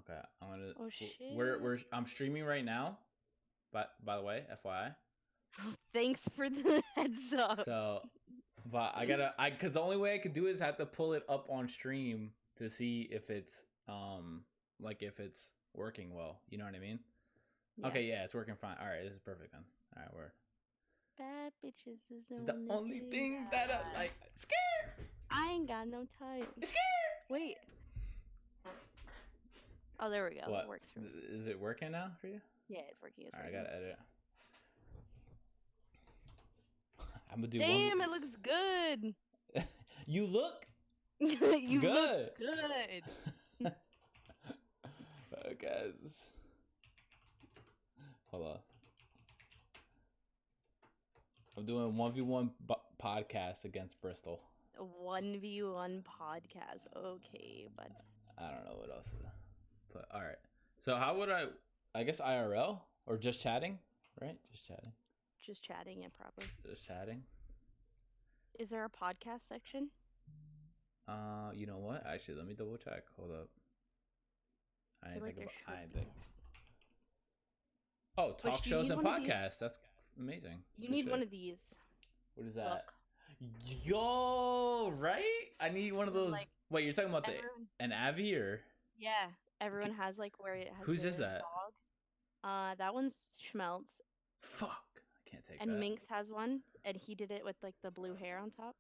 Okay, I'm gonna. Oh shit. I'm streaming right now. But by the way, FYI. Thanks for the heads up. So, but because the only way I could do is have to pull it up on stream to see if it's like if it's working well. You know what I mean? Yeah. Okay, yeah, it's working fine. All right, this is perfect then. All right, we're. Bad bitches is The only thing that I like. Scare. I ain't got no time. Scare. Wait. Oh, there we go. What? It works for me. Is it working now for you? Yeah, it's working. All right, I gotta edit. I'm gonna do. Damn, it looks good. You look. You good. look good. Guys. Hold on. I'm doing 1v1 podcast against Bristol. 1v1 podcast. Okay, but I don't know what else. But all right. So how would I guess IRL or just chatting, right? Just chatting. Just chatting it proper. Just chatting. Is there a podcast section? You know what? Actually, let me double check. Hold up. I didn't think about. Oh, talk shows and podcasts. That's amazing. You need one of these. What is that? Yo, right? I need one of those. Like, wait, you're talking about an Avi or? Yeah, everyone has like where it has. Whose is that? Dog. That one's Schmeltz. Fuck, I can't take and that. And Minx has one, and he did it with like the blue hair on top.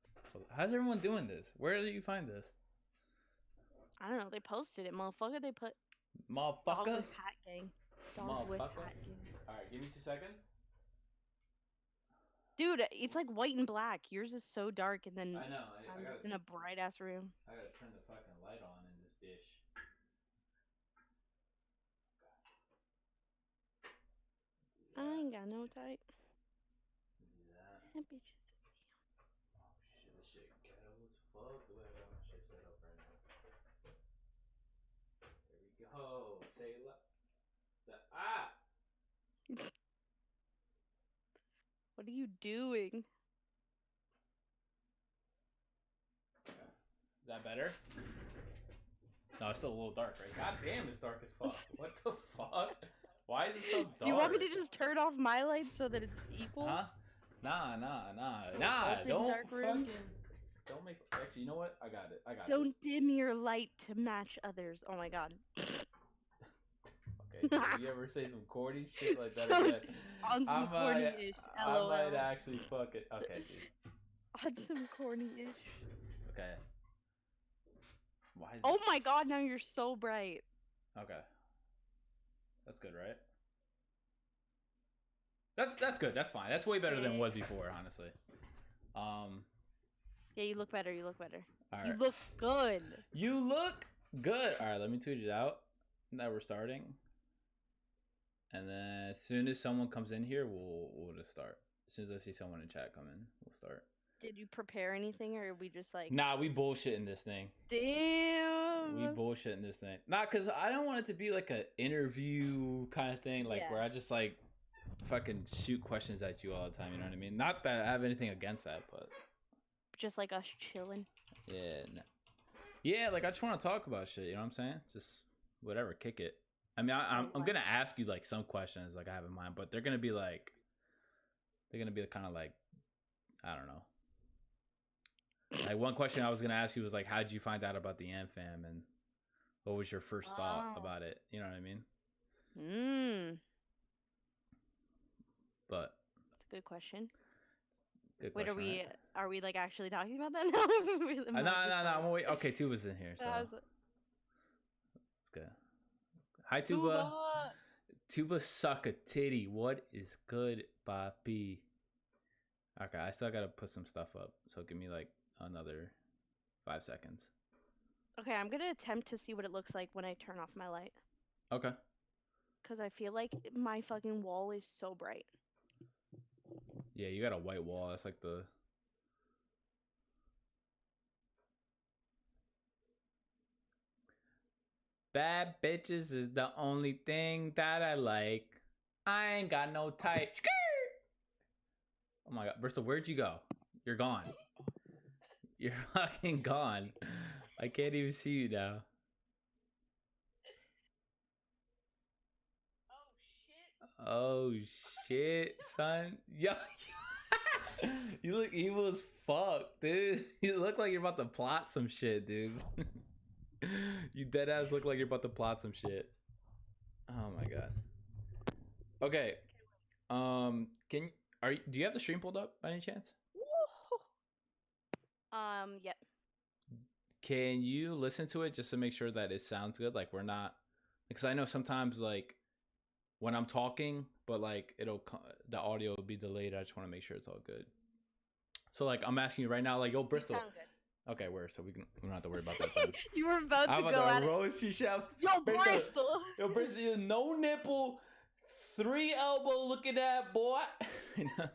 How's everyone doing this? Where do you find this? I don't know. They posted it, motherfucker. They put. Motherfucker. Dog with hat gang. Dog with hat gang. All right, give me 2 seconds. Dude, it's like white and black. Yours is so dark, and then I know. I'm just in a bright ass room. I gotta turn the fucking light on in this dish. I ain't got no type. That bitches. Oh shit, this shit ghetto as fuck. The way I got my shit set up right now. There we go. Say What are you doing? Is that better? No, it's still a little dark, right? God damn, it's dark as fuck. What the fuck? Why is it so dark? Do you want me to just turn off my lights so that it's equal? Huh? Nah. Don't make. Actually, you know what? I got it. Don't dim your light to match others. Oh my god. Okay. Did you ever say some corny shit like that again? On some corny-ish. LOL. I might actually fuck it. Okay, dude. On some corny-ish. Okay. Why is oh my god, now you're so bright. Okay. That's good, right? That's good. That's fine. That's way better than it was before, honestly. Yeah, you look better. All right. You look good. You look good. All right, let me tweet it out that we're starting. And then as soon as someone comes in here, we'll just start. As soon as I see someone in chat come in, we'll start. Did you prepare anything, or are we just like... Nah, we bullshitting this thing. Damn. We bullshitting this thing. Nah, because I don't want it to be like an interview kind of thing, like where I just like fucking shoot questions at you all the time, you know what I mean? Not that I have anything against that, but... Just like us chilling. Yeah, no. Yeah, like I just want to talk about shit, you know what I'm saying? Just whatever, kick it. I mean, I'm gonna ask you like some questions like I have in mind, but they're gonna be kind of like, I don't know. Like one question I was gonna ask you was like, how did you find out about the AmFam, and what was your first thought about it? You know what I mean? But that's a good question. Good Wait, question, are we like actually talking about that now? No. I'm gonna wait. Okay, Tuba's in here, so that's good. Hi, Tuba. Tuba suck a titty. What is good, Papi? Okay, I still gotta put some stuff up, so give me like another 5 seconds. Okay, I'm gonna attempt to see what it looks like when I turn off my light. Okay. Because I feel like my fucking wall is so bright. Yeah, you got a white wall. That's like the... Bad bitches is the only thing that I like. I ain't got no type. Oh my god, Bristol, where'd you go? You're gone. You're fucking gone. I can't even see you now. Oh shit, son. Yo, you look evil as fuck, dude. You look like you're about to plot some shit, dude. You dead ass look like you're about to plot some shit. Oh my god. Okay. Do you have the stream pulled up by any chance? Yep. Can you listen to it just to make sure that it sounds good? Like we're not, because I know sometimes like when I'm talking, but like the audio will be delayed. I just want to make sure it's all good. So like I'm asking you right now, like yo Bristol. You sound good. Okay, so we don't have to worry about that. Then. You were about to go at it. You, chef. Yo, Bristol. Yo, Bristol, you no nipple, 3 elbow looking at boy.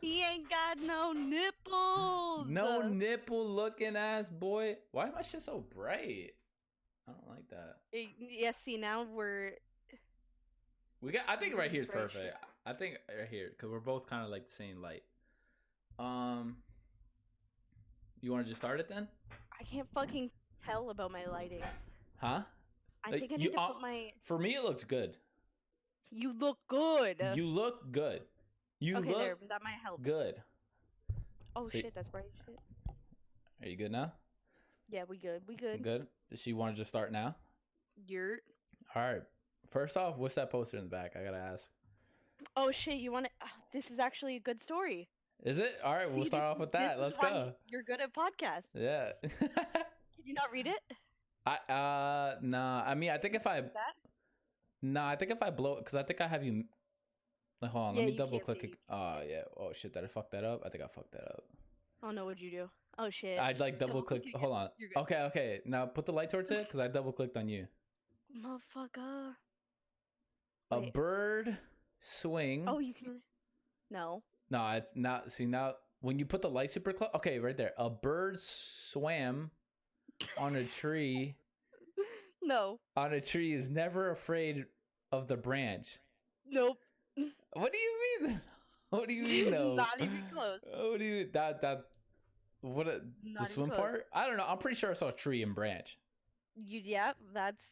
He ain't got no nipples. No nipple looking ass boy. Why is my shit so bright? I don't like that. Yeah, see now I think right here is perfect. I think right here because we're both kind of like the same light. You want to just start it then? I can't fucking tell about my lighting. Huh? I think I need to put my. For me, it looks good. You look good. You look good. That might help. Good. Oh shit, that's bright shit. Are you good now? Yeah, we good. Good. Does you want to just start now? You're. All right. First off, what's that poster in the back? I gotta ask. Oh shit, you want to? This is actually a good story. Is it? All right, we'll start off with that. Let's go. You're good at podcasts. Yeah. Can you not read it? Nah. I mean, I think if I. Nah, I think if I blow, because I think I have you. Like, hold on, let me double click it. Oh yeah. Oh shit, did I fuck that up? I think I fucked that up. Oh no, what'd you do? Oh shit. I'd like double click. Hold on. Okay. Now put the light towards it, because I double clicked on you. Motherfucker. A bird swing. Oh, you can. No. No, it's not. See now, when you put the light super close. Okay, right there. A bird swam on a tree. No. On a tree is never afraid of the branch. Nope. What do you mean? What do you mean though? Not even close. What do you that? What the swim part? I don't know. I'm pretty sure I saw tree and branch. Yeah, that's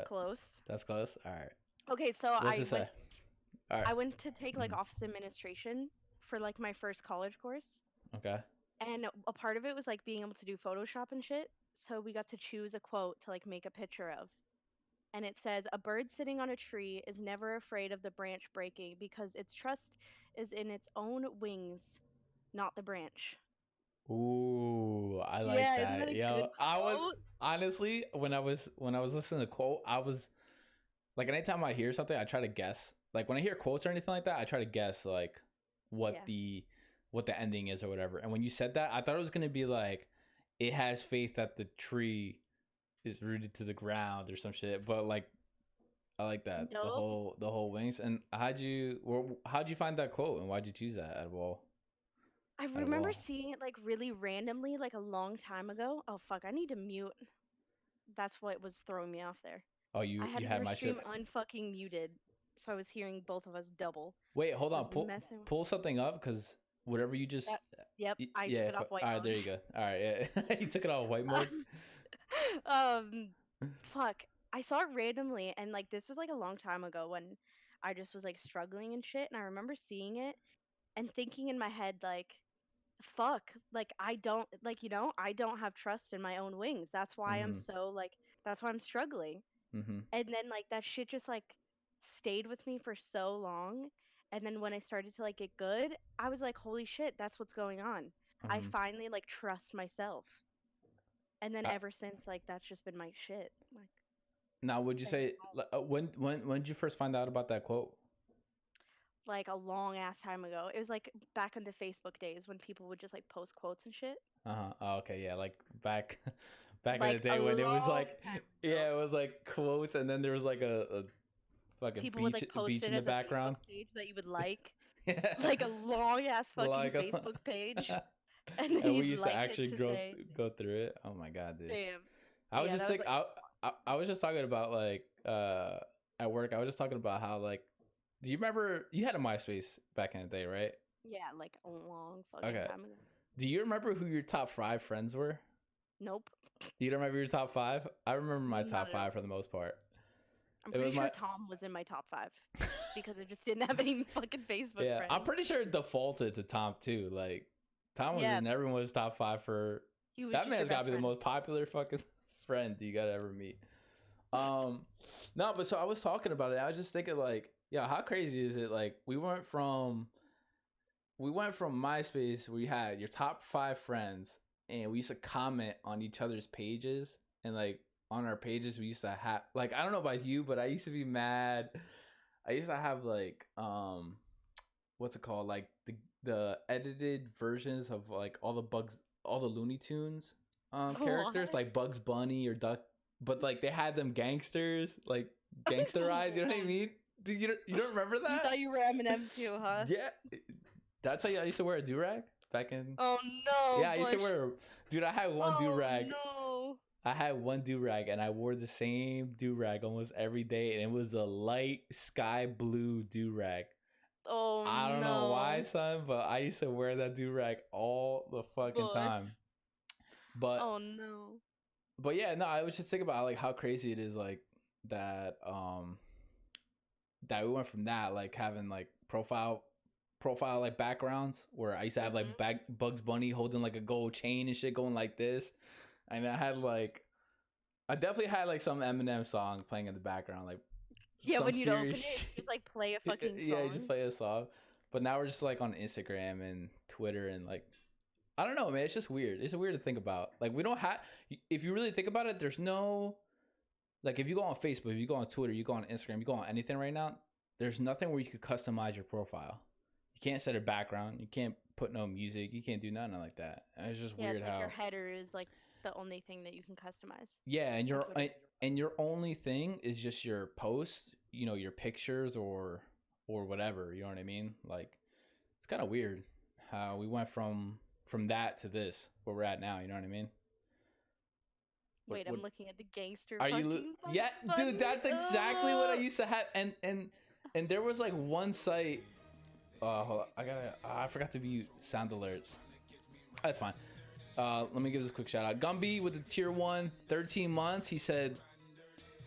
close. That's close. All right. Okay, so I went to take like Mhm. office administration for like my first college course. Okay. And a part of it was like being able to do Photoshop and shit. So we got to choose a quote to like make a picture of. And it says, "A bird sitting on a tree is never afraid of the branch breaking because its trust is in its own wings, not the branch." Ooh, I like that. Isn't that a Yo, good I was quote? honestly when I was listening to the quote, I was like, anytime I hear something, I try to guess. Like when I hear quotes or anything like that, I try to guess like what the ending is or whatever. And when you said that, I thought it was gonna be like, it has faith that the tree is rooted to the ground or some shit. But like, I like that. Nope. The whole wings. And how'd you find that quote and why'd you choose that out of all? I remember seeing it like really randomly, like a long time ago. Oh fuck! I need to mute. That's what was throwing me off there. Oh, you had my stream unfucking muted, so I was hearing both of us double. Wait, hold on. Pull something up, because whatever you just. Yep. I took it off white mode. All right, there you go. All right, yeah. You took it off white mode. Fuck. I saw it randomly, and like this was like a long time ago when I just was like struggling and shit, and I remember seeing it and thinking in my head like, fuck, like I don't I don't have trust in my own wings. That's why I'm so like that's why I'm struggling. And then like that shit just like stayed with me for so long, and then when I started to like get good, I was like, holy shit, that's what's going on. I finally like trust myself. And then ever since, like that's just been my shit. Like, now would you say when did you first find out about that quote? Like a long ass time ago. It was like back in the Facebook days when people would just like post quotes and shit. Oh, okay, yeah, like back like in the day when it was like, it was like quotes, and then there was like a fucking people would like post beach it in the as background. A Facebook page that you would like. Like a long ass fucking Facebook page. And then we used to actually go through it. Oh my god, dude. Damn. I was just like, I was just talking about like at work. I was just talking about how like, do you remember you had a MySpace back in the day, right? Yeah, like a long fucking time ago. Do you remember who your top 5 friends were? Nope. You don't remember your top 5? I remember my top 5 for the most part. I'm pretty sure Tom was in my top 5. because it just didn't have any fucking Facebook friends. I'm pretty sure it defaulted to Tom too. Like Tom was in everyone's top 5 for. That man's gotta be the most popular fucking friend you gotta ever meet. No, but so I was talking about it. I was just thinking like, yeah, how crazy is it? Like we went from MySpace where you had your top 5 friends and we used to comment on each other's pages, and like on our pages we used to have, like, I don't know about you, but I used to be mad. I used to have like what's it called, like the edited versions of like all the Looney Tunes characters, like Bugs Bunny or Duck, but like they had them gangsters, like gangsterized. You know what I mean? Dude, you don't remember that? You thought you were Eminem too, huh? Yeah. That's how I used to wear a do-rag back in. Oh no. Yeah, I used to wear. Dude, I had one do-rag. No. I had one do-rag and I wore the same do-rag almost every day, and it was a light sky blue do-rag. Oh, I don't know why, son, but I used to wear that do-rag all the fucking time. But oh no. But yeah, no, I was just thinking about like how crazy it is, like that that we went from that, like having like profile like backgrounds where I used to have like Bugs Bunny holding like a gold chain and shit going like this, and I definitely had like some Eminem song playing in the background, like when you open it, just like play a fucking song. Yeah, just play a song. But now we're just like on Instagram and Twitter, and like I don't know, man, it's just weird. It's weird to think about. Like we don't have, if you really think about it, there's no, like if you go on Facebook, if you go on Twitter, you go on Instagram, you go on anything right now, there's nothing where you could customize your profile. You can't set a background. You can't put no music. You can't do nothing like that. And it's just weird it's like how your header is like the only thing that you can customize. Yeah, and your only thing is just your posts, you know, your pictures or whatever. You know what I mean? Like it's kind of weird how we went from that to this where we're at now. You know what I mean? Wait, I'm looking at the gangster. Are you? Yeah, dude, that's exactly what I used to have. And there was like one site. Hold on, I forgot to mute sound alerts. That's fine. Let me give this a quick shout out. Gumby with the tier 1, 13 months. He said,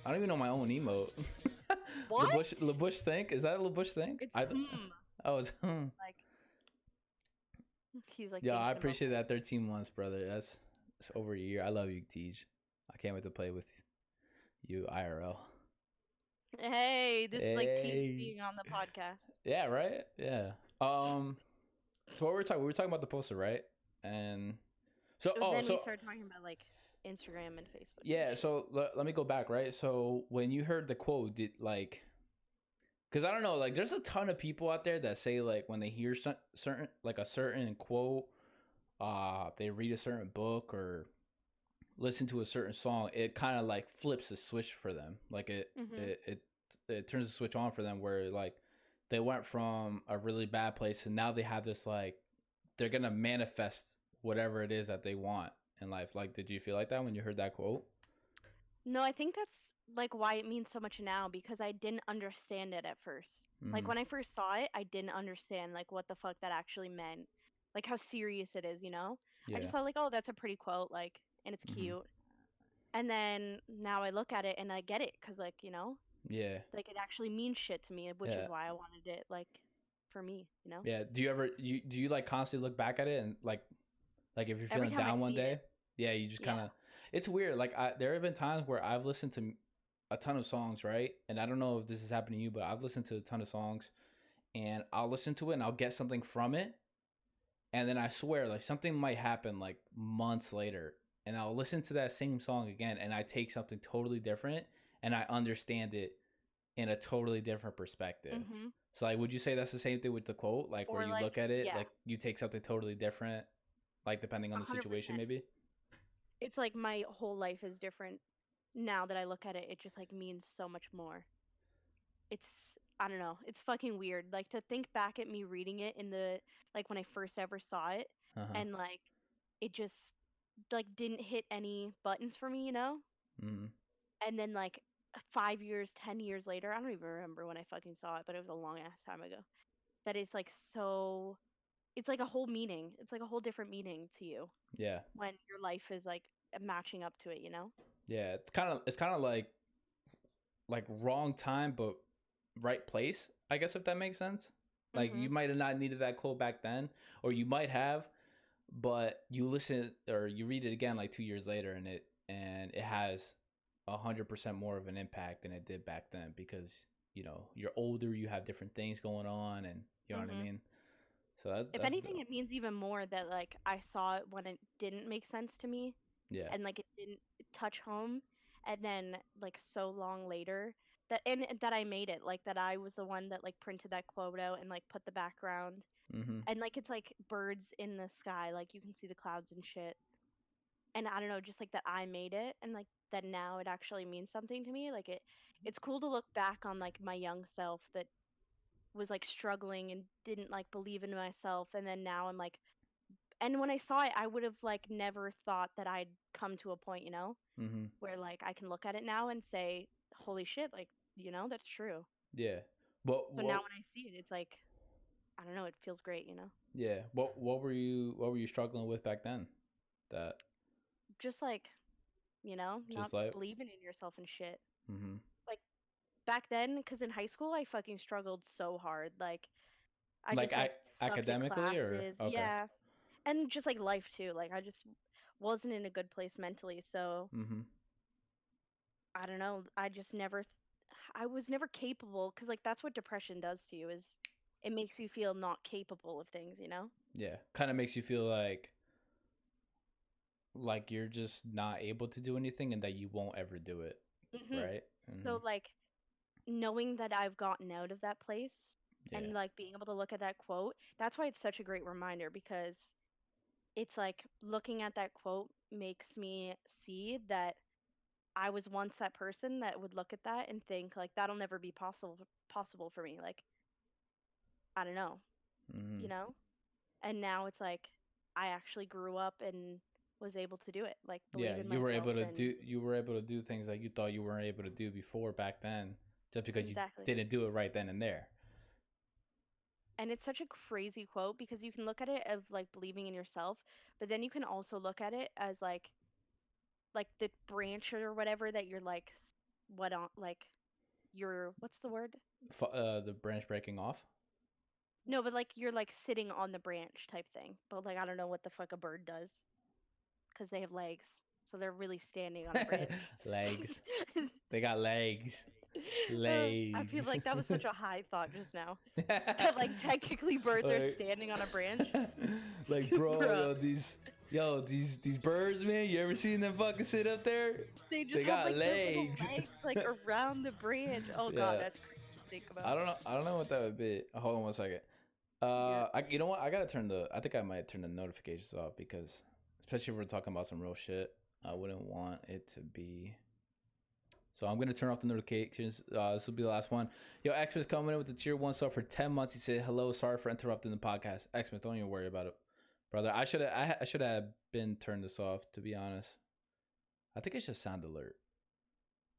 I don't even know my own emote. What? LaBush think? Is that a LaBush thing? It's Oh, it's like he's like. Yeah, I appreciate that. 13 months, brother. That's over a year. I love you, Tej. I can't wait to play with you IRL. Hey, this is like Tej being on the podcast. Yeah, right? Yeah. So what we were talking about the poster, right? And so then we started talking about like Instagram and Facebook. Yeah, so let me go back, right? So when you heard the quote, did like, because I don't know, like there's a ton of people out there that say like when they hear a certain quote, they read a certain book or listen to a certain song, it kind of like flips the switch for them. Like it turns the switch on for them where like they went from a really bad place and now they have this like they're gonna manifest whatever it is that they want in life. Like, did you feel like that when you heard that quote? No, I think that's like why it means so much now, because I didn't understand it at first. Like when I first saw it, I didn't understand like what the fuck that actually meant, like how serious it is, you know? I just thought like, oh, that's a pretty quote, like, and it's cute. And then now I look at it and I get it, because like, you know, like it actually means shit to me, which is why I wanted it like for me, you know? Yeah. Do you ever do you like constantly look back at it and like if you're feeling down one day, you just kind of, it's weird. Like there have been times where I've listened to a ton of songs, right? And I don't know if this is happening to you, but I've listened to a ton of songs and I'll listen to it and I'll get something from it. And then I swear like something might happen like months later and I'll listen to that same song again and I take something totally different and I understand it in a totally different perspective. So like, would you say that's the same thing with the quote? Like where you like, look at it, like you take something totally different, like depending on the 100%. Situation maybe? It's like my whole life is different now that I look at it. It just like means so much more. It's, I don't know, it's fucking weird. Like to think back at me reading it in the, like when I first ever saw it and like it just like didn't hit any buttons for me, you know? And then like 5 years, 10 years later, I don't even remember when I fucking saw it, but it was a long ass time ago. That it's like so, it's like a whole meaning. It's like a whole different meaning to you. Yeah. When your life is like matching up to it, you know? Yeah, it's kind of like wrong time, but right place, I guess, if that makes sense. Like Mm-hmm. you might have not needed that quote back then, or you might have, but you listen or you read it again like 2 years later, and it has 100% more of an impact than it did back then because you're older, you have different things going on, and you know what I Mm-hmm. mean. So that's If that's anything, dope. it means even more that like I saw it when it didn't make sense to me, Yeah. and like it didn't touch home, and then like so long later and that I made it, like that I was the one that like printed that quote out and like put the background, Mm-hmm. and like it's like birds in the sky, like you can see the clouds and shit, and I don't know, just like that I made it, and like that now it actually means something to me. Like it's cool to look back on like my young self that was like struggling and didn't like believe in myself, and then now I'm like, and when I saw it, I would have like never thought that I'd come to a point, Mm-hmm. where like I can look at it now and say, holy shit, like, that's true. Yeah. But So now what? when I see it, it's like, I don't know, it feels great. Yeah. What were you struggling with back then? That Just like, not just like. believing in yourself and shit. Mm-hmm. Like back then, because in high school, I fucking struggled so hard. Like, I Like just like sucked at academically or classes. okay. Yeah. And just like life too. Like, I just wasn't in a good place mentally. So, Mm-hmm. I don't know. I was never capable because like that's what depression does to you is it makes you feel not capable of things. Yeah. Kind of makes you feel like you're just not able to do anything and that you won't ever do it, Hmm. right? Mm-hmm. So like knowing that I've gotten out of that place Yeah. and like being able to look at that quote, that's why it's such a great reminder because it's like looking at that quote makes me see that I was once that person that would look at that and think like that'll never be possible for me. Like, I don't know, Mm-hmm. you know? And now it's like I actually grew up and was able to do it. Like Yeah, believe in you were myself able to and do things like you thought you weren't able to do before back then, just because you exactly. didn't do it right then and there. And it's such a crazy quote because you can look at it of like believing in yourself, but then you can also look at it as like the branch or whatever that you're like what on like you're what's the word? The branch breaking off. No, but like you're like sitting on the branch type thing. But like I don't know what the fuck a bird does because they have legs. So they're really standing on a branch. Legs. They got legs. I feel Legs. like that was such a high thought just now. That like technically birds are like, standing on a branch. like, bro, Bruh. these birds, man. You ever seen them fucking sit up there? They just They have got like their little legs. legs like around the branch. Oh god, Yeah. that's crazy to think I about. don't know. I don't know what that would be. Hold on 1 second. Yeah. You know what? I gotta turn the. I think I might turn the notifications off because, especially if we're talking about some real shit, I wouldn't want it to be. So I'm gonna turn off the notifications. This will be the last one. Yo, Xmas coming in with the tier 1 sub for 10 months. He said, "Hello, sorry for interrupting the podcast." Xmas, don't even worry about it, brother. I should have been turned this off. To be honest, I think it's just sound alert.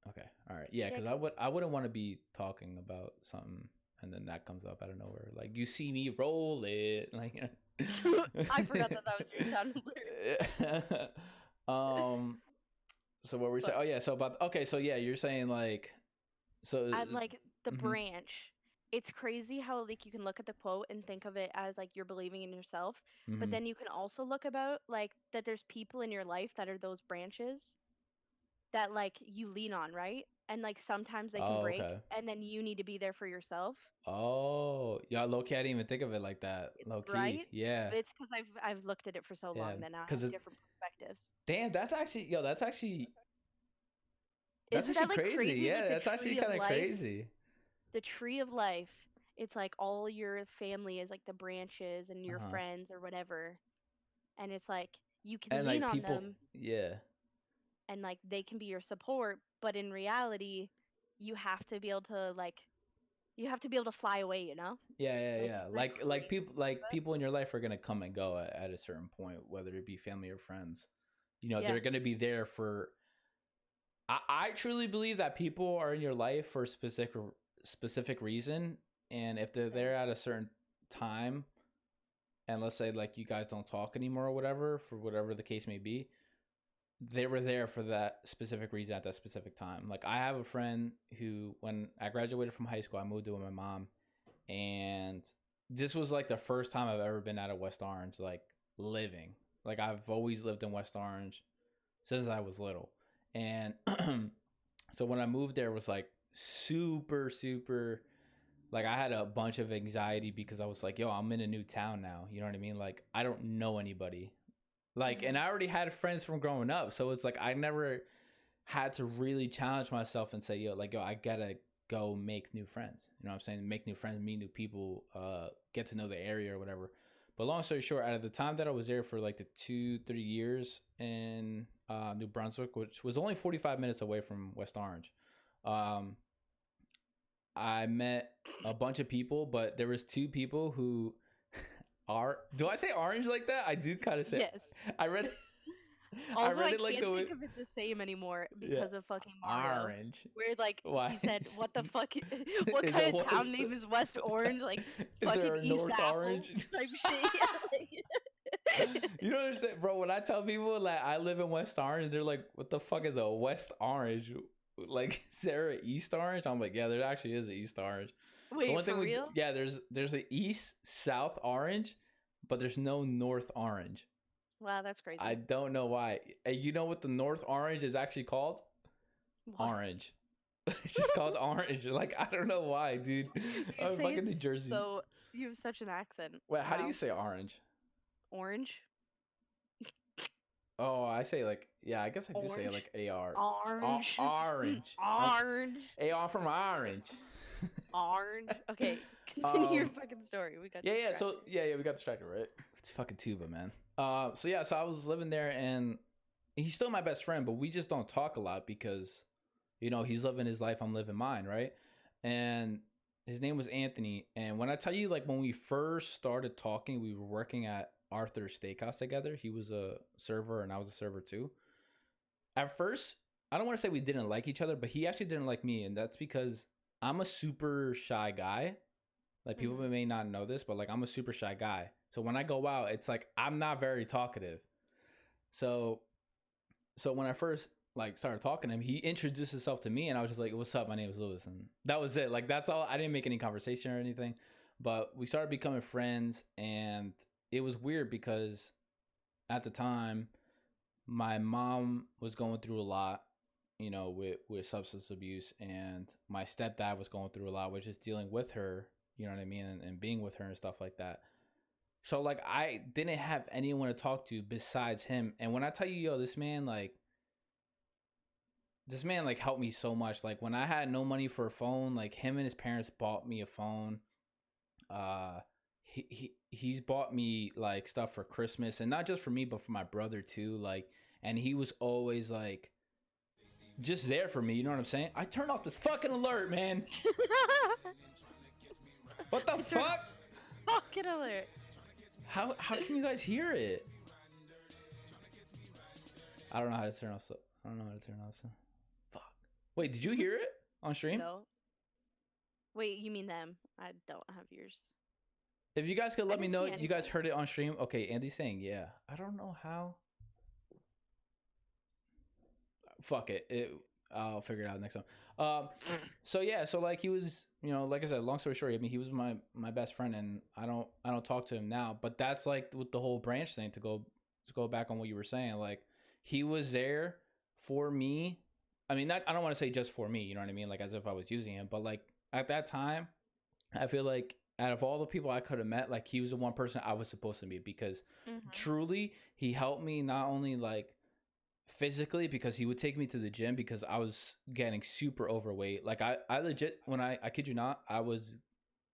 Okay, all right, yeah, Yeah, because I wouldn't want to be talking about something and then that comes up out of nowhere. Like you see me roll it, like. 'cause I forgot that that was your sound alert. um. So what were we saying? But Oh yeah. So about okay. So yeah, you're saying like so. I like the Mm-hmm. branch. It's crazy how like you can look at the quote and think of it as like you're believing in yourself, but Mm-hmm. then you can also look about like that there's people in your life that are those branches that like you lean on, right? And like sometimes they can Oh break okay. and then you need to be there for yourself, Oh yeah. Low key, I didn't even think of it like that. Low key. right? Yeah. It's because I've looked at it for so Yeah. long that now I Because have it's different perspectives. damn. That's actually that's Isn't actually that like crazy. crazy? Yeah. Like the That's actually tree of kind of life, crazy. the tree of life. It's like all your family is like the branches and Uh your huh. friends or whatever. And it's like you can And lean like on people. them Yeah. and like they can be your support, but in reality, you have to be able to like you have to be able to fly away. Yeah, yeah, Like yeah. isn't that Like crazy? people in your life are gonna come and go at a certain point, whether it be family or friends. Yeah. They're gonna be there for. I truly believe that people are in your life for a specific reason, and if they're Same. there at a certain time, and let's say like you guys don't talk anymore or whatever, for whatever the case may be, they were there for that specific reason at that specific time. Like I have a friend who, when I graduated from high school, I moved in with my mom, and this was like the first time I've ever been out of West Orange, like living. Like I've always lived in West Orange since I was little, and so when I moved there, it was like super super. Like I had a bunch of anxiety because I was like, yo, I'm in a new town now. You know what I mean? Like I don't know anybody. Like, and I already had friends from growing up. So it's like I never had to really challenge myself and say, yo, like, yo, I gotta go make new friends. You know what I'm saying? Make new friends, meet new people, get to know the area or whatever. But long story short, out of the time that I was there for like the 2-3 years in New Brunswick, which was only 45 minutes away from West Orange, I met a bunch of people, but there was 2 people who are. Do I say orange like that? I do kind of say. Yes. I read. Also, I can't think of it the same anymore because of fucking Mario. Orange. Where like Why? he said, "What the fuck? What kind of town name is West Orange? Like fucking East North Apple Orange type shit." You don't understand, bro. When I tell people like I live in West Orange, they're like, "What the fuck is a West Orange? Like, is there an East Orange?" I'm like, "Yeah, there actually is an East Orange." Wait, the one thing real? Yeah, there's an East South Orange, but there's no North Orange. Wow, that's crazy. I don't know why. And you know what the North Orange is actually called? What? Orange. It's just called Orange. Like, I don't know why, dude. I'm fucking New Jersey. So you have such an accent. Wait, how do you say orange? Orange. Oh, I say like, yeah, I guess I do say like AR. Orange. Orange. Orange. AR from Orange. Orange. Okay, continue your fucking story. We got distracted. So we got distracted, right? It's fucking tuba, man. So I was living there, and he's still my best friend, but we just don't talk a lot because, you know, he's living his life, I'm living mine, right? And his name was Anthony. And when I tell you, like, when we first started talking, we were working at Arthur's Steakhouse together. He was a server, and I was a server too. At first, I don't want to say we didn't like each other, but he actually didn't like me, and that's because I'm a super shy guy. Like, people may not know this, but like I'm a super shy guy. So when I go out, it's like I'm not very talkative. So when I first like started talking to him, he introduced himself to me, and I was just like, "What's up? My name is Lewis," and that was it. Like, that's all. I didn't make any conversation or anything, but we started becoming friends, and it was weird because at the time, my mom was going through a lot, you know, with substance abuse, and my stepdad was going through a lot, which is dealing with her, you know what I mean, and being with her and stuff like that. So like I didn't have anyone to talk to besides him. And when I tell you, yo, this man like helped me so much. Like when I had no money for a phone, like him and his parents bought me a phone. He's bought me like stuff for Christmas, and not just for me, but for my brother too. Like, and he was always like just there for me. You know what I'm saying? I turned off this fucking alert, man. What the fuck? Fucking alert. How can you guys hear it? I don't know how to turn off. Fuck. Wait, did you hear it on stream? No. Wait, you mean them? I don't have yours. If you guys could let me know you guys heard it on stream. Okay, Andy's saying yeah. I don't know how. Fuck it. I'll figure it out next time. So like he was, you know, like I said, long story short, I mean, he was my best friend, and I don't talk to him now. But that's like with the whole branch thing, to go back on what you were saying. Like, he was there for me. I mean, I don't want to say just for me, you know what I mean? Like, as if I was using him, but like at that time, I feel like out of all the people I could have met, like he was the one person I was supposed to meet, because truly he helped me not only like physically, because he would take me to the gym because I was getting super overweight. Like I legit, when I kid you not, I was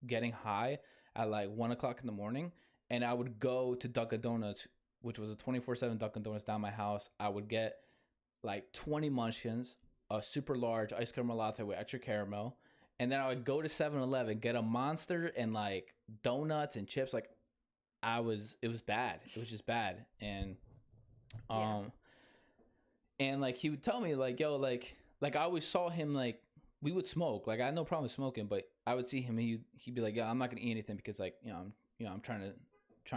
getting high at like 1:00 in the morning, and I would go to Dunkin' Donuts, which was a 24/7 Dunkin' Donuts down my house. I would get like 20 munchkins, a super large ice cream latte with extra caramel, and then I would go to 7-Eleven, get a Monster and like donuts and chips. Like it was bad. It was just bad. And and like he would tell me like, yo, like I always saw him, like we would smoke. Like I had no problem smoking, but I would see him and he'd be like, yeah, I'm not gonna eat anything because like, I'm trying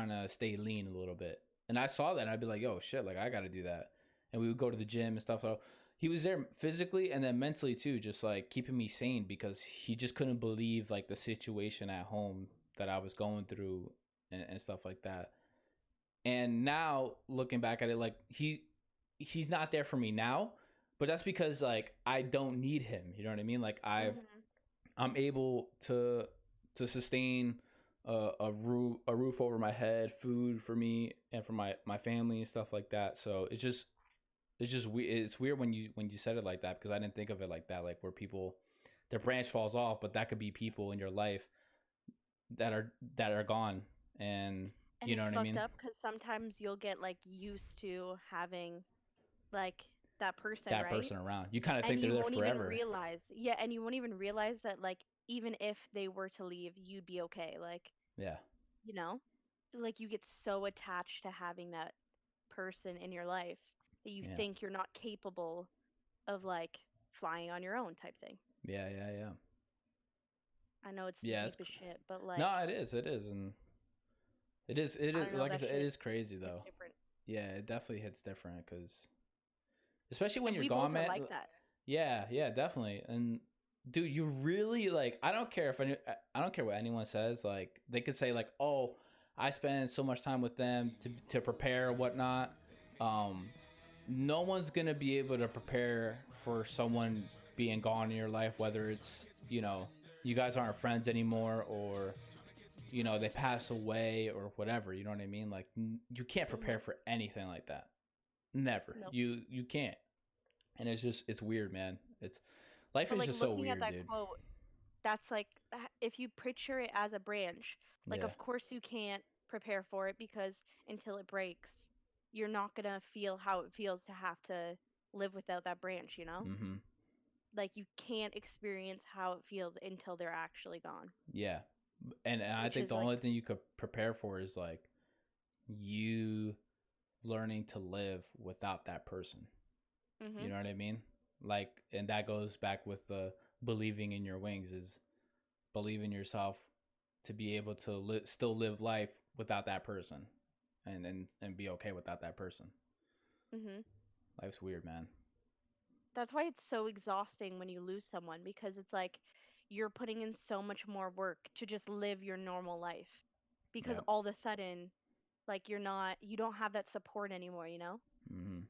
to stay lean a little bit. And I saw that and I'd be like, yo, shit, like I gotta do that. and we would go to the gym and stuff. So he was there physically and then mentally too, just like keeping me sane because he just couldn't believe like the situation at home that I was going through and stuff like that. And now looking back at it, like he's not there for me now, but that's because like I don't need him. You know what I mean? Like I'm able to sustain a roof over my head, food for me and for my family and stuff like that. So it's just it's weird when you said it like that because I didn't think of it like that, like where people their branch falls off, but that could be people in your life that are gone, and And you know it's what I fucked mean. up because sometimes you'll get like used to having like that person, That right? person around, you kind of And think they're you there won't even forever. realize, yeah, and you won't even realize that like even if they were to leave, you'd be okay. Like, Yeah, you know, like you get so attached to having that person in your life that you yeah, think you're not capable of like flying on your own type thing. yeah, yeah, yeah. I know it's Yeah, deep as shit, but like, no, it is, and it I is don't know, like I that said, it shit is crazy hits though. different. Yeah, it definitely hits different because especially when And you're we gone, both are man. like that. Yeah, yeah, definitely. And dude, you really like I don't care if I don't care what anyone says. Like they could say like, "Oh, I spend so much time with them to prepare whatnot." Um, no one's gonna be able to prepare for someone being gone in your life, whether it's you guys aren't friends anymore or they pass away or whatever. You know what I mean? Like you can't prepare Mhm. for anything like that. Never. Nope. You can't. And it's weird, man. It's life But is like just so looking at weird, that dude. quote, that's like if you picture it as a branch, like Yeah. of course you can't prepare for it because until it breaks, you're not going to feel how it feels to have to live without that branch, you know? Mm-hmm. Like you can't experience how it feels until they're actually gone, Yeah. And I which think is the like only thing you could prepare for is like you learning to live without that person. You mhm. know what I mean? Like, and that goes back with the believing in your wings is believe in yourself to be able to still live life without that person and be okay without that person. Mhm. Life's weird, man. That's why it's so exhausting when you lose someone because it's like you're putting in so much more work to just live your normal life because Yep. all of a sudden like you don't have that support anymore, you know? Mm-hmm.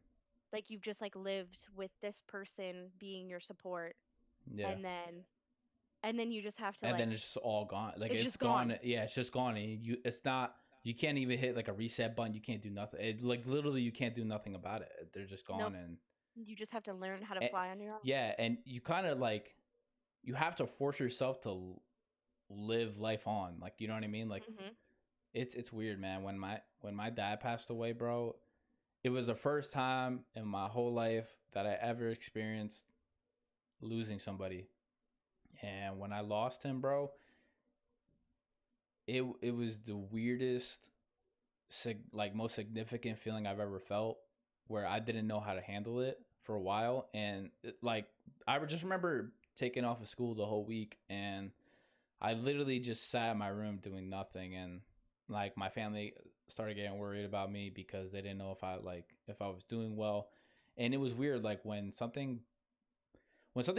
Like you've just like lived with this person being your support Yeah. and then you just have to And then like it's just all gone. Like it's it's just gone. gone. Yeah, it's just gone. And it's not. You can't even hit like a reset button. You can't do nothing. Like literally, you can't do nothing about it. They're just gone. Nope. You just have to learn how to And fly on your own. yeah, and you kind of like you have to force yourself to live life on. Like you know what I mean? Like Mhm. it's weird, man. When my dad passed away, bro, it was the first time in my whole life that I ever experienced losing somebody. And when I lost him, bro, it was the weirdest like most significant feeling I've ever felt where I didn't know how to handle it for a while. And like I just remember taking off of school the whole week and I literally just sat in my room doing nothing. And like my family started getting worried about me because they didn't know if I was doing well. And it was weird, like when something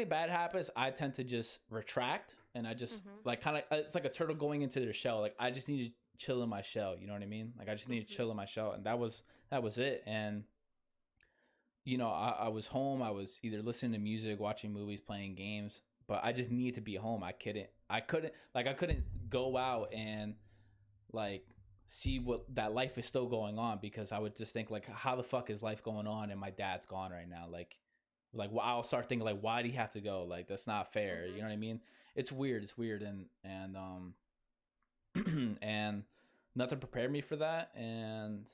bad happens, I tend to just retract and I just Mhm. like kind of it's like a turtle going into their shell. Like I just need to chill in my shell. You know what I mean? Like I just need to Mhm. chill in my shell, and that was it. And I was home. I was either listening to music, watching movies, playing games, but I just needed to be home. I couldn't go out and like see what that life is still going on because I would just think like how the fuck is life going on and my dad's gone right now like well, I'll start thinking like why do you have to go, like that's not fair, you Mhm. know what I mean? It's weird and and nothing prepared me for that. And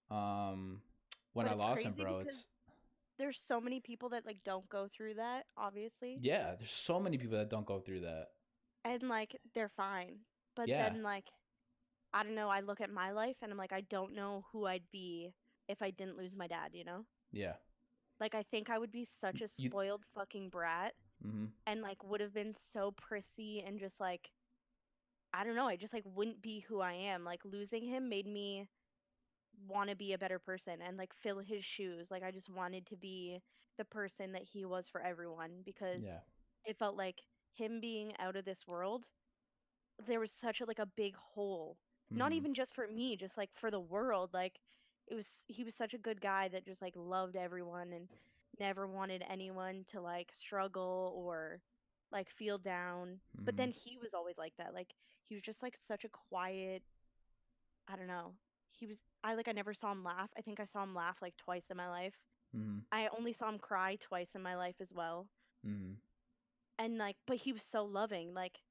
um when But I it's lost him, crazy bro, because it's there's so many people that like don't go through that, obviously. yeah, there's so many people that don't go through that. And like they're fine. But Yeah, then like I don't know, I look at my life and I'm like I don't know who I'd be if I didn't lose my dad, you know? yeah. Like I think I would be such a You spoiled fucking brat mm-hmm. and like would have been so prissy and just like I don't know, I just like wouldn't be who I am. Like losing him made me want to be a better person and like fill his shoes. Like I just wanted to be the person that he was for everyone because Yeah. it felt like him being out of this world, there was such a like a big hole. Not Mhm. even just for me, just like for the world. Like he was such a good guy that just like loved everyone and never wanted anyone to like struggle or like feel down. But Mhm. then he was always like that. Like he was just like such a quiet, I don't know. I never saw him laugh. I think I saw him laugh like twice in my life. Mhm. I only saw him cry twice in my life as well. Mhm. And like but he was so loving. Like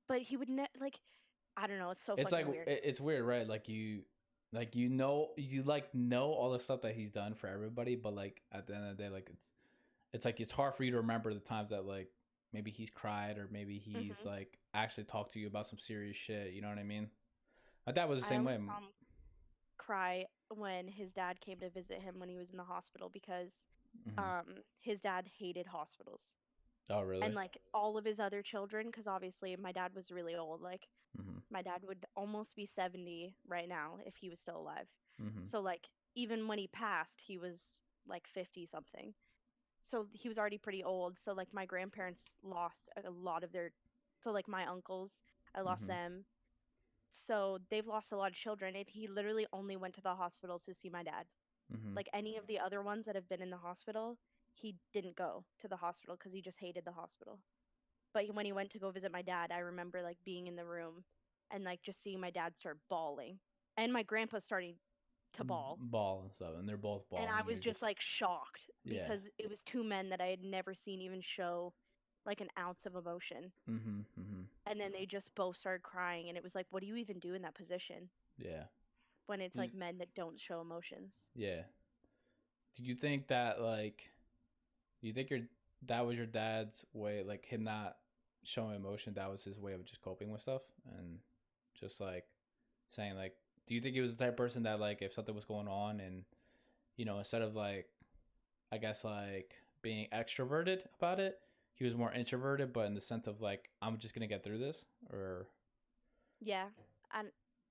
but he would like I don't know, it's so It's like fucking weird. it's weird, right? Like you like know all the stuff that he's done for everybody, but like at the end of the day, like it's like it's hard for you to remember the times that like maybe he's cried or maybe he's Mhm. like actually talked to you about some serious shit. You know what I mean? My dad was the I same only way. saw him cry when his dad came to visit him when he was in the hospital because Mm-hmm. his dad hated hospitals. Oh, really? And like all of his other children because obviously my dad was really old. Like Mm-hmm. my dad would almost be 70 right now if he was still alive. Mm-hmm. So like even when he passed, he was like 50 something. So he was already pretty old. So like my grandparents lost a lot of their so like my uncles, I lost Mm-hmm. them. So they've lost a lot of children and he literally only went to the hospitals to see my dad. Mm-hmm. Like any of the other ones that have been in the hospital, he didn't go to the hospital because he just hated the hospital. But when he went to go visit my dad, I remember like being in the room and like just seeing my dad start bawling and my grandpa starting to bawl. Ball and stuff, and they're both And I balling. was You're just just like shocked yeah. because it was two men that I had never seen even show like an ounce of emotion. Mm-hmm. Mm-hmm. And then they just both started crying. And it was like, what do you even do in that position Yeah. when it's Do like men that don't show emotions? yeah. Do you think that like do you think your that was your dad's way, like him not showing emotion? That was his way of just coping with stuff and just like saying like, do you think he was the type of person that like if something was going on and instead of like I guess like being extroverted about it, he was more introverted, but in the sense of like I'm just gonna get through this, or Yeah. And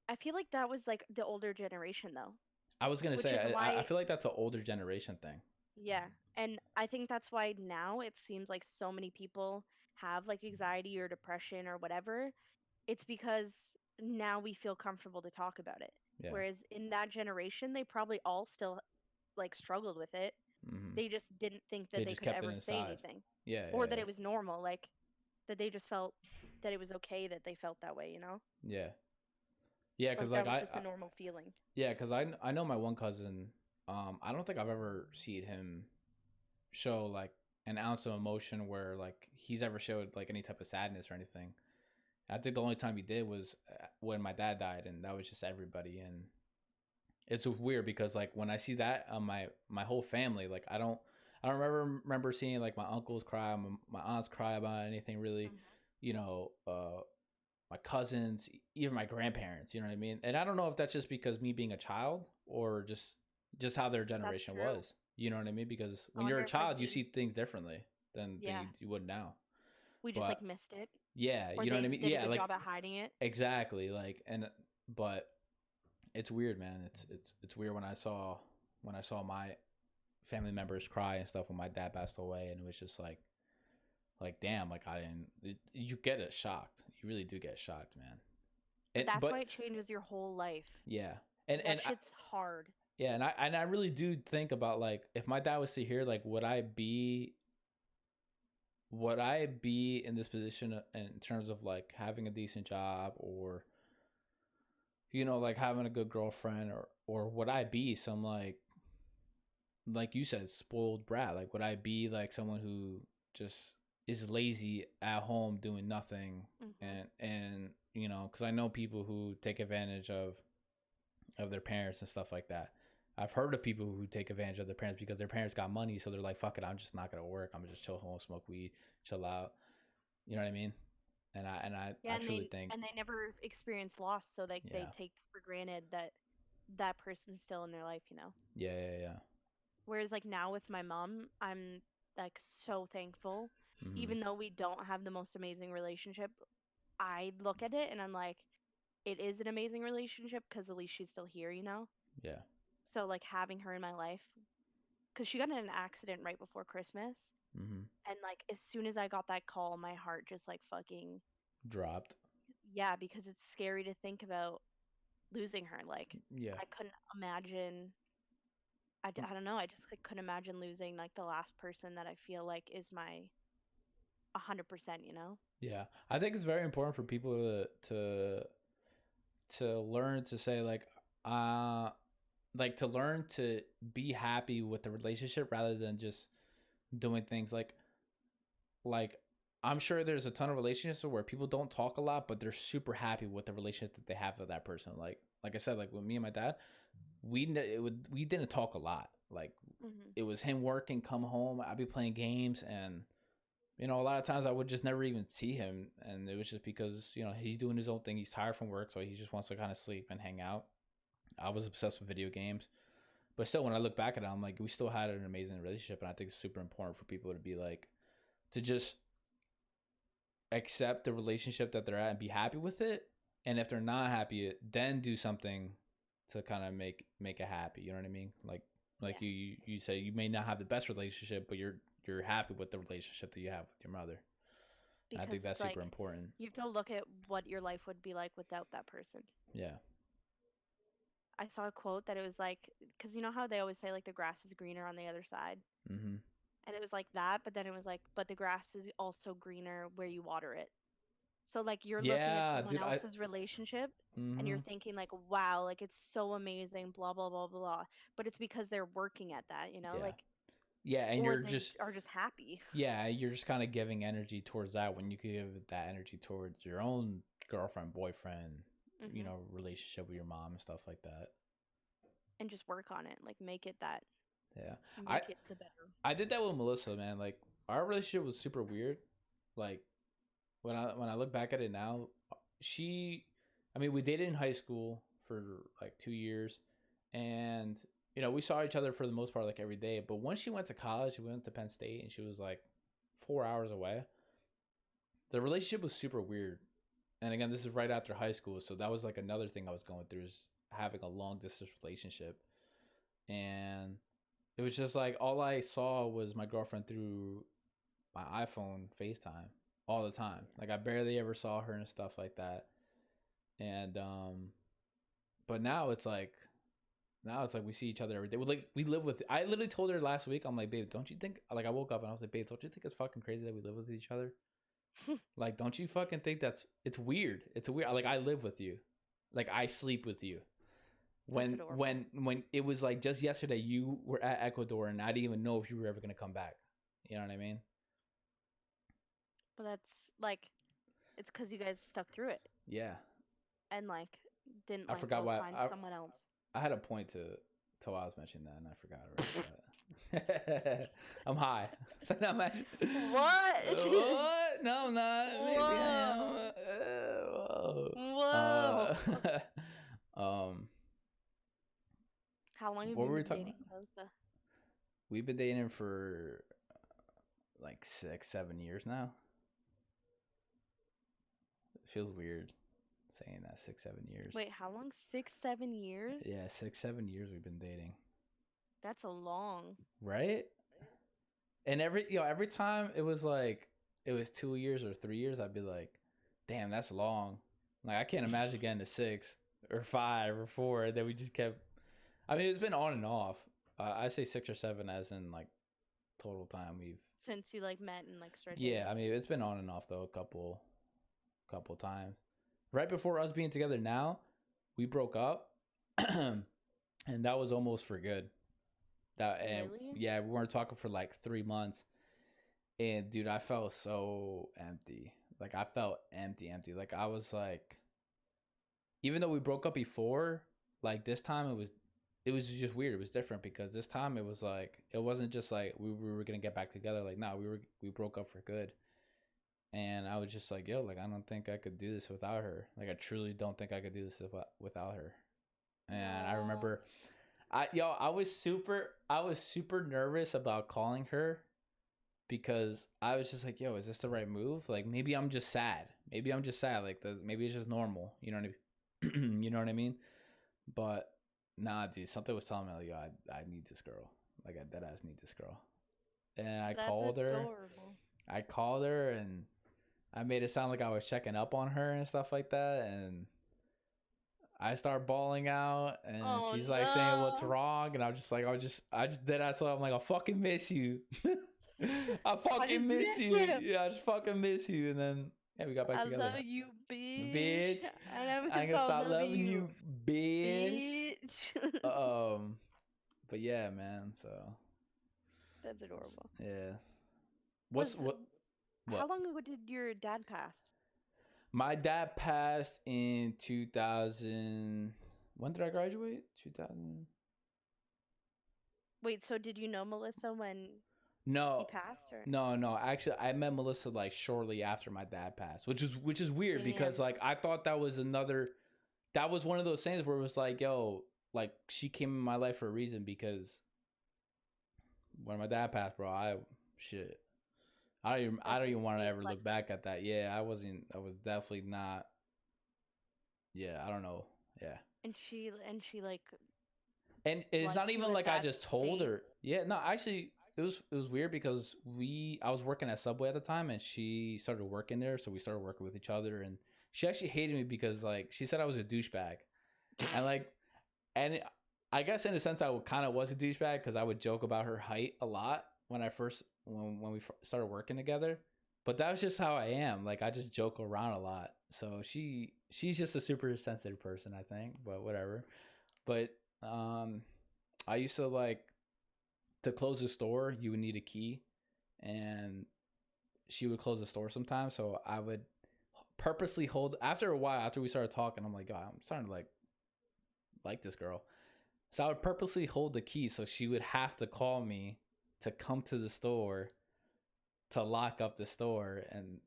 I feel like that was like the older generation though, I was gonna which is say I why, feel like that's an older generation thing. yeah. And I think that's why now it seems like so many people have like anxiety or depression or whatever. It's because now we feel comfortable to talk about it. Yeah. Whereas in that generation, they probably all still like struggled with it. Mm-hmm. They just didn't think that They they just could kept it ever say inside. anything Yeah, or yeah, that it was normal, like that they just felt that it was okay that they felt that way, you know? yeah, yeah. Yeah, because Like like that was just a normal feeling. yeah, because I know my one cousin. I don't think I've ever seen him show like an ounce of emotion where like he's ever showed like any type of sadness or anything. I think the only time he did was when my dad died, and that was just everybody. And it's weird because like when I see that on my whole family, like I don't remember seeing like my uncles cry, my aunts cry about anything really, Hmm. you know, my cousins, even my grandparents. You know what I mean? And I don't know if that's just because me being a child or just how their That's generation true. was. You know what I mean? Because when you're a child, you 100%. see things differently than Yeah. you would now. We just But like missed it yeah, or you know what they I mean? did a Yeah, good like job at hiding it. exactly. Like and but it's weird, man. It's weird when I saw my family members cry and stuff when my dad passed away, and it was just like damn, like I didn't. You get it shocked. You really do get shocked, man. But And that's why but it changes your whole life. yeah, Cuz that shit's hard. yeah, and I really do think about like if my dad was to hear like would I be in this position in terms of like having a decent job or like having a good girlfriend or would I be some like you said spoiled brat, like would I be like someone who just is lazy at home doing nothing Mhm. and because I know people who take advantage of their parents and stuff like that. I've heard of people who take advantage of their parents because their parents got money, so they're like, "Fuck it, I'm just not gonna work. I'm gonna just chill home, smoke weed, chill out." You know what I mean? And I Yeah, truly think, and they never experience loss, so like they yeah, take for granted that that person's still in their life, you know. yeah, yeah, yeah. Whereas like now with my mom, I'm like so thankful. Mm-hmm. Even though we don't have the most amazing relationship, I look at it and I'm like, it is an amazing relationship because at least she's still here, you know? Yeah. So like having her in my life, because she got in an accident right before Christmas, Mm-hmm. and like as soon as I got that call, my heart just like fucking Dropped. yeah, because it's scary to think about losing her. Like Yeah. I couldn't imagine. I don't know. I just like, couldn't imagine losing like the last person that I feel like is my 100%. You know. Yeah. I think it's very important for people to learn to say uh to learn to be happy with the relationship rather than just doing things like I'm sure there's a ton of relationships where people don't talk a lot, but they're super happy with the relationship that they have with that person. Like I said, like with me and my dad, we didn't talk a lot. Like Hmm. it was him working, come home, I'd be playing games, and a lot of times I would just never even see him, and it was just because he's doing his own thing. He's tired from work, so he just wants to kind of sleep and hang out. I was obsessed with video games, but still, when I look back at it, I'm like, we still had an amazing relationship, and I think it's super important for people to be like, to just accept the relationship that they're at and be happy with it. And if they're not happy, then do something to kind of make it happy. You know what I mean? Like Yeah. you say you may not have the best relationship, but you're happy with the relationship that you have with your mother. And I Because think it's that's super like important. you have to look at what your life would be like without that person. Yeah. I saw a quote that it was like, because you know how they always say like the grass is greener on the other side, Mm-hmm. and it was like that, but then it was like, but the grass is also greener where you water it. So like you're looking at Yeah, someone dude. else's relationship and Mm-hmm. you're thinking like, wow, like it's so amazing, blah blah blah blah. But it's because they're working at that, you know, Yeah. like Yeah, and or you're they just are just happy. you're just kind of giving energy towards that when you could give that energy towards your own girlfriend, boyfriend, Hmm. relationship with your mom and stuff like that. And just work on it, like make it that, Yeah. I make it the better. I did that with Melissa, man. Like our relationship was super weird. Like when I look back at it now, she I mean, we dated in high school for like 2 years, and we saw each other for the most part like every day, but once she went to college, she went to Penn State and she was like 4 hours away. The relationship was super weird. And again, this is right after high school, so that was like another thing I was going through, is having a long distance relationship. And it was just like all I saw was my girlfriend through my iPhone FaceTime all the time. Like I barely ever saw her and stuff like that. And but now it's like we see each other every day. We live with. I literally told her last week. I'm like, babe, don't you think? Like I woke up and I was like, babe, don't you think it's fucking crazy that we live with each other? Like, don't you fucking think it's weird? It's weird. Like I live with you. Like I sleep with you. That's When adorable. when it was like just yesterday, you were at Ecuador and I didn't even know if you were ever gonna come back. You know what I mean? But that's like, it's because you guys stuck through it Yeah. and like didn't I like forgot go why find someone else. I had a point to why I was mentioning that and I forgot already. But I'm high. So now imagine. What? What? No, I'm not. Maybe I am. Whoa. Whoa. Whoa. Um. How long have What you were we been talking dating about? Melissa? We've been dating for like 6, 7 years now. It feels weird saying that 6, 7 years. Wait, how long? 6, 7 years? Yeah, 6, 7 years we've been dating. That's a long. Right? And every time it was like it was 2 years or 3 years, I'd be like, damn, that's long. Like I can't imagine getting to 6 or 5 or 4. And then we just kept. I mean, it's been on and off. I say 6 or 7 as in like total time we've. Since you like met and like started Yeah, dating. I mean it's been on and off though a couple times. Right before us being together now, we broke up, and that was almost for good. That and Really? yeah, we weren't talking for like 3 months, and dude, I felt so empty. Like I felt empty. Like I was like, even though we broke up before, like this time it was just weird. It was different because this time it was like it wasn't just like we were gonna get back together. Like no, we broke up for good. And I was just like, yo, like I don't think I could do this without her. Like I truly don't think I could do this without her. And I Oh. remember I was super nervous about calling her because I was just like, yo, is this the right move? Like maybe I'm just sad. Maybe I'm just sad. Like maybe it's just normal. You know what I mean? You know what I mean? But Nah, dude, something was telling me like, yo, I need this girl. Like, I dead ass need this girl. And I called her. I called her and I made it sound like I was checking up on her and stuff like that. And I start bawling out, and she's like saying what's wrong, and I'm just like, I just did that. So I'm like, I fucking miss you. I fucking miss you. Yeah, I just fucking miss you. And then yeah, we got back together. I love you, bitch. Bitch. I ain't gonna stop loving you, bitch. But yeah, man. So that's adorable. Yeah. What? How long ago did your dad pass? My dad passed in 2000. When did I graduate? 2000. Wait, so did you know Melissa when he passed? Or? No. Actually, I met Melissa like shortly after my dad passed, which is weird. Damn. Because like I thought that was one of those things where it was like, yo, like she came in my life for a reason, because when my dad passed, bro, I don't even want to ever look back at that. Yeah, I was definitely not. Yeah, I don't know. Yeah. And she like. And it's not even like I just told her. Yeah, no, actually, it was weird because I was working at Subway at the time, and she started working there, so we started working with each other, and she actually hated me because like she said I was a douchebag, and I guess in a sense I kind of was a douchebag because I would joke about her height a lot when we started working together, but that was just how I am. Like I just joke around a lot, so she's just a super sensitive person, I think, but whatever. But I used to like to close the store, you would need a key, and she would close the store sometimes. So I would purposely hold. After a while, after we started talking, I'm like, God, I'm starting to like this girl. So I would purposely hold the key so she would have to call me to come to the store to lock up the store. And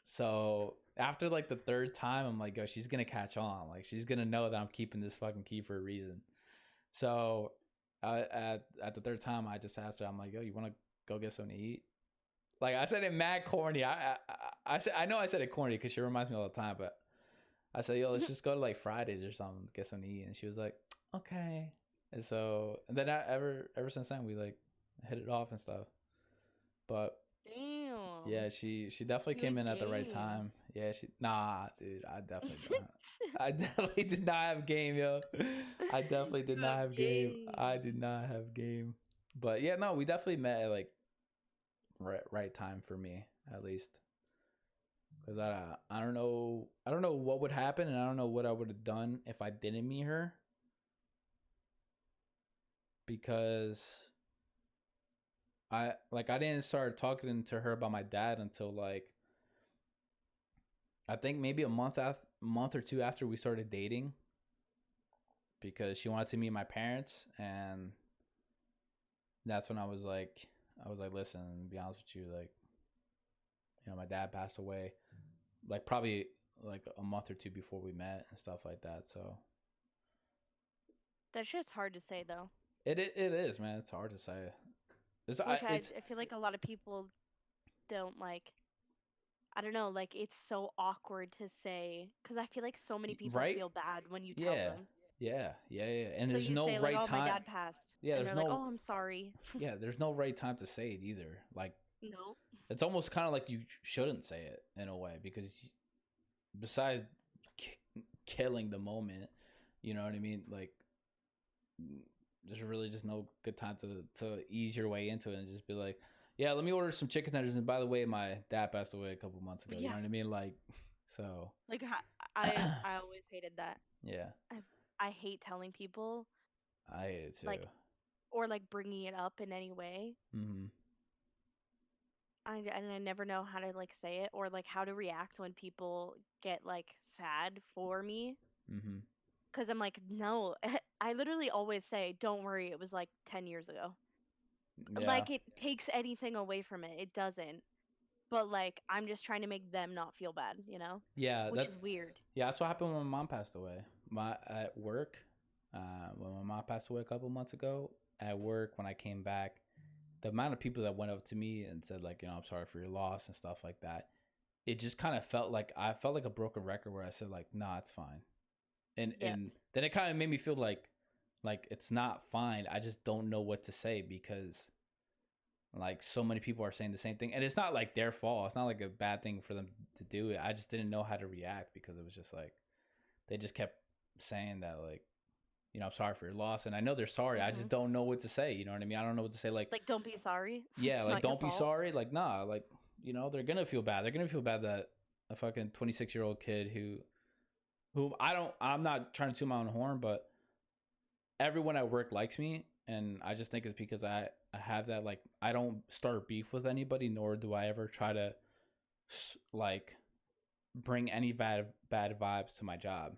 so after like the third time, I'm like, yo, she's gonna catch on. Like she's gonna know that I'm keeping this fucking key for a reason. So at the third time, I just asked her, I'm like, yo, you want to go get something to eat? Like I said it mad corny. I know I said it corny because she reminds me all the time, but I said, yo, let's just go to like Fridays or something, get something to eat. And she was like, okay. And so, and then ever since then, we like hit it off and stuff. But damn. Yeah, she definitely came in at the right time. Yeah, dude, I definitely don't. I definitely did not have game, yo. I definitely did not have game. I did not have game. But yeah, no, we definitely met at like right time for me, at least. Because I don't know what would happen, and I don't know what I would have done if I didn't meet her. Because I didn't start talking to her about my dad until like I think maybe a month or two after we started dating, because she wanted to meet my parents, and that's when I was like, listen, to be honest with you, like, you know, my dad passed away like probably like a month or two before we met and stuff like that. So that's just hard to say, though. It is, man. It's hard to say. I feel like a lot of people don't like. I don't know, like it's so awkward to say, because I feel like so many people feel bad when you tell them. Yeah. And so there's no right like, time. My dad passed. Yeah, and there's no. Like, oh, I'm sorry. Yeah, there's no right time to say it either. Like, no. It's almost kind of like you shouldn't say it in a way, because besides killing the moment, you know what I mean? Like, there's really just no good time to ease your way into it and just be like, yeah, let me order some chicken tenders. And by the way, my dad passed away a couple months ago. Yeah. You know what I mean? Like, so. Like, I always hated that. Yeah. I hate telling people. I hate it too. Like, or like bringing it up in any way. Mm-hmm. And I never know how to like say it, or like how to react when people get like sad for me. Mm-hmm. Because I'm like, no, I literally always say, don't worry, it was like 10 years ago. Yeah. Like, it takes anything away from it. It doesn't. But, like, I'm just trying to make them not feel bad, you know? Yeah. Which is weird. Yeah, that's what happened when my mom passed away. At work, when my mom passed away a couple months ago, at work, when I came back, the amount of people that went up to me and said, like, you know, I'm sorry for your loss and stuff like that, it just kind of felt like I felt like a broken record, where I said, like, nah, it's fine. And then it kind of made me feel like Like, it's not fine. I just don't know what to say because like so many people are saying the same thing, and it's not like their fault. It's not like a bad thing for them to do it. I just didn't know how to react because it was just like they just kept saying that, like, I'm sorry for your loss, and I know they're sorry. I just don't know what to say. You know what I mean? I don't know what to say. Like don't be sorry. Yeah, like don't be sorry. Like, nah, like, they're gonna feel bad. They're gonna feel bad that a fucking 26-year-old kid who I'm not trying to toot my own horn, but everyone at work likes me, and I just think it's because I have that, like, I don't start beef with anybody, nor do I ever try to like bring any bad vibes to my job.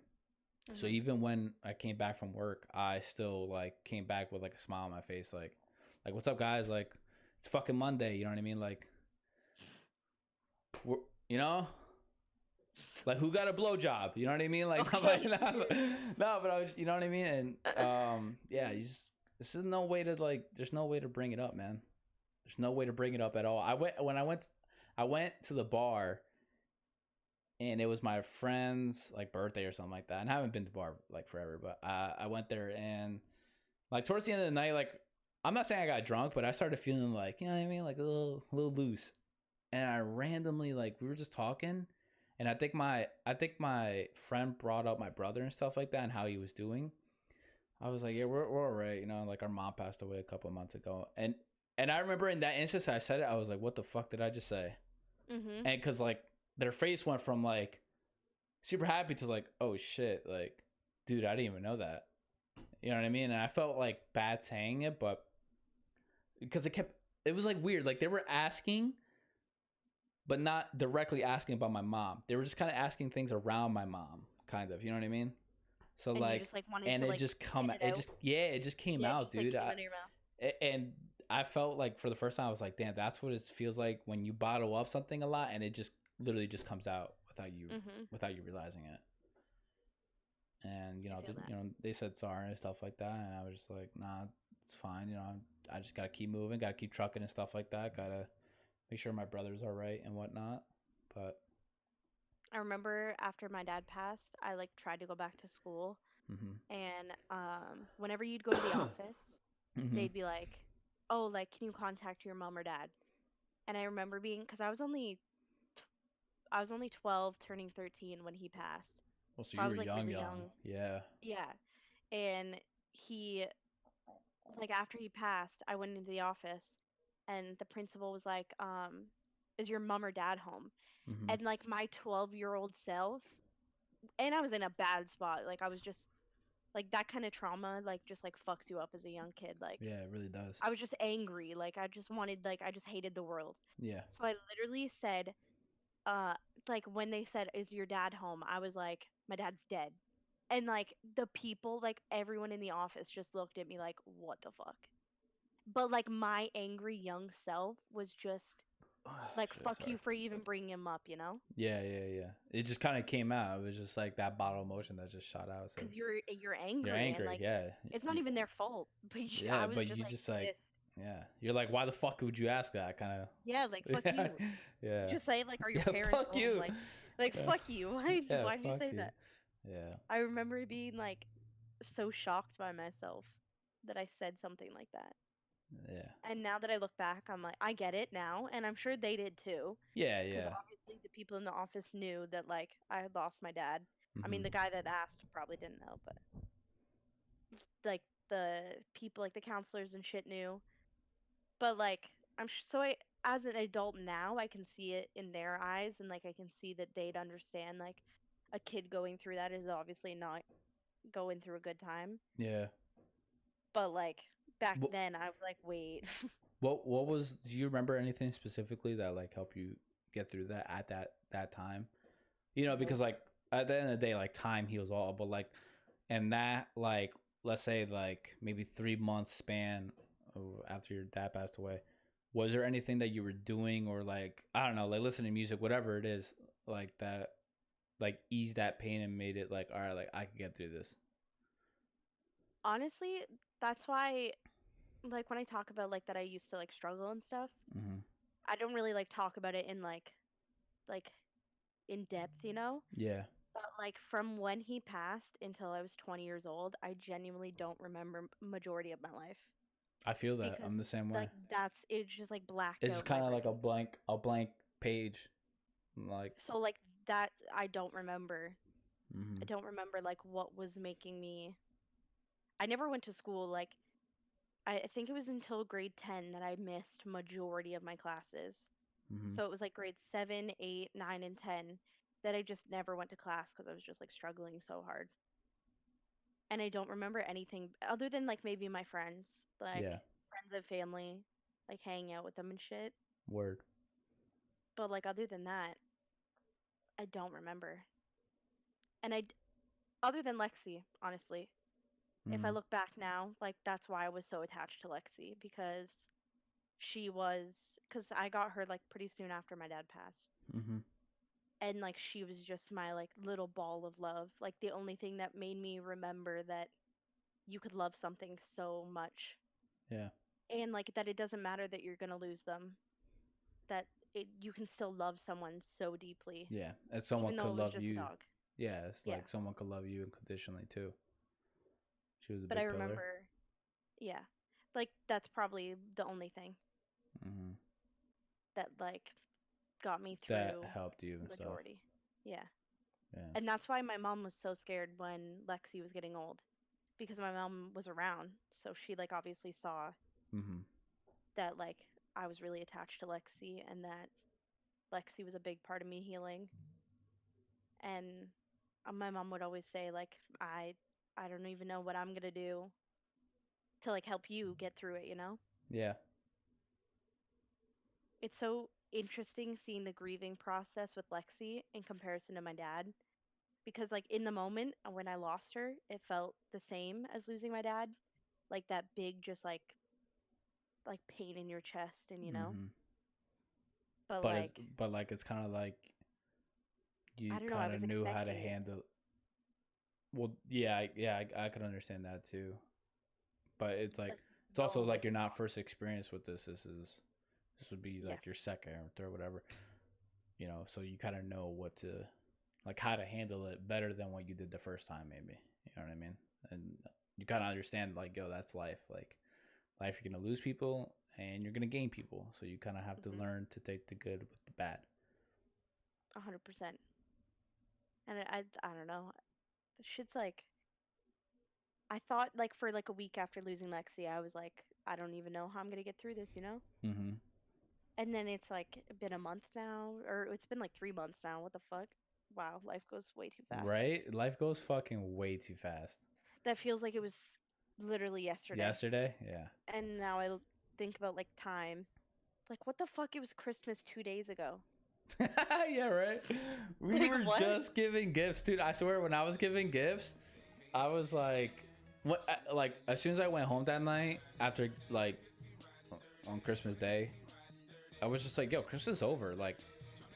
So even when I came back from work, I still like came back with like a smile on my face, like what's up, guys? Like, it's fucking Monday. You know what I mean? Like, we're, you know, like, who got a blowjob? You know what I mean? Like, okay. No, but I was, you know what I mean? And yeah, this is no way to, like, there's no way to bring it up, man. There's no way to bring it up at all. I went to the bar, and it was my friend's like birthday or something like that. And I haven't been to the bar like forever, but I went there, and like towards the end of the night, like, I'm not saying I got drunk, but I started feeling like, you know what I mean, like a little loose. And I randomly, like, we were just talking, and I think my friend brought up my brother and stuff like that and how he was doing. I was like, yeah, we're all right, like, our mom passed away a couple of months ago, and I remember in that instance I said it, I was like, what the fuck did I just say? And because, like, their face went from like super happy to like, oh shit, like, dude, I didn't even know that. You know what I mean? And I felt like bad saying it, but because it was like weird. Like, they were asking, but not directly asking about my mom. They were just kind of asking things around my mom, kind of. You know what I mean? So, and like, and it just came out, dude. And I felt like for the first time, I was like, damn, that's what it feels like when you bottle up something a lot, and it just literally just comes out without you realizing it. And they said sorry and stuff like that, and I was just like, nah, it's fine. I just gotta keep moving, gotta keep trucking and stuff like that. Gotta make sure my brother's all right and whatnot. But I remember after my dad passed, I like tried to go back to school, and whenever you'd go to the office, they'd be like, oh, like, can you contact your mom or dad? And I remember because I was only 12, turning 13 when he passed. Well, so you were like young. Yeah. Yeah. And he, like, after he passed, I went into the office, and the principal was like, is your mom or dad home? And like my 12-year-old self, and I was in a bad spot. Like, I was just like, that kind of trauma, like, just like fucks you up as a young kid. Like, yeah, it really does. I was just angry. Like, I just hated the world. Yeah. So I literally said, like, when they said, is your dad home? I was like, my dad's dead. And like the people, like everyone in the office just looked at me like, what the fuck? But like my angry young self was just like, fuck you for even bringing him up, Yeah. It just kind of came out. It was just like that bottle emotion that just shot out. Because you're angry. You're angry, and like, yeah. It's not even their fault. But I was just like yeah. You're like, why the fuck would you ask that? Kind of. Yeah, like, fuck you. Yeah. Just say, like, are your parents fuck home? You. Like fuck you. Why'd you say that? Yeah. I remember being like so shocked by myself that I said something like that. Yeah. And now that I look back, I'm like, I get it now, and I'm sure they did too. Yeah. Because obviously the people in the office knew that, like, I had lost my dad. I mean, the guy that asked probably didn't know, but like the people, like the counselors and shit, knew. But like, as an adult now, I can see it in their eyes, and like I can see that they'd understand, like, a kid going through that is obviously not going through a good time. Yeah. But like back then, I was like, wait. What was? Do you remember anything specifically that like helped you get through that at that time? Because like at the end of the day, like, time heals all. But like, and that, like, let's say like maybe 3 months span after your dad passed away, was there anything that you were doing, or like, I don't know, like listening to music, whatever it is, like that, like eased that pain and made it like, all right, like I can get through this? Honestly, that's why, like, when I talk about like that I used to like struggle and stuff, I don't really like talk about it in like in depth, Yeah. But like from when he passed until I was 20 years old, I genuinely don't remember majority of my life. I feel that. Because I'm the same way. like it's just like blacked It's out kind my of like brain. a blank page. Like, So like that I don't remember. mm-hmm, I don't remember like what was making me. I never went to school like I think it was until grade 10 that I missed majority of my classes. mm-hmm, So it was like grades 7, 8, 9, and 10 that I just never went to class because I was just like struggling so hard. And I don't remember anything other than like maybe my friends, like yeah, friends and family, like hanging out with them and shit. word, But like other than that, I don't remember. And other than Lexi, honestly, if I mm-hmm, look back now, like that's why I was so attached to Lexi because because I got her like pretty soon after my dad passed. mm-hmm, And like she was just my like little ball of love, like the only thing that made me remember that you could love something so much yeah, and like that it doesn't matter that you're going to lose them, that you can still love someone so deeply yeah. And someone even though could it was love just a you. dog. Yeah, it's Yeah, like someone could love you unconditionally too. She was a but I big pillar. remember, yeah, like that's probably the only thing Mm-hmm. that like got me That through helped you and stuff. majority. Yeah. Yeah. And that's why my mom was so scared when Lexi was getting old because my mom was around, so she like obviously saw Mm-hmm. that like I was really attached to Lexi and that Lexi was a big part of me healing. And my mom would always say like I don't even know what I'm going to do to like help you get through it, you know? Yeah. It's so interesting seeing the grieving process with Lexi in comparison to my dad because like in the moment when I lost her, it felt the same as losing my dad, like that big just like pain in your chest and you know? Mm-hmm. But But it's like but like it's kind of like I you don't know, I kind of was knew how to expecting it. handle. Well, yeah, I could understand that too. But it's like Like it's also no like like you're not first experience with this. This would be yeah, like your second or third, whatever. You know, so you kind of know what to like how to handle it better than what you did the first time, maybe. You know what I mean? And you kind of understand like, yo, that's life. Like life, you're gonna lose people and you're gonna gain people. So you kind of have to mhm, learn to take the good with the bad. 100%. And I don't know. The shit's like I thought like for like a week after losing Lexi, I was like, I don't even know how I'm gonna get through this, you know? Mm-hmm. And then it's like been a month now, or it's been like 3 months now. What the fuck? Wow, life goes way too fast. Right? Life goes fucking way too fast. That feels like it was literally yesterday. Yesterday, yeah. And now think about like time. Like what the fuck? It was Christmas 2 days ago. Yeah, right. We Like were what? just giving gifts, dude. I swear, when I was giving gifts, I was like, what? Like, as soon as I went home that night after, like, on Christmas Day, I was just like, yo, Christmas is over. Like,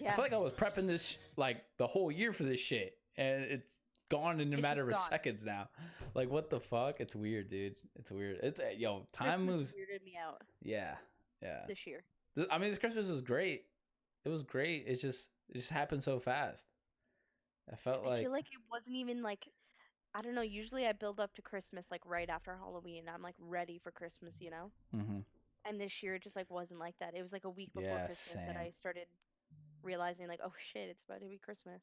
I Yeah, feel like I was prepping this, like, the whole year for this shit. And it's gone in a it's matter just of gone. seconds now. Like, what the fuck? It's weird, dude. It's weird. Yo, time Christmas moves. weirded me out Yeah. Yeah. this year. I mean, this Christmas was great. It was great. It just happened so fast. I felt I like, feel like it wasn't even like I don't know. Usually I build up to Christmas like right after Halloween. I'm like ready for Christmas, you know? mm-hmm. And this year it just like wasn't like that. It was like a week before Yeah, Christmas that same. I started realizing like, oh shit, it's about to be Christmas.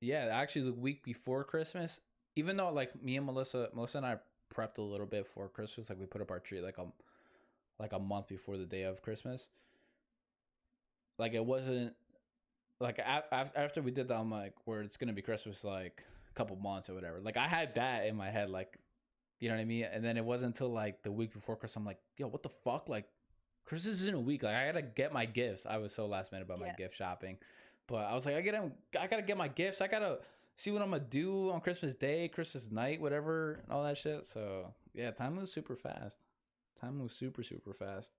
Yeah, actually the week before Christmas, even though like me and Melissa and I prepped a little bit for Christmas, like we put up our tree like a month before the day of Christmas. Like it wasn't like after we did that, I'm like, where it's gonna be Christmas like a couple months or whatever. Like I had that in my head, like you know what I mean. And then it wasn't until like the week before Christmas, I'm like, yo, what the fuck? Like Christmas is in a week. Like I gotta get my gifts. I was so last minute about my Yeah. gift shopping, but I was like, I gotta get my gifts. I gotta see what I'm gonna do on Christmas Day, Christmas night, whatever, and all that shit. So yeah, time moves super fast. Time moves super super fast.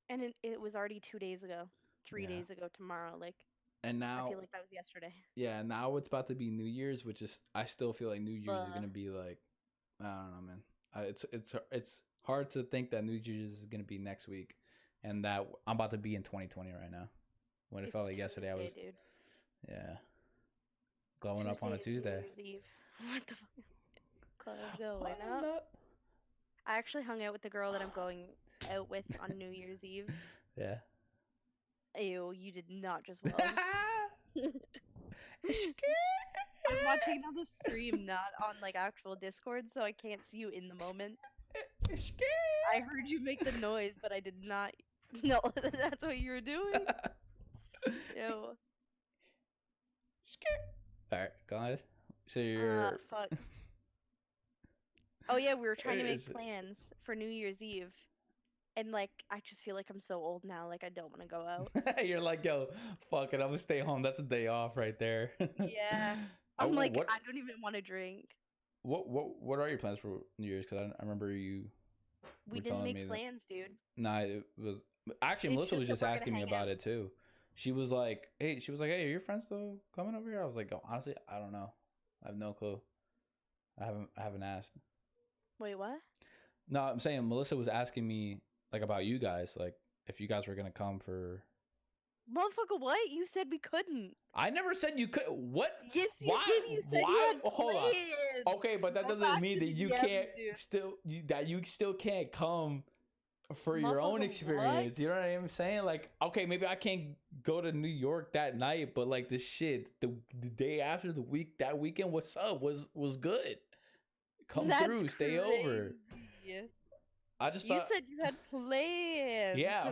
And it was already 2 days ago, three Yeah, days ago tomorrow. Like and I now feel like that was yesterday. yeah, now it's about to be New Year's, which is I still feel like New Year's is Uh, gonna be like I don't know, man. It's hard to think that New Year's is gonna be next week, and that I'm about to be in 2020 right now. When it it's felt like yesterday, I Tuesday, was dude. yeah. Glowing up on a Tuesday. New Year's Eve. What the fuck? Club going up. I actually hung out with the girl that I'm going out with on New Year's Eve. Yeah. Ew, you did not just well. I'm watching on the stream, not on like actual Discord, so I can't see you in the moment. I heard you make the noise, but I did not know that's what you were doing. Ew. Alright, go ahead. So you're fuck. Oh yeah, we were trying to make plans for New Year's Eve. And like I just feel like I'm so old now, like I don't want to go out. You're like, yo, fuck it, I'm gonna stay home. That's a day off right there. Yeah. I'm like, I don't even want to drink. What are your plans for New Year's? Because I remember you. We didn't make plans, dude. Nah, it was actually Melissa was just asking me about it too. She was like, hey, are your friends still coming over here? I was like, oh, honestly, I don't know. I have no clue. I haven't asked. Wait, what? No, I'm saying Melissa was asking me like about you guys, like if you guys were gonna come for. Motherfucker, what? You said we couldn't. I never said you could. What? Yes, you did. You said you had Hold on. Okay, but that doesn't mean that you can't you still can't come for your own experience. What? You know what I'm saying? Like, okay, maybe I can't go to New York that night, but like the day after that weekend, what's up? Was good. Come through, stay over. I just thought you said you had plans. Yeah,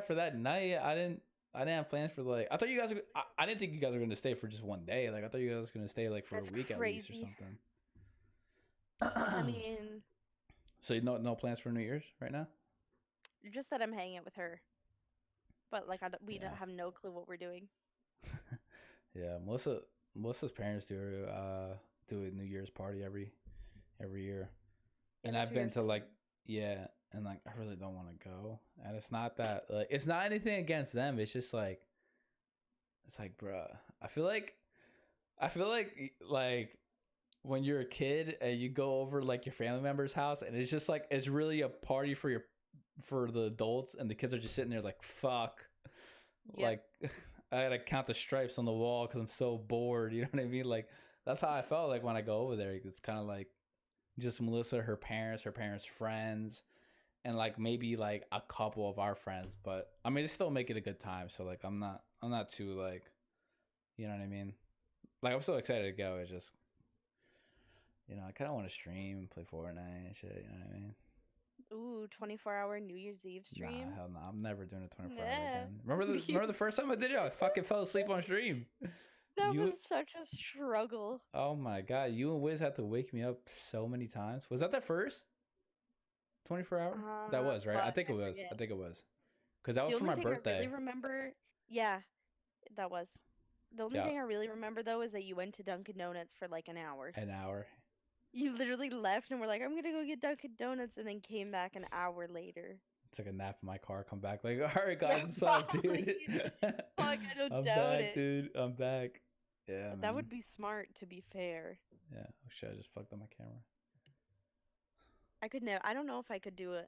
for that night, I didn't have plans for like. I thought you guys. I didn't think you guys were going to stay for just one day. Like I thought you guys were going to stay like for a week at least or something. I mean. So no plans for New Year's right now? Just that I'm hanging out with her, but like we don't have no clue what we're doing. Yeah, Melissa's parents do a New Year's party every year, and I've been to like and like I really don't want to go, and it's not that like it's not anything against them. It's just like it's like, bruh, I feel like when you're a kid and you go over like your family member's house, and it's just like it's really a party for the adults, and the kids are just sitting there like fuck, like I gotta count the stripes on the wall because I'm so bored. You know what I mean? Like that's how I felt like when I go over there. It's kind of like just Melissa, her parents, friends, and like maybe like a couple of our friends. But I mean, they still make it a good time. So like I'm not too like, you know what I mean? Like I'm so excited to go. It's just, I kind of want to stream, play Fortnite and shit. You know what I mean? Ooh, 24-hour New Year's Eve stream? Nah, hell no. I'm never doing a 24-hour again. Remember the first time I did it? I fucking fell asleep on stream. That was such a struggle. Oh my god, you and Wiz had to wake me up so many times. Was that the first 24-hour? That was, right? I think it was. Because that was for my birthday. I really remember, yeah, that was. The only thing I really remember though is that you went to Dunkin' Donuts for like an hour. An hour. You literally left and were like, I'm gonna go get Dunkin' Donuts, and then came back an hour later. Took a nap in my car, come back like, all right guys, what's up, dude? Fuck, I don't I'm doubt back, it. dude. I'm back. Yeah, that would be smart, to be fair. Yeah. Oh shit, I just fucked up my camera. I don't know if I could do it.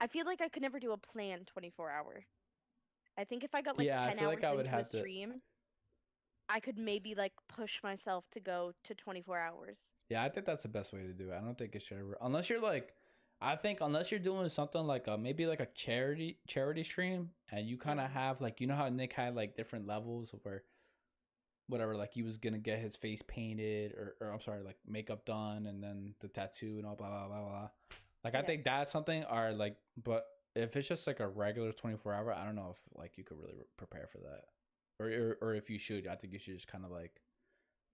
I feel like I could never do a planned 24-hour. I think if I got like 10 I feel hours like I would into have a stream, I could maybe like push myself to go to 24 hours. Yeah, I think that's the best way to do it. I don't think it should ever, unless you're like, I think unless you're doing something like maybe like a charity stream, and you kind of have like, you know how Nick had like different levels where whatever, like he was gonna get his face painted or I'm sorry, like makeup done, and then the tattoo and all blah blah blah blah. Like I think that's something, or like, but if it's just like a regular 24-hour, I don't know if like you could really prepare for that, or if you should. I think you should just kind of like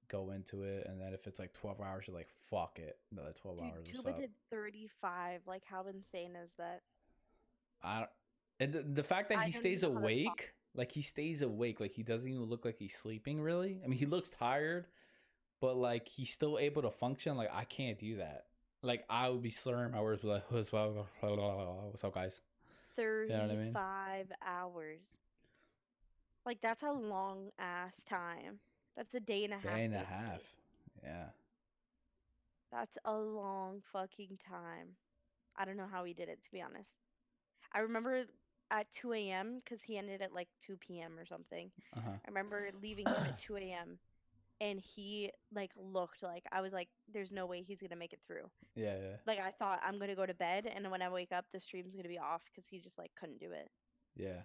go into it, and then if it's like 12 hours, you're like fuck it, another 12 hours. Tuba did 35. Like how insane is that? And the fact that he stays awake. Like he stays awake, like he doesn't even look like he's sleeping really. I mean, he looks tired, but like he's still able to function. Like I can't do that. Like I would be slurring my words, like what's up, guys? 35 you know what I mean? Hours. Like that's a long ass time. That's a day and a half. Day and a half. Yeah. That's a long fucking time. I don't know how he did it, to be honest. I remember at 2 a.m. because he ended at like 2 p.m. or something. I remember leaving him at 2 a.m. and he like looked like I was like, "There's no way he's gonna make it through." Yeah, yeah, Like I thought I'm gonna go to bed, and when I wake up, the stream's gonna be off because he just like couldn't do it. yeah.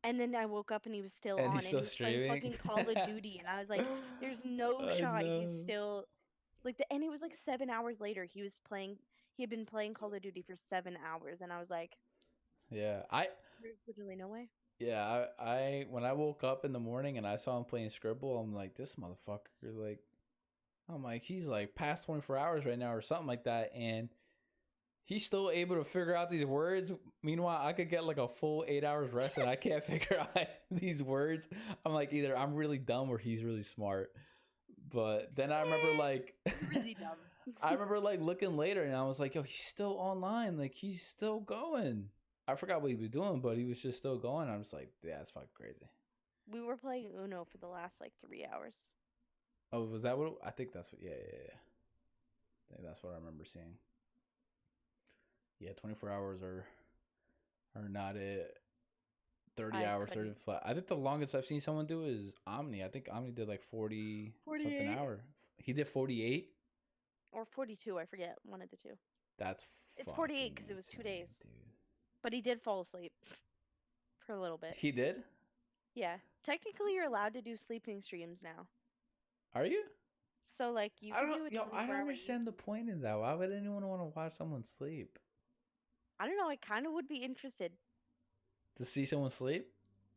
And then I woke up and he was still And he's on, and still he was playing streaming. fucking Call of Duty, and I was like, "There's no I shot he's know. still like the." And it was like 7 hours later. He was playing. He had been playing Call of Duty for 7 hours, and I was like, Yeah, "There's literally no way." yeah, I when I woke up in the morning and I saw him playing Scribble, I'm like, this motherfucker, like, I'm like, he's like past 24 hours right now or something like that, and he's still able to figure out these words. Meanwhile, I could get like a full 8 hours rest and I can't figure out these words. I'm like, either I'm really dumb or he's really smart. But then I remember like, Really dumb. I remember like looking later and I was like, yo, he's still online. Like he's still going. I forgot what he was doing, but he was just still going. I was like, yeah, that's fucking crazy. We were playing Uno for the last like 3 hours. Oh, was that what? I think that's what. Yeah, yeah, yeah. I think that's what I remember seeing. Yeah, 24 hours are not it. 30 hours, 30 flat. I think the longest I've seen someone do is Omni. I think Omni did like 40 something hour. He did 48 or 42. I forget, one of the two. That's It's 48 because it was 2 days. dude. But he did fall asleep for a little bit. He did? Yeah. Technically, you're allowed to do sleeping streams now. Are you? So like you can do it. I don't understand the point in that. Why would anyone want to watch someone sleep? I don't know. I kind of would be interested to see someone sleep.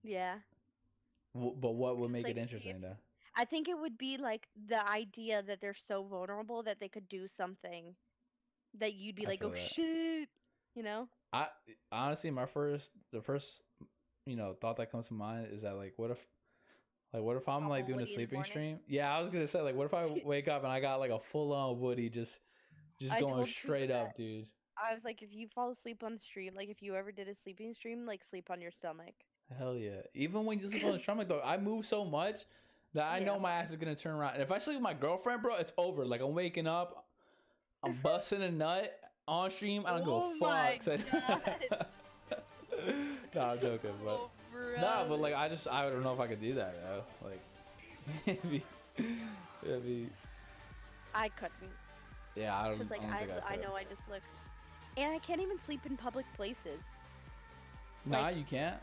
Yeah. But what would make it interesting, though? I think it would be like the idea that they're so vulnerable that they could do something that you'd be like, oh shit, you know? I honestly, the first, thought that comes to mind is that like, what if I'm like doing a sleeping stream? Yeah, I was gonna say like, what if I wake up and I got like a full on Woody just going straight up, dude. I was like, if you fall asleep on the stream, like if you ever did a sleeping stream, like sleep on your stomach. Hell yeah! Even when you sleep on the stomach, though, I move so much that I know my ass is gonna turn around. And if I sleep with my girlfriend, bro, it's over. Like I'm waking up, I'm busting a nut on stream. I don't go fuck. No, I'm joking, but but like I don't know if I could do that, bro. Like maybe. I couldn't. Yeah, I don't. Like I know I just look, and I can't even sleep in public places. Nah, like, you can't.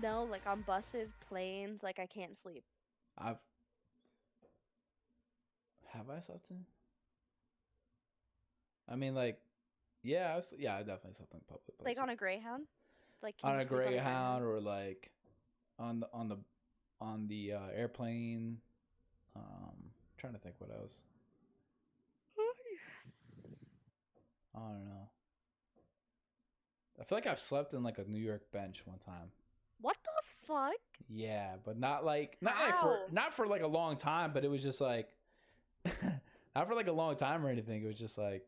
No, like on buses, planes, like I can't sleep. Have I slept in? I mean, like, yeah, I definitely slept in public places. Like on a Greyhound, like on a Greyhound, or like on the airplane. Trying to think what else. I don't know. I feel like I've slept in like a New York bench one time. What the fuck? Yeah, but not for like a long time, but it was just like not for like a long time or anything. It was just like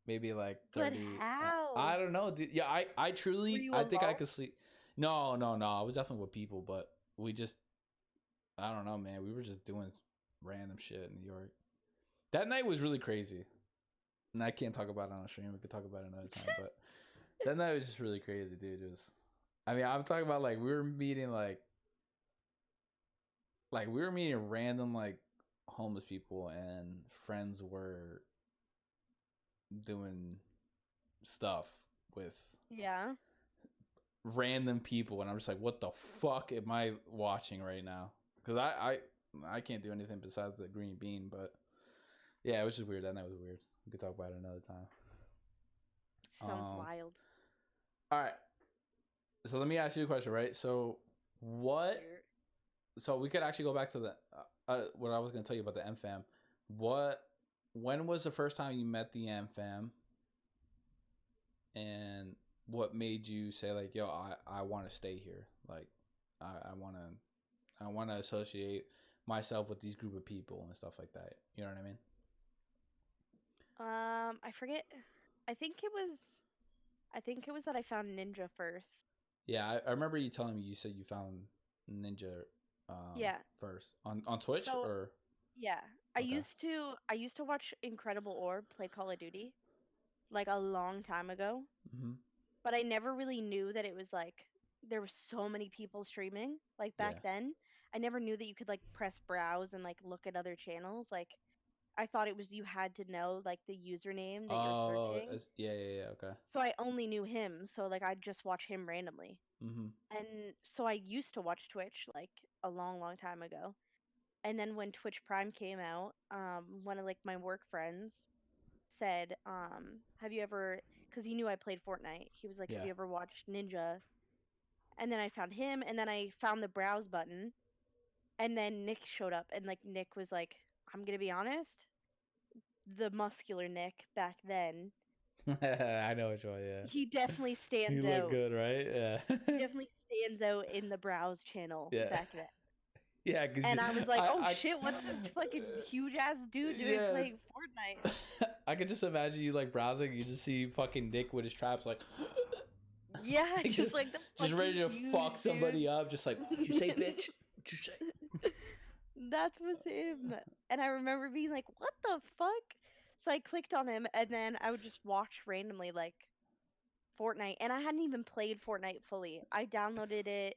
maybe like 30. But how? I don't know, dude. Yeah, I truly I think I could sleep. No. I was definitely with people, but we just I don't know, man. We were just doing random shit in New York. That night was really crazy. And I can't talk about it on a stream. We could talk about it another time, but that night was just really crazy, dude. It was, I mean, I'm talking about like we were meeting random like homeless people, and friends were doing stuff with random people, and I'm just like, what the fuck am I watching right now? Because I can't do anything besides the green bean, but yeah, it was just weird. That night was weird. We could talk about it another time. Sounds wild. All right. So let me ask you a question, right? So so we could actually go back to the what I was going to tell you about the M-Fam. When was the first time you met the M-Fam? And what made you say like, yo, I want to stay here. Like I want to associate myself with these group of people and stuff like that. You know what I mean? I forget. I think it was that I found Ninja first. Yeah, I remember you telling me. You said you found Ninja first on Twitch or yeah. Okay. I used to watch Incredible Orb play Call of Duty like a long time ago. Mm-hmm. But I never really knew that it was like there were so many people streaming like back then. I never knew that you could like press browse and like look at other channels. Like I thought it was you had to know like the username that you're Oh, searching. yeah. Okay. So I only knew him. So like I'd just watch him randomly. Mm-hmm. And so I used to watch Twitch like a long, long time ago. And then when Twitch Prime came out, one of like my work friends said, have you ever, because he knew I played Fortnite, he was like, have Yeah. you ever watched Ninja? And then I found him, and then I found the browse button, and then Nick showed up, and like Nick was like, I'm gonna be honest, the muscular Nick back then, I know which one. Yeah. he definitely He stands looked out. good, right? Yeah. He definitely stands out in the browse channel Yeah. back then. Yeah, because And I was like, oh I shit, what's this fucking huge ass dude doing yeah. playing Fortnite? I could just imagine you like browsing, you just see fucking Nick with his traps like, Yeah, like just like the just fucking ready to huge fuck somebody dude. up, just like, what you say, bitch? What you say? That was him. And I remember being like, what the fuck? So I clicked on him and then I would just watch randomly like Fortnite. And I hadn't even played Fortnite fully. I downloaded it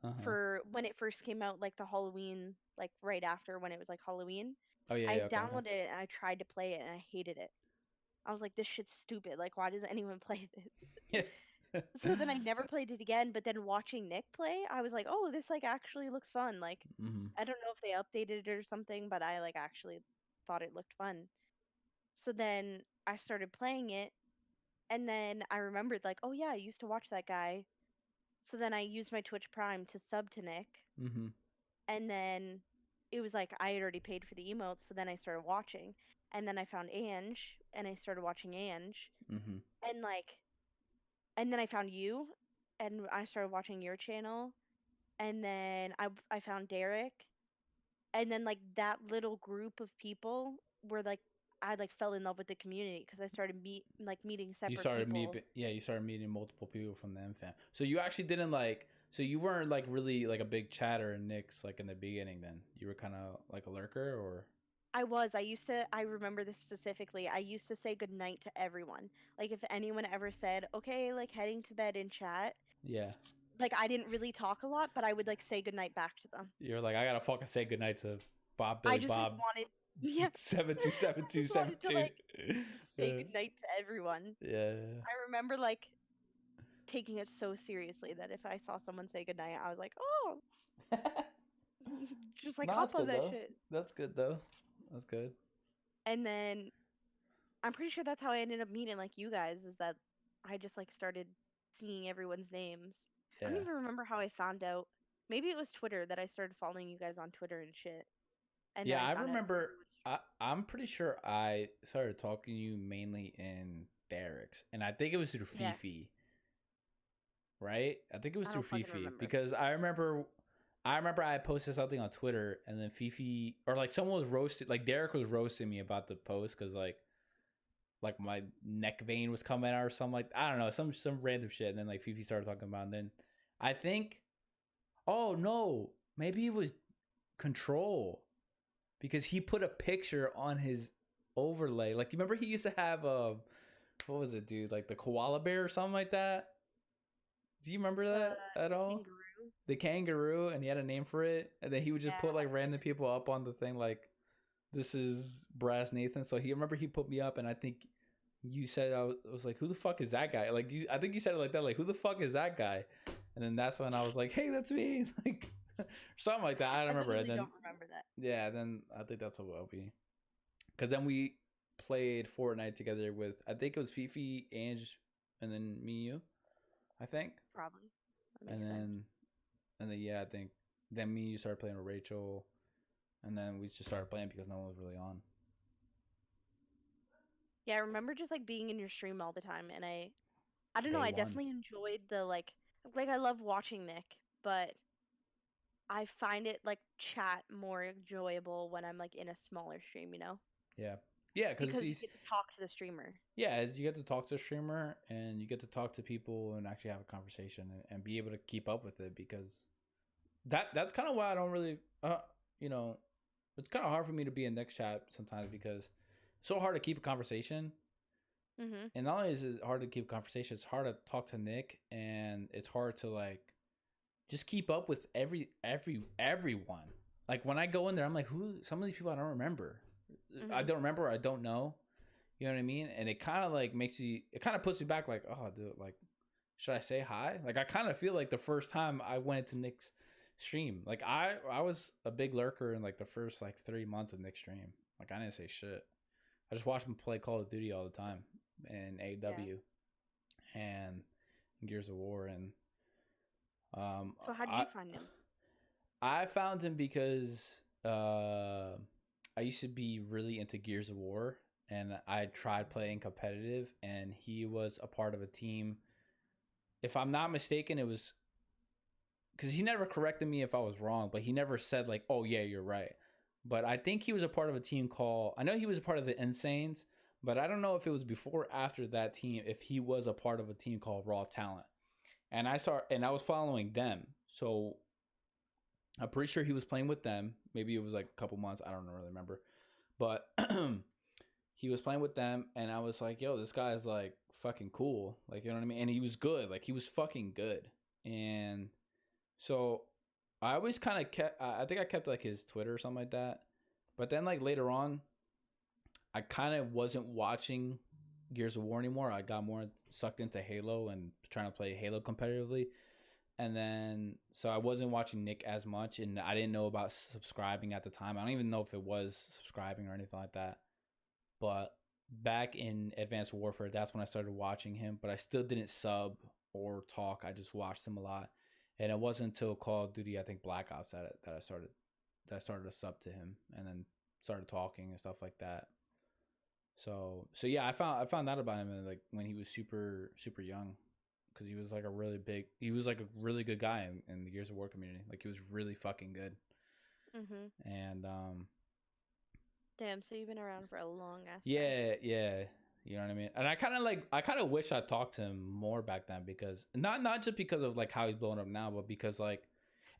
Uh-huh. for when it first came out, like the Halloween, like right after when it was like Halloween. Oh yeah, I yeah, okay, downloaded it and I tried to play it and I hated it. I was like, this shit's stupid. Like, why does anyone play this? okay. So then I never played it again, but then watching Nick play, I was like, "Oh, this like actually looks fun." Like Mm-hmm. I don't know if they updated it or something, but I like actually thought it looked fun. So then I started playing it, and then I remembered like, "Oh yeah, I used to watch that guy." So then I used my Twitch Prime to sub to Nick, Mm-hmm. and then it was like I had already paid for the emotes, so then I started watching. And then I found Ange, and I started watching Ange, Mm-hmm. and like and then I found you, and I started watching your channel, and then I found Derek, and then like that little group of people were like I like fell in love with the community because I started meeting You separate started people. meet, yeah, you started meeting multiple people from the M fam. So you actually didn't like, so you weren't like really like a big chatter in Nick's like in the beginning. Then you were kind of like a lurker, or I remember this specifically. I used to say good night to everyone. Like if anyone ever said, "Okay, like heading to bed in chat," yeah, like I didn't really talk a lot, but I would like say good night back to them. you're like, I gotta fucking say goodnight to Bob I Billy just like Bob wanted yeah, 727272. wanted to like say Yeah. good night to everyone. Yeah. I remember like taking it so seriously that if I saw someone say goodnight, I was like, oh, just like No, hop that's on good that though. shit. That's good though. That's good. And then I'm pretty sure that's how I ended up meeting like you guys is that I just like started seeing everyone's names. I don't Yeah. even remember how I found out. Maybe it was Twitter that I started following you guys on Twitter and shit. And then Yeah, I I found out remember. everyone's I'm pretty sure I started talking to you mainly in Derek's, and I think it was through yeah. Fifi, right? I think it was I through don't fucking Fifi remember. because I remember I posted something on Twitter, and then Fifi or like someone was roasted, like Derek was roasting me about the post because like my neck vein was coming out or something like I don't know some random shit, and then like Fifi started talking about, it, and then I think, oh no, maybe it was Control because he put a picture on his overlay. Like you remember he used to have what was it, dude? Like the koala bear or something like that. Do you remember The that at all? kangaroo. The kangaroo, and he had a name for it, and then he would just Yeah, put like random people up on the thing, like this is Brass Nathan. So he remember he put me up, and I think you said I was like, who the fuck is that guy? Like I think you said it like that, like who the fuck is that guy? And then that's when I was like, hey, that's me, like something like that. I don't I remember. And literally then don't remember that. yeah, then I think that's what it'll be. Because then we played Fortnite together with, I think it was Fifi, Ange, and then me and you, I think. Probably. That And makes sense. yeah, I think then me and you started playing with Rachel, and then we just started playing because no one was really on. Yeah, I remember just like being in your stream all the time, and I don't know, Day I one. definitely enjoyed the like I love watching Nick, but I find it like chat more enjoyable when I'm like in a smaller stream, you know? Yeah. Yeah, because Because you he's, get to talk to the streamer. yeah, as you get to talk to a streamer and you get to talk to people and actually have a conversation and be able to keep up with it because that's kind of why I don't really, you know, it's kind of hard for me to be in next chat sometimes because it's so hard to keep a conversation. Mhm. And not only is it hard to keep a conversation, it's hard to talk to Nick, and it's hard to like just keep up with everyone. Like when I go in there, I'm like, who? Some of these people I don't remember. Mm-hmm. I don't remember. Or I don't know. You know what I mean? And it kind of like makes you. It kind of puts me back. Like, oh, dude, like, should I say hi? Like, I kind of feel like the first time I went to Nick's stream, like I was a big lurker in like the first like 3 months of Nick's stream. Like I didn't say shit. I just watched him play Call of Duty all the time and AW and Gears of War and. So how did you find him? I found him because I used to be really into Gears of War, and I tried playing competitive, and he was a part of a team. If I'm not mistaken, it was because he never corrected me if I was wrong, but he never said like, "Oh yeah, you're right." But I think he was a part of a team called. I know he was a part of the Insanes, but I don't know if it was before or after that team. If he was a part of a team called Raw Talent, and I was following them, so I'm pretty sure he was playing with them. Maybe it was like a couple months. I don't really remember. But he was playing with them, and I was like, yo, this guy is like fucking cool. Like, you know what I mean? And he was good. Like, he was fucking good. And so I always kind of kept, I think I kept like his Twitter or something like that. But then, like, later on, I kind of wasn't watching Gears of War anymore. I got more sucked into Halo and trying to play Halo competitively. And then, so I wasn't watching Nick as much, and I didn't know about subscribing at the time. I don't even know if it was subscribing or anything like that. But back in Advanced Warfare, that's when I started watching him. But I still didn't sub or talk. I just watched him a lot. And it wasn't until Call of Duty, I think Black Ops, that I started to sub to him, and then started talking and stuff like that. So yeah, I found out about him like when he was super young. Because he was like a really good guy in the Gears of War community. Like, he was really fucking good. Mm-hmm. And damn, so you've been around for a long ass time. Yeah, you know what I mean. And I kind of wish I talked to him more back then, because not just because of like how he's blowing up now, but because like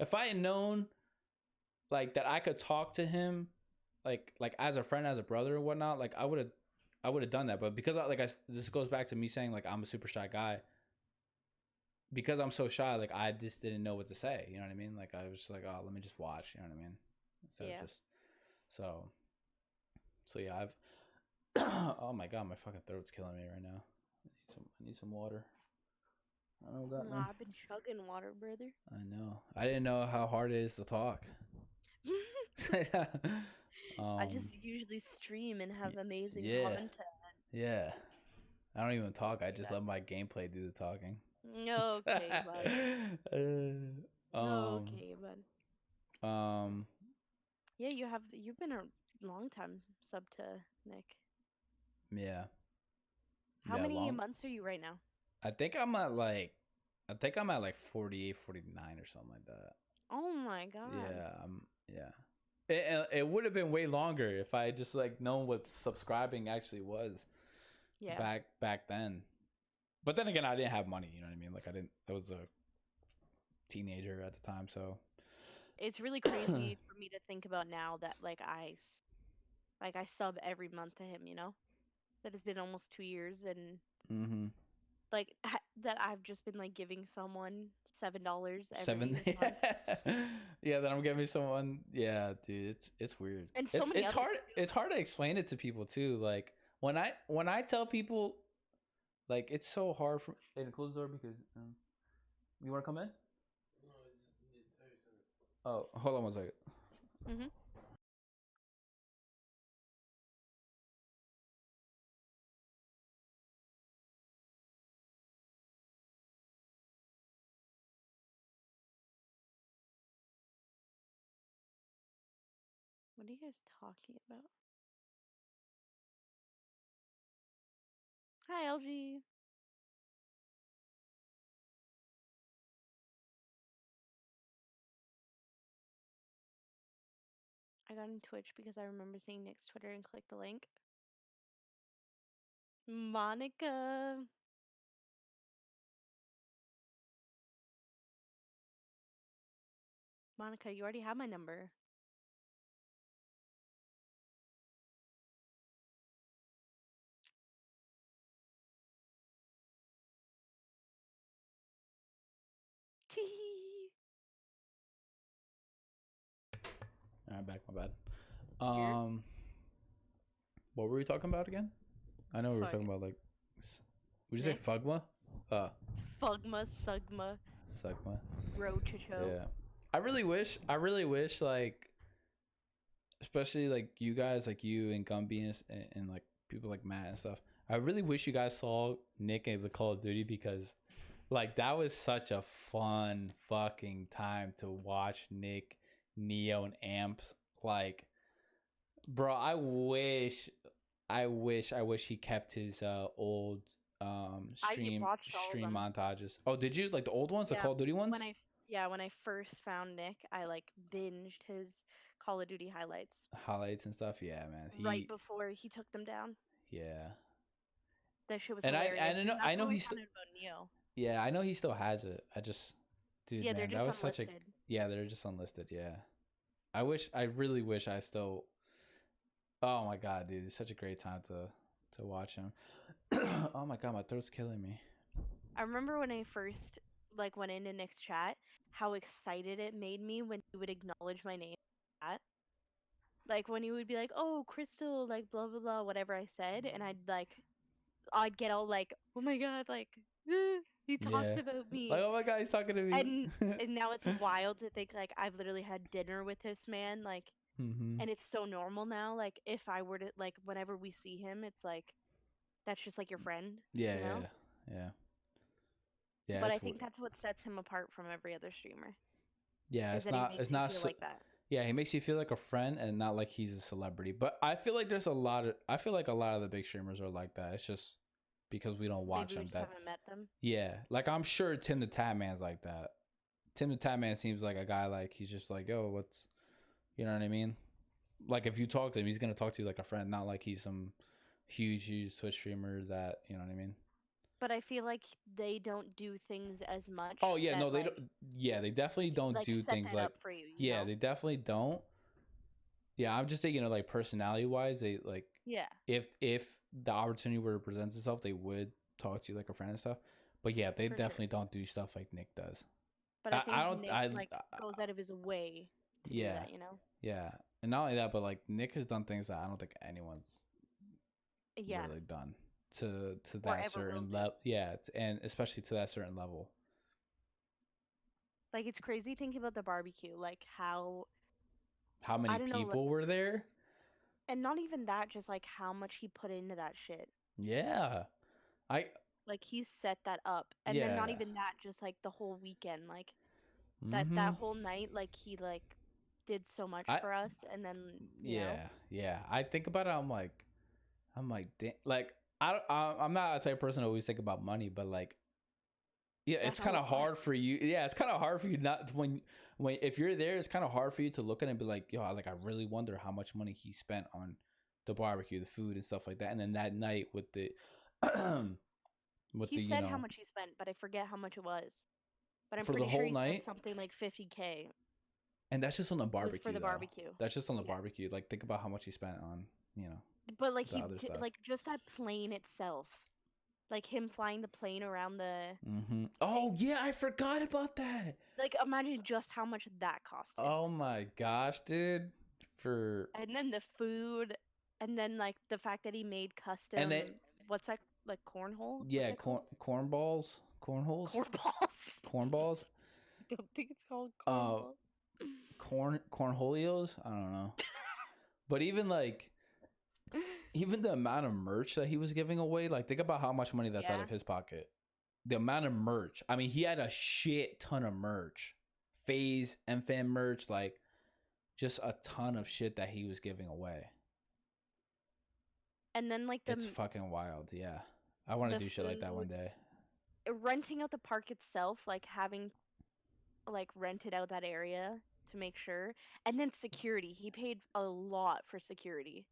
if I had known like that I could talk to him like as a friend, as a brother and whatnot, like I would have done that. But because this goes back to me saying like I'm a super shy guy. Because I'm so shy, like I just didn't know what to say. You know what I mean? Like I was just like, oh, let me just watch. You know what I mean? Instead of just so yeah. I've oh my god, my fucking throat's killing me right now. I need some water. I don't know what got me. I've been chugging water, brother. I know. I didn't know how hard it is to talk. I just usually stream and have amazing content. Yeah. I don't even talk. I just let my gameplay do the talking. Okay, bud. Okay, bud. Yeah, you've been a long time sub to Nick. Yeah. How many months are you right now? I think I'm at like 48, 49 or something like that. Oh my god. Yeah. It would have been way longer if I just like known what subscribing actually was. Yeah. Back then. But then again, I didn't have money, you know what I mean? Like I was a teenager at the time, so it's really crazy for me to think about now that like I sub every month to him, you know? That has been almost 2 years, and like that I've just been like giving someone $7 every month. Yeah, that I'm giving someone. Yeah, dude, it's weird. And so it's hard. It's hard to explain it to people too. Like when I tell people, like it's so hard for. Hey, close the door because you want to come in. Oh, hold on one second. Mm-hmm. What are you guys talking about? Hi, LG. I got on Twitch because I remember seeing Nick's Twitter and clicked the link. Monica. Monica, you already have my number. Alright, back. My bad. Here. What were we talking about again? I know we were talking about like. Would you say Fugma? Fugma, Sugma. Sugma. Rochicho. Yeah. I really wish like, especially like you guys, like you and Gumby and like people like Matt and stuff. I really wish you guys saw Nick at the Call of Duty, because like that was such a fun fucking time to watch Nick, Neo, and Amps. Like, bro, I wish he kept his old stream montages. Oh, did you like the old ones, the Call of Duty ones? When I first found Nick, I like binged his Call of Duty highlights and stuff. Yeah, man. Right before he took them down. Yeah. That shit was hilarious. I know he's still. Yeah, I know he still has it. I just, dude, man, that was unlisted. They're just unlisted. Yeah, I really wish I still. Oh my god, dude, it's such a great time to watch him. Oh my god, my throat's killing me. I remember when I first like went into Nick's chat, how excited it made me when he would acknowledge my name in chat. Like when he would be like, "Oh, Crystal," like blah blah blah, whatever I said, and I'd get all like, "Oh my god," like he talked about me. Like, oh my god, he's talking to me. And now it's wild to think like I've literally had dinner with this man, like, and it's so normal now. Like if I were to like, whenever we see him, it's like that's just like your friend. Yeah, you know? Yeah. But I think that's what sets him apart from every other streamer. Yeah, it's not so, like that. Yeah, he makes you feel like a friend and not like he's a celebrity. But I feel like a lot of the big streamers are like that. It's just because we don't watch them. Haven't met them. Yeah, like I'm sure Tim the Tap Man's like that. Tim the Tap Man seems like a guy like he's just like, yo, what's, you know what I mean? Like if you talk to him, he's gonna talk to you like a friend, not like he's some huge Twitch streamer that, you know what I mean? But I feel like they don't do things as much. Oh yeah, no, they don't. Yeah, they definitely don't like, do things like. For you, know? They definitely don't. Yeah, I'm just thinking, like personality wise, they like. Yeah. If the opportunity were to present itself, they would talk to you like a friend and stuff. But yeah, they definitely don't do stuff like Nick does. But I think Nick goes out of his way to do that, you know. Yeah, and not only that, but like Nick has done things that I don't think anyone's really done to that certain level. Yeah, and especially to that certain level. Like it's crazy thinking about the barbecue, like how many people were there, and not even that, just like how much he put into that shit. Yeah, like he set that up, and then not even that, just like the whole weekend, like that whole night, like he like did so much for us, and then you know? I think about it. I'm like, like I'm not a type of person to always think about money, but like, yeah, it's kind of hard for you. Yeah, it's kind of hard for you not when if you're there, it's kind of hard for you to look at it and be like, yo, like I really wonder how much money he spent on the barbecue, the food, and stuff like that. And then that night with the he said how much he spent, but I forget how much it was. But I'm pretty sure he spent something like $50K. And that's just on the barbecue. For the barbecue. That's just on the barbecue. Like think about how much he spent on, you know. But like like just that plane itself, like him flying the plane around the. Oh yeah, I forgot about that. Like imagine just how much that cost. Oh my gosh, dude! And then the food, and then like the fact that he made custom. And then what's that, like cornhole? Yeah, cornballs, cornholes, cornballs. I don't think it's called cornballs. Cornholios. I don't know. But even the amount of merch that he was giving away, like think about how much money that's out of his pocket. The amount of merch. I mean, he had a shit ton of merch. FaZe and fan merch, like just a ton of shit that he was giving away. And then like it's fucking wild. Yeah. I want to do shit like that one day. Renting out the park itself, like having like rented out that area to make sure. And then security. He paid a lot for security.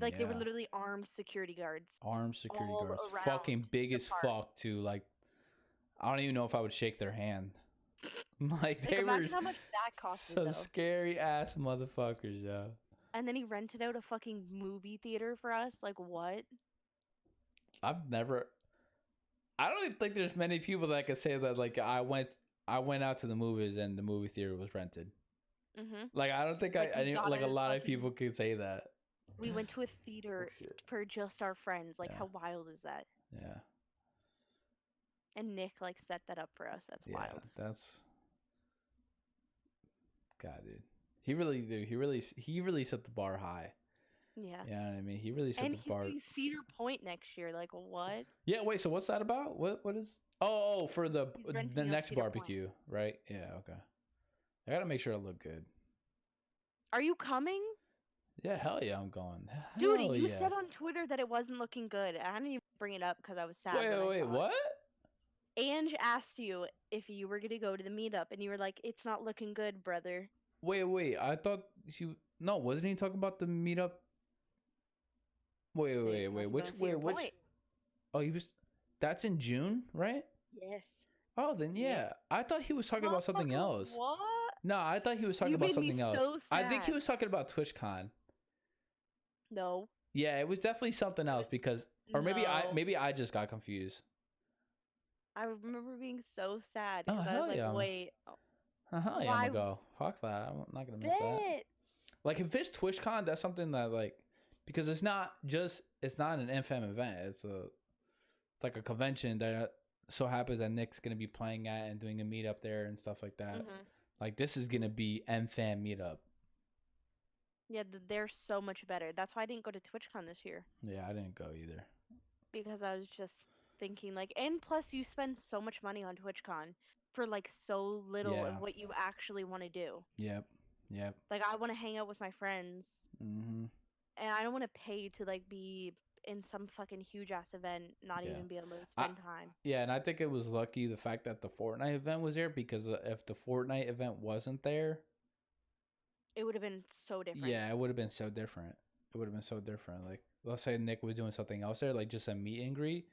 Like they were literally armed security guards. Fucking big as fuck too. Like I don't even know if I would shake their hand. Like they were how much that cost some scary ass motherfuckers, yeah. And then he rented out a fucking movie theater for us. Like what? I don't even think there's many people that can say that like I went out to the movies and the movie theater was rented. Like I don't think I didn't, like a lot of people could say that. We went to a theater for just our friends. Like, how wild is that? Yeah. And Nick like set that up for us. That's wild. That's God, dude. He really set the bar high. Yeah. You know what I mean? He really set the bar. And he's doing Cedar Point next year. Like what? Yeah. Wait. So what's that about? What is? Oh, for the next barbecue, right? Yeah. Okay. I gotta make sure I look good. Are you coming? Yeah. Hell yeah, I'm going. Dude, you said on Twitter that it wasn't looking good. I didn't even bring it up because I was sad. Wait. What? Ange asked you if you were gonna go to the meetup, and you were like, "It's not looking good, brother." Wait. I thought no, wasn't he talking about the meetup? Wait. Which? Oh, he was. That's in June, right? Yes. Oh, then yeah. I thought he was talking about something else. What? No, I thought he was talking about something else. So I think he was talking about TwitchCon. No. Yeah, it was definitely something else because, or maybe I just got confused. I remember being so sad because I was like, wait. Yeah, I'm gonna go. Fuck that. I'm not gonna miss that. Like if it's TwitchCon, that's something that like, because it's not an FM event. It's like a convention that so happens that Nick's gonna be playing at and doing a meetup there and stuff like that. Like this is gonna be MFAM meetup. Yeah, they're so much better. That's why I didn't go to TwitchCon this year. Yeah, I didn't go either. Because I was just thinking like, and plus you spend so much money on TwitchCon for like so little of what you actually want to do. Yep. Like I want to hang out with my friends. And I don't want to pay to like be in some fucking huge ass event, not even be able to spend time. Yeah, and I think it was lucky the fact that the Fortnite event was there, because if the Fortnite event wasn't there, it would have been so different. Yeah, it would have been so different. Like, let's say Nick was doing something else there, like just a meet and greet.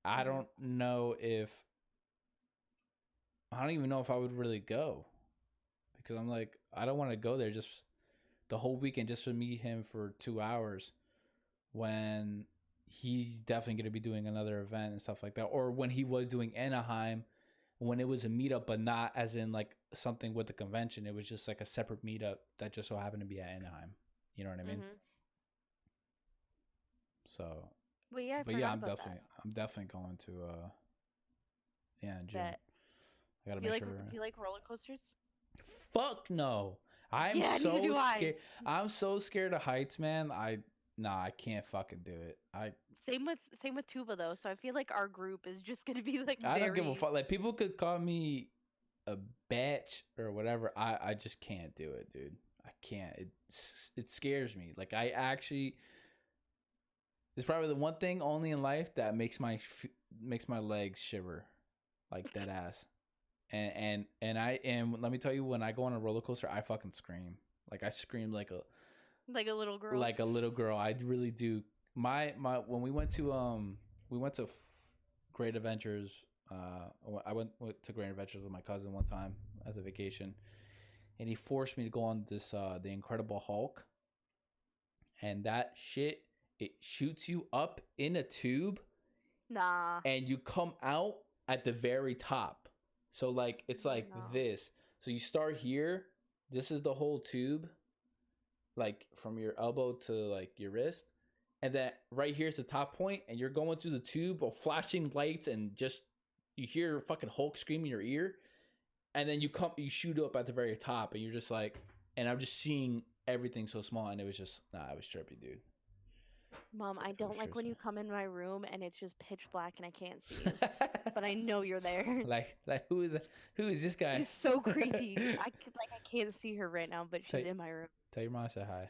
I don't even know if I would really go, because I'm like, I don't want to go there just the whole weekend just to meet him for 2 hours when he's definitely going to be doing another event and stuff like that. Or when he was doing Anaheim, when it was a meetup, but not as in like something with the convention. It was just like a separate meetup that just so happened to be at Anaheim. You know what I mean? So, but yeah, I'm definitely going to in June. I gotta make sure. Do you like roller coasters? Fuck no. I'm so scared. I'm so scared of heights, man. I can't fucking do it. Same with Tuba though. So I feel like our group is just gonna be like. I don't give a fuck. Like people could call me a bitch or whatever. I just can't do it, dude. I can't. It scares me. Like I actually. It's probably the one thing only in life that makes my legs shiver, like dead ass. And let me tell you, when I go on a roller coaster, I fucking scream. Like I scream like a little girl. Like a little girl. I really do. My when we went to Great Adventures. I went to Great Adventures with my cousin one time as a vacation, and he forced me to go on this the Incredible Hulk. And that shit, it shoots you up in a tube. Nah. And you come out at the very top. So like it's like this. So you start here. This is the whole tube, like from your elbow to like your wrist, and then right here's the top point, and you're going through the tube of flashing lights, and just you hear fucking Hulk scream in your ear, and then you shoot up at the very top, and you're just like, and I'm just seeing everything so small, and it was just it was trippy, dude. Mom, I don't like when you come in my room and it's just pitch black and I can't see you, but I know you're there. Like who is this guy? He's so creepy. I can't see her right now, but she's in my room. Tell your mom I said hi.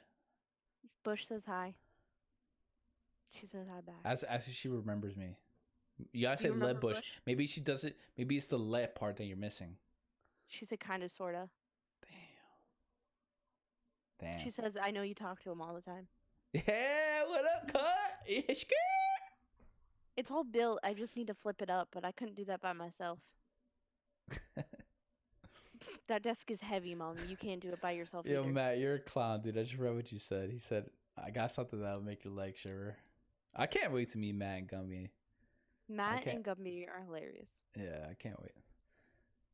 Bush says hi. She says hi back. As if she remembers me. You gotta say let Bush. Maybe she does it. Maybe it's the let part that you're missing. She said kind of, sort of. Damn. She says, I know you talk to him all the time. Yeah, what up, cut? It's all built. I just need to flip it up, but I couldn't do that by myself. That desk is heavy, Mom. You can't do it by yourself. Yo, either. Matt, you're a clown, dude. I just read what you said. He said, I got something that'll make your legs shiver. I can't wait to meet Matt and Gumby. Matt and Gumby are hilarious. Yeah, I can't wait.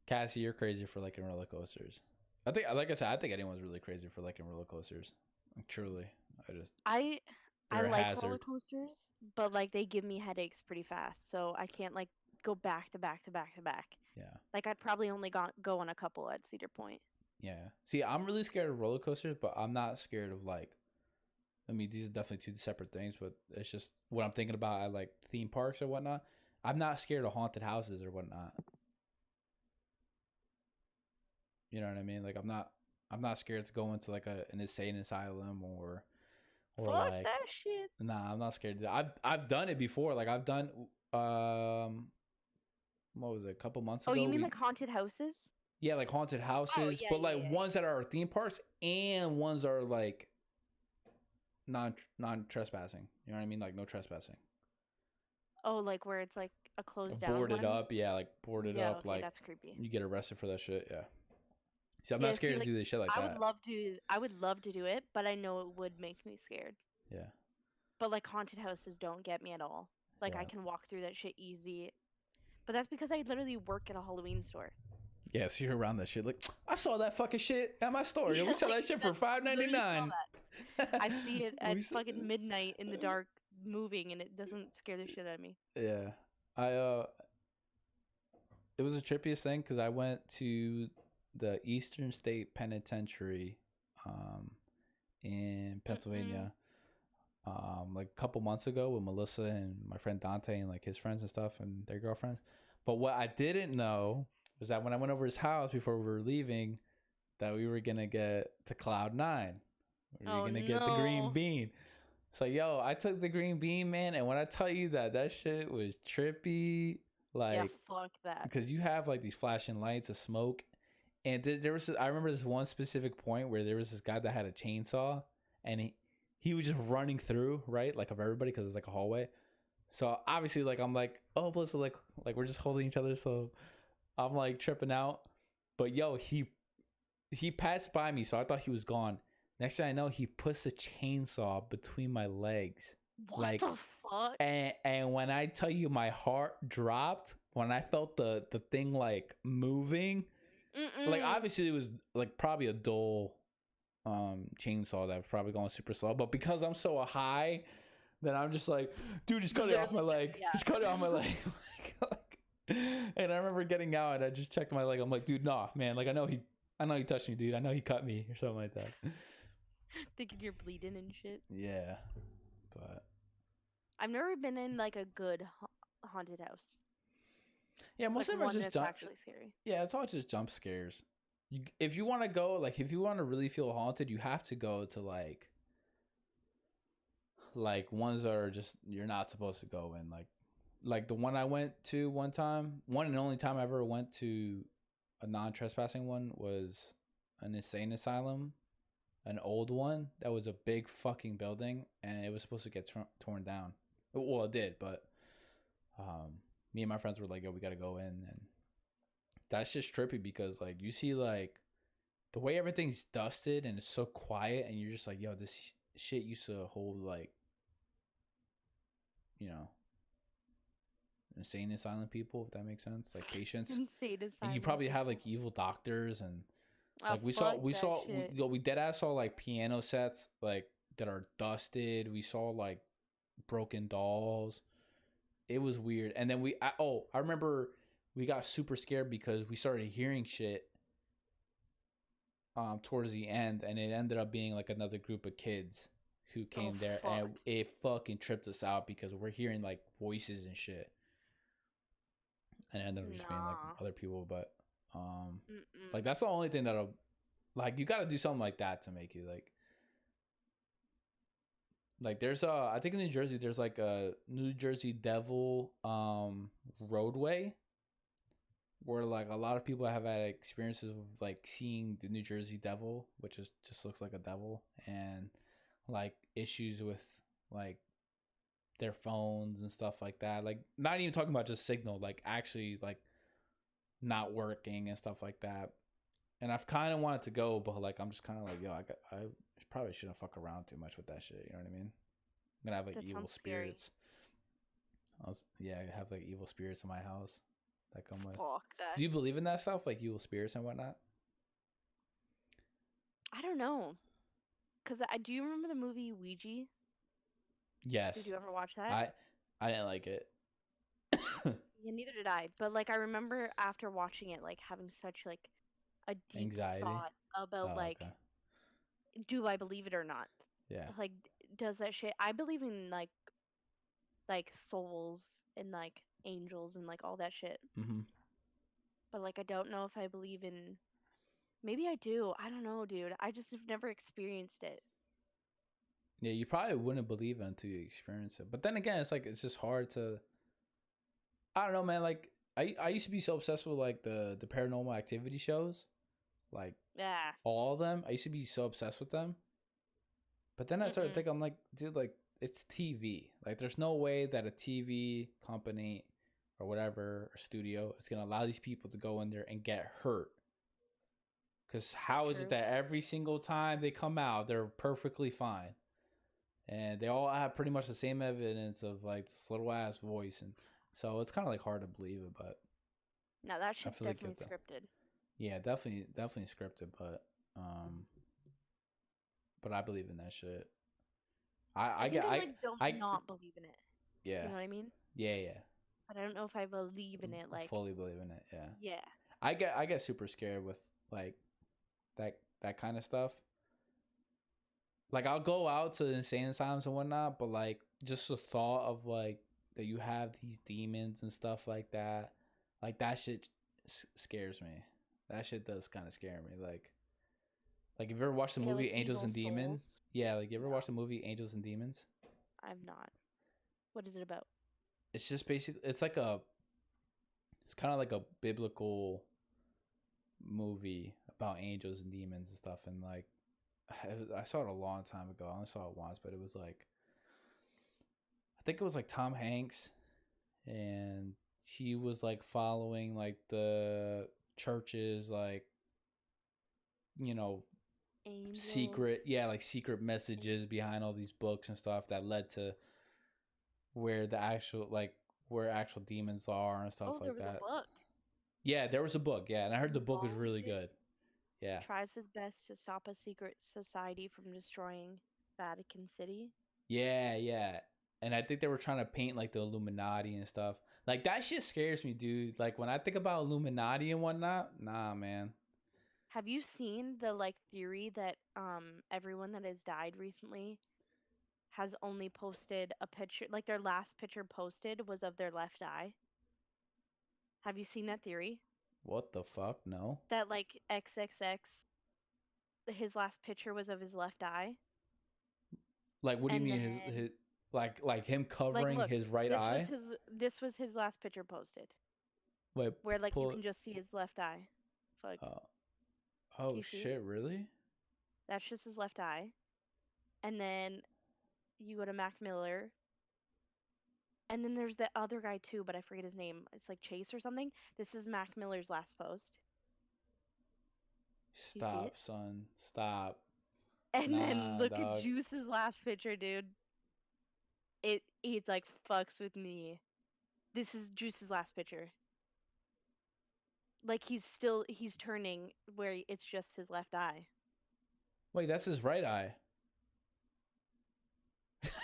Cassie, you're crazy for liking roller coasters. I think, like I said, I think anyone's really crazy for liking roller coasters. Like, truly, I they're a like roller hazard. coasters, but like they give me headaches pretty fast, so I can't like go back to back to back to back. Yeah. Like I'd probably only go on a couple at Cedar Point. Yeah. See, I'm really scared of roller coasters, but I'm not scared of like. I mean, these are definitely two separate things, but it's just what I'm thinking about. I like theme parks or whatnot. I'm not scared of haunted houses or whatnot. You know what I mean? Like I'm not scared to go into like an insane asylum or Fuck like that shit. nah, I'm not scared. I've done it before. Like I've done what was it? A couple months Oh, ago you mean like haunted houses? yeah, like haunted Oh houses, yeah, but yeah, like yeah. ones that are theme parks and ones are like non trespassing. You know what I mean? Like no trespassing. Oh, like where it's like a closed down Boarded one? up, yeah, like boarded Yeah, up, okay, like that's creepy. you get arrested for that shit, yeah. See, I'm Yeah, not see, scared to like do this shit like that. I would love to do it, but I know it would make me scared. Yeah, But like haunted houses don't get me at all. Like I yeah, can walk through that shit easy. But that's because I literally work at a Halloween store. yeah. So you're around that shit. Like I saw that fucking shit at my store. Yo, Yeah, we sell like that shit for that's literally saw $5.99. that. I see it at we s- fucking midnight in the dark moving and it doesn't scare the shit out of me. yeah, I it was the trippiest thing because I went to the Eastern State Penitentiary, um, in Mm-mm. Pennsylvania, like a couple months ago with Melissa and my friend Dante and like his friends and stuff and their girlfriends. But what I didn't know was that when I went over his house before we were leaving, that we were gonna get to Cloud 9. We were Oh gonna get the green no. bean. So yo, I took the green bean, man, and when I tell you that that shit was trippy, Yeah, like fuck that. because you have like these flashing lights of smoke, and there was I remember this one specific point where there was this guy that had a chainsaw, and he was just running through right like of everybody because it's like a hallway. So obviously like I'm like oh Melissa like we're just holding each other, so I'm like tripping out, but yo he passed by me, so I thought he was gone. Next thing I know, he puts a chainsaw between my legs, What like, the fuck? and when I tell you, my heart dropped when I felt the thing like moving. Like Mm-mm. obviously it was like probably a dull chainsaw that was probably going super slow, but because I'm so high, that I'm just like, dude, just cut it off my Literally, leg. yeah. Just cut it off my leg. And I remember getting out and I just checked my leg. I'm like, dude, nah, man. Like I know he touched me, dude. I know he cut me or something like that. Thinking you're bleeding and shit. Yeah, but I've never been in like a good haunted house. yeah, most Like of them are one just that's jump. actually scary. Yeah, it's all just jump scares. If you want to go, like, if you want to really feel haunted, you have to go to like ones that are just you're not supposed to go in. Like the one I went to one time, one and only time I ever went to a non-trespassing one was an insane asylum, an old one that was a big fucking building, and it was supposed to get torn down. Well, it did, but me and my friends were like, "Yo, we gotta go in," and that's just trippy because like you see like the way everything's dusted and it's so quiet, and you're just like, "Yo, this shit used to hold like, you know, insane asylum people, if that makes sense, like patients." Insane And you asylum probably have people. like evil doctors and Oh like we saw fuck we that saw shit. we dead ass saw like piano sets like that are dusted. We saw like broken dolls. It was weird. And then I remember we got super scared because we started hearing shit towards the end, and it ended up being like another group of kids who Oh came there, fuck. and it fucking tripped us out because we're hearing like voices and shit, and it ended up just being like Nah. other people. But like Mm-mm. that's the only thing that'll like you got to do something like that to make you like there's I think in New Jersey there's like a New Jersey Devil roadway where like a lot of people have had experiences of like seeing the New Jersey Devil, which is just looks like a devil, and like issues with like their phones and stuff like that. Like not even talking about just signal, like actually like not working and stuff like that. And I've kind of wanted to go, but like I'm just kind of like, yo, I probably shouldn't fuck around too much with that shit. You know what I mean? I'm gonna have like That evil sounds scary. spirits. Yeah, I have like evil spirits in my house that come with. Fuck Do that. you believe in that stuff, like evil spirits and whatnot? I don't know. Because do you remember the movie Ouija? Yes. Did you ever watch that? I didn't like it. Yeah, neither did I. But like I remember after watching it, like having such like a deep Anxiety. thought about Oh, like, okay. do I believe it or not? Yeah. Like, does that shit? I believe in like souls and like angels and like all that shit. Mhm. But like I don't know if I believe in. Maybe I do. I don't know, dude. I just have never experienced it. Yeah, you probably wouldn't believe it until you experience it. But then again, it's like it's just hard to. I don't know, man. Like I used to be so obsessed with like the paranormal activity shows, like Yeah. all of them. I used to be so obsessed with them. But then I started thinking, I'm like, dude, like it's TV. Like there's no way that a TV company or whatever or studio is gonna allow these people to go in there and get hurt. Because how is it True. that every single time they come out, they're perfectly fine, and they all have pretty much the same evidence of like this little ass voice, and so it's kind of like hard to believe it, but No, that I shit's feel like definitely it's scripted. yeah, definitely scripted, um, but I believe in that shit. I I think get I like don't I not believe in it. yeah You know what I mean? yeah. But I don't know if I believe in it. Like, Fully believe in it. Yeah, yeah. I get super scared with like that kind of stuff. Like I'll go out to insane asylums and whatnot, but like just the thought of like that you have these demons and stuff like that shit scares me. That shit does kind of scare me. Like if you ever watched the Yeah, like movie Angels evil and Demons, souls. yeah, like you ever No, watched the movie Angels and Demons? I've not. What is it about? It's just basically it's kind of like a biblical movie about angels and demons and stuff, and like I saw it a long time ago. I only saw it once, but it was like I think it was like Tom Hanks, and he was like following like the church's like you know Angels. secret like secret messages behind all these books and stuff that led to where the actual like where actual demons are and stuff Oh, there like was a that. book. Yeah, there was a book. Yeah, and I heard the book was really Involved good. Yeah. tries his best to stop a secret society from destroying Vatican City. Yeah, yeah. And I think they were trying to paint like the Illuminati and stuff. Like that shit scares me, dude. Like when I think about Illuminati and whatnot, nah, man. Have you seen the like theory that everyone that has died recently has only posted a picture, like their last picture posted was of their left eye? Have you seen that theory? What the fuck? No. That like XXX, his last picture was of his left eye. Like what do you And mean then his like him like covering look, his right eye? this was his last picture posted. Wait, Where like you pull. can just see his left eye. Fuck. Uh, Can oh you see it? shit, really? That's just his left eye. And then you go to Mac Miller. And then there's the other guy too, but I forget his name. It's like Chase or something. This is Mac Miller's last post. You see Stop, it? son. Stop. And then Nah, look at dog. Juice's last picture, dude. He's like fucks with me. This is Juice's last picture. Like he's turning where it's just his left eye. Wait, that's his right eye.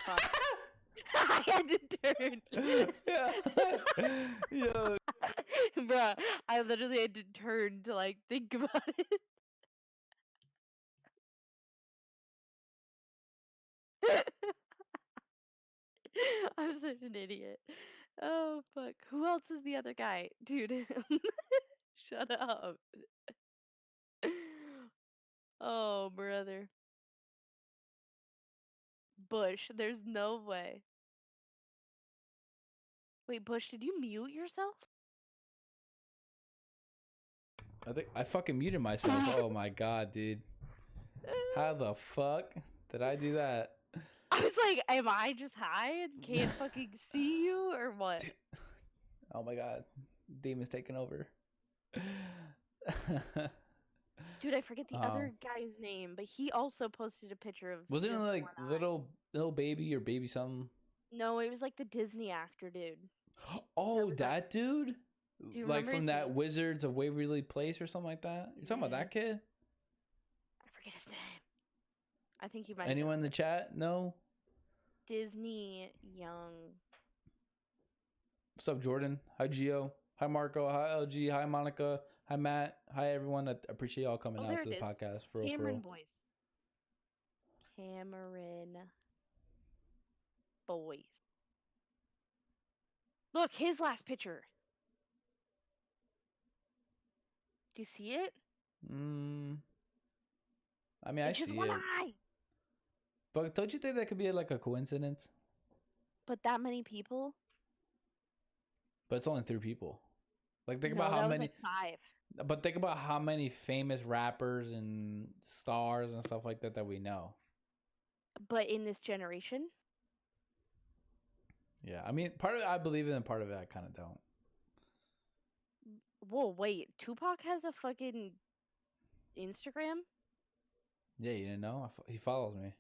Fuck. I had to turn. Yeah. Yo. Bruh, I literally had to turn to like think about it. I'm such an idiot. Oh fuck. Who else was the other guy? Dude. Shut up. Oh brother. Bush, there's no way. Wait, Bush, did you mute yourself? I think I fucking muted myself. Oh my god, dude. How the fuck did I do that? I was like, am I just high and can't fucking see you or what? Dude. Oh my god. Demon's taking over. Dude, I forget the other guy's name, but he also posted a picture of wasn't it just like one eye. little baby or baby something? No, it was like the Disney actor dude. Oh, Was that dude? Do you Like remember from his that name? Wizards of Waverly Place or something like that? You're talking about that kid? I forget his name. I think you might. Anyone in the chat? No. Disney Young. What's up, Jordan? Hi, Gio. Hi, Marco. Hi, LG. Hi, Monica. Hi, Matt. Hi, everyone. I appreciate y'all coming out to the podcast. For real, Cameron Boys. Cameron Boys. Look, his last picture. Do you see it? I mean, It's I just see one it. eye. But don't you think that could be like a coincidence? But that many people? But it's only 3 people. Like, think No, about how that was many. like 5. But think about how many famous rappers and stars and stuff like that we know. But in this generation? Yeah, I mean, part of it I believe in, and part of it I kind of don't. Whoa, wait. Tupac has a fucking Instagram? Yeah, you didn't know? He follows me.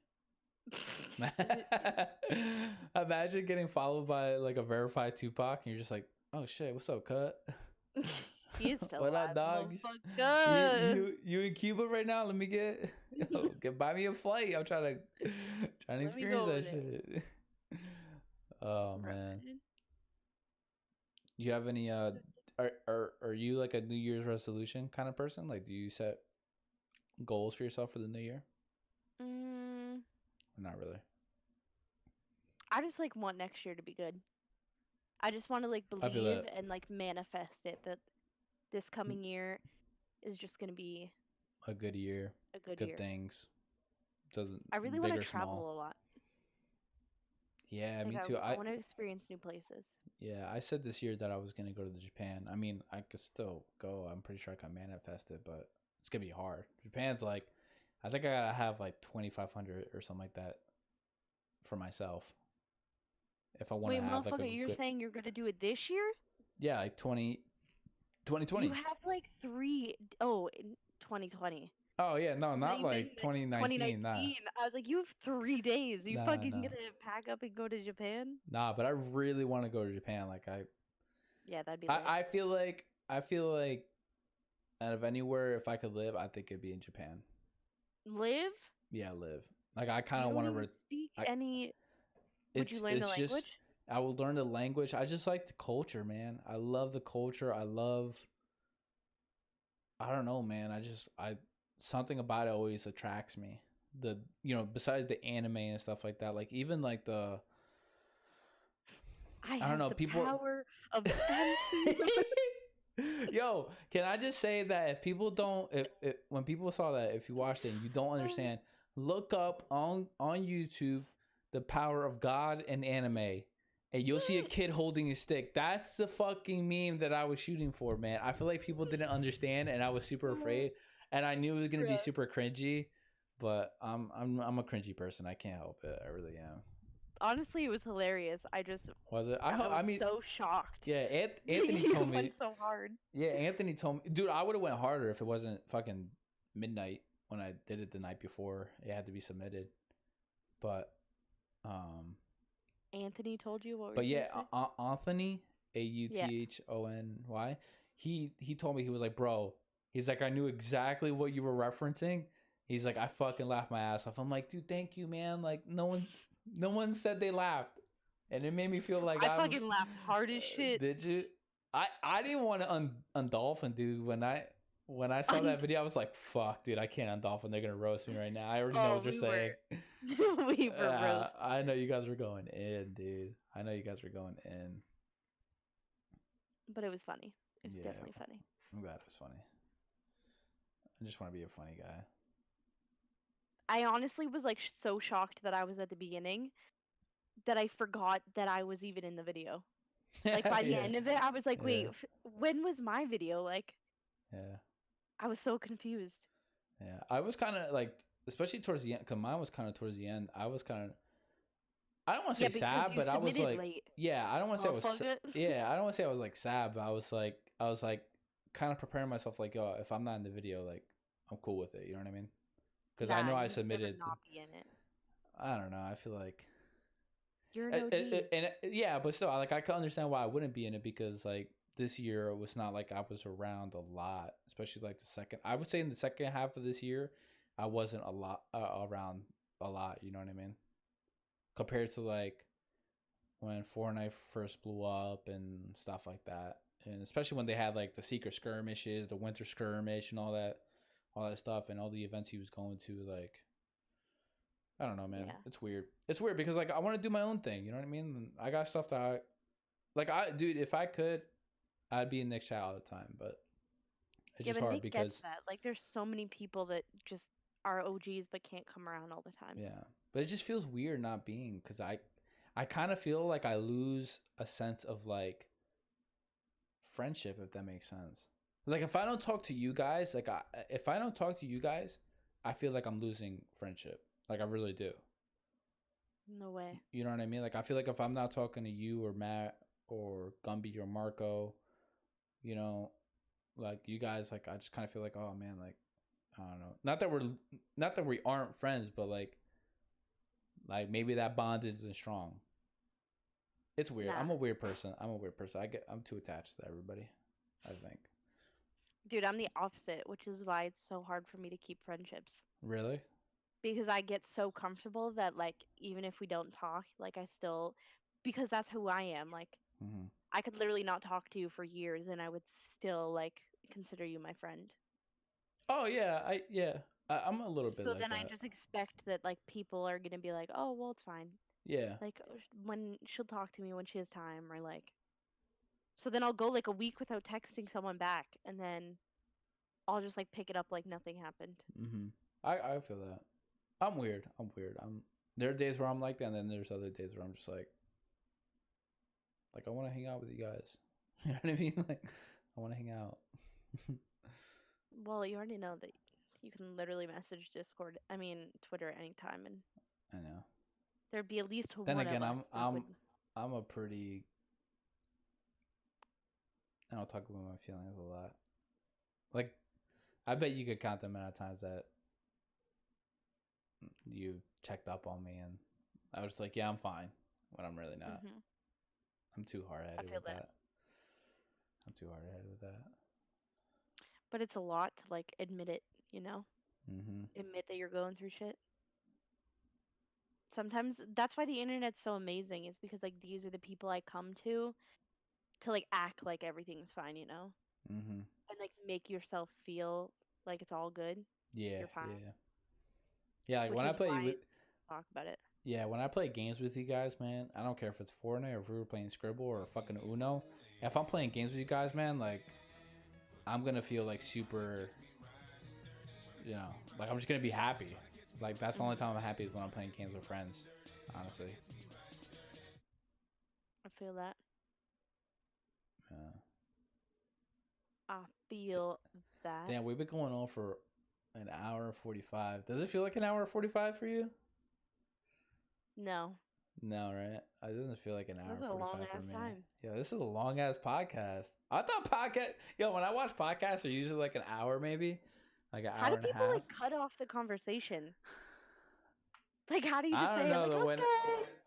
Imagine getting followed by like a verified Tupac, and you're just like, "Oh shit, what's up, cut? He is still what alive. up, dog? You in Cuba right now? Let me get buy me a flight. I'm trying to experience that shit." Oh man, you have any are you like a New Year's resolution kind of person? Like, do you set goals for yourself for the new year? Not really. I just like want next year to be good. I just want to like believe and like manifest it that this coming year is just gonna be a good year. A good year. Things. I really want to travel a lot. Yeah, like, me too. I want to experience new places. Yeah, I said this year that I was gonna go to Japan. I mean, I could still go. I'm pretty sure I can manifest it, but it's gonna be hard. Japan's like, I think I gotta have like 2,500 or something like that for myself. If I want to have like you're saying you're gonna do it this year? Yeah, like 2020. You have like 2020. Oh yeah, no, not like 2019. Nah. I was like, you have 3 days. You fucking gonna pack up and go to Japan? Nah, but I really want to go to Japan. Like Yeah, that'd be lit. I feel like out of anywhere, if I could live, I think it'd be in Japan. Live? Yeah, live. Like, I kind of want to speak any. Would you learn the language? I will learn the language. I just like the culture, man. I love the culture. I don't know, man. Something about it always attracts me. Besides the anime and stuff like that, like even like the I don't know, people power of Yo, can I just say that if people don't when people saw that, if you watched it and you don't understand, look up on YouTube the power of God and anime. And you'll see a kid holding a stick. That's the fucking meme that I was shooting for, man. I feel like people didn't understand, and I was super afraid, and I knew it was gonna be super cringy. But I'm a cringy person. I can't help it. I really am. Honestly, it was hilarious. Was it? I mean, so shocked. Yeah, Anthony told me. Went so hard. Yeah, Anthony told me, dude. I would have went harder if it wasn't fucking midnight when I did it the night before. It had to be submitted, but Anthony told you what? But yeah, Anthony, Authony. He told me, he was like, bro. He's like, I knew exactly what you were referencing. He's like, I fucking laughed my ass off. I'm like, dude, thank you, man. Like, no one said they laughed, and it made me feel like I fucking laughed hard as shit. Did you? I didn't want to undolphin, dude. When I saw that video, I was like, fuck, dude, I can't undolphin. They're gonna roast me right now. I already know what you're saying. We were roast. I know you guys were going in, dude. I know you guys were going in. But it was funny. It was definitely funny. I'm glad it was funny. I just want to be a funny guy. I honestly was like so shocked that I was at the beginning that I forgot that I was even in the video. Like by the end of it, I was like, wait, when was my video? Like, I was so confused. Yeah, I was kind of like, especially towards the end, because mine was kind of towards the end. I was kind of, I don't want to say sad, but I was like, late. I don't want to say I was, I don't want to say I was like sad, but I was like kind of preparing myself, like, yo, if I'm not in the video, like, I'm cool with it. You know what I mean? Because I know I submitted. Not be in it. I don't know. I feel like you're an OG. But still, like, I can understand why I wouldn't be in it, because like this year it was not like I was around a lot, especially like I would say in the second half of this year, I wasn't a lot around a lot. You know what I mean? Compared to like when Fortnite first blew up and stuff like that, and especially when they had like the secret skirmishes, the winter skirmish, and all that stuff, and all the events he was going to. Like, I don't know, man. Yeah. It's weird. It's weird because like I want to do my own thing. You know what I mean? I got stuff that dude, if I could, I'd be in Nick's chat all the time, but it's just hard Nick because gets that. Like, there's so many people that just are OGs but can't come around all the time. Yeah, but it just feels weird not being, because I kind of feel like I lose a sense of like friendship, if that makes sense. Like if I don't talk to you guys, if I don't talk to you guys, I feel like I'm losing friendship. Like I really do. No way. You know what I mean? Like I feel like if I'm not talking to you or Matt or Gumby or Marco, you know, like you guys, like I just kind of feel like, oh man, like I don't know. Not that we aren't friends, but like maybe that bond isn't strong. It's weird. Nah. I'm a weird person. I'm too attached to everybody, I think. Dude, I'm the opposite, which is why it's so hard for me to keep friendships. Really? Because I get so comfortable that like even if we don't talk, like I still, because that's who I am. Like I could literally not talk to you for years and I would still like consider you my friend. Oh yeah, I'm a little bit like that. So then I just expect that like people are gonna be like, oh well, it's fine. Yeah. Like when she'll talk to me when she has time, or like. So then I'll go like a week without texting someone back, and then I'll just like pick it up like nothing happened. I feel that. I'm weird. There are days where I'm like that, and then there's other days where I'm just like I want to hang out with you guys. You know what I mean? Like I want to hang out. Well, you already know that you can literally message Discord. I mean Twitter anytime, and I know there'd be at least then one again, of us. I'm a pretty. I don't talk about my feelings a lot. Like, I bet you could count the amount of times that you checked up on me, and I was like, "Yeah, I'm fine," when I'm really not. I'm too hard-headed with that. I'm too hard-headed with that. But it's a lot to like admit it, you know. Admit that you're going through shit. Sometimes that's why the internet's so amazing. Is because like these are the people I come to like act like everything's fine, you know. And like make yourself feel like it's all good. Yeah, you're fine. Yeah, like when I play with talk about it. Yeah, when I play games with you guys, man, I don't care if it's Fortnite or if we were playing Scribble or fucking Uno. If I'm playing games with you guys, man, like I'm gonna feel like super, you know, like I'm just gonna be happy. Like that's the only time I'm happy is when I'm playing games with friends, honestly. I feel that. Yeah. I feel that. Damn, we've been going on for an hour and 45. Does it feel like an hour and 45 for you? No. No, right? It doesn't feel like an hour and 45 for me. Time. Yeah, this is a long ass podcast. I thought when I watch podcasts, they're usually like an hour, maybe, like an hour and a half. How do people like cut off the conversation? Like, how do you just say it? Like,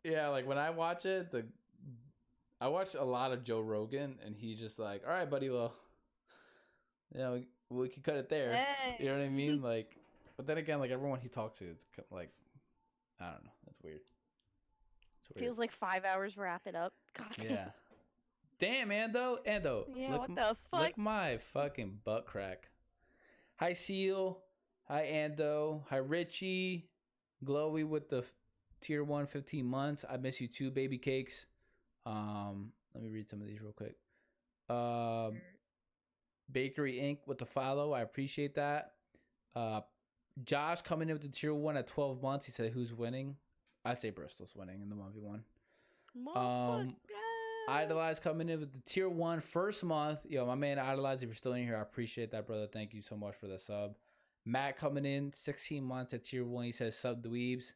okay. Like when I watch it, I watch a lot of Joe Rogan, and he's just like, "All right, buddy, well, we can cut it there." Hey. You know what I mean? Like, but then again, like everyone he talks to, it's like, I don't know, it's weird. Feels like 5 hours. Wrap it up. God. Yeah. Damn, Ando. Yeah, what the fuck? Look my fucking butt crack. Hi, Seal. Hi, Ando. Hi, Richie. Glowy with the tier 1 15 months. I miss you too, baby cakes. Let me read some of these real quick. Bakery Inc. with the follow. I appreciate that. Josh coming in with the tier 1 at 12 months. He said, who's winning? I'd say Bristol's winning in the 1v1. Idolize coming in with the tier 1 first month. Yo, my man Idolize, if you're still in here, I appreciate that, brother. Thank you so much for the sub. Matt coming in 16 months at tier 1. He says sub dweebs.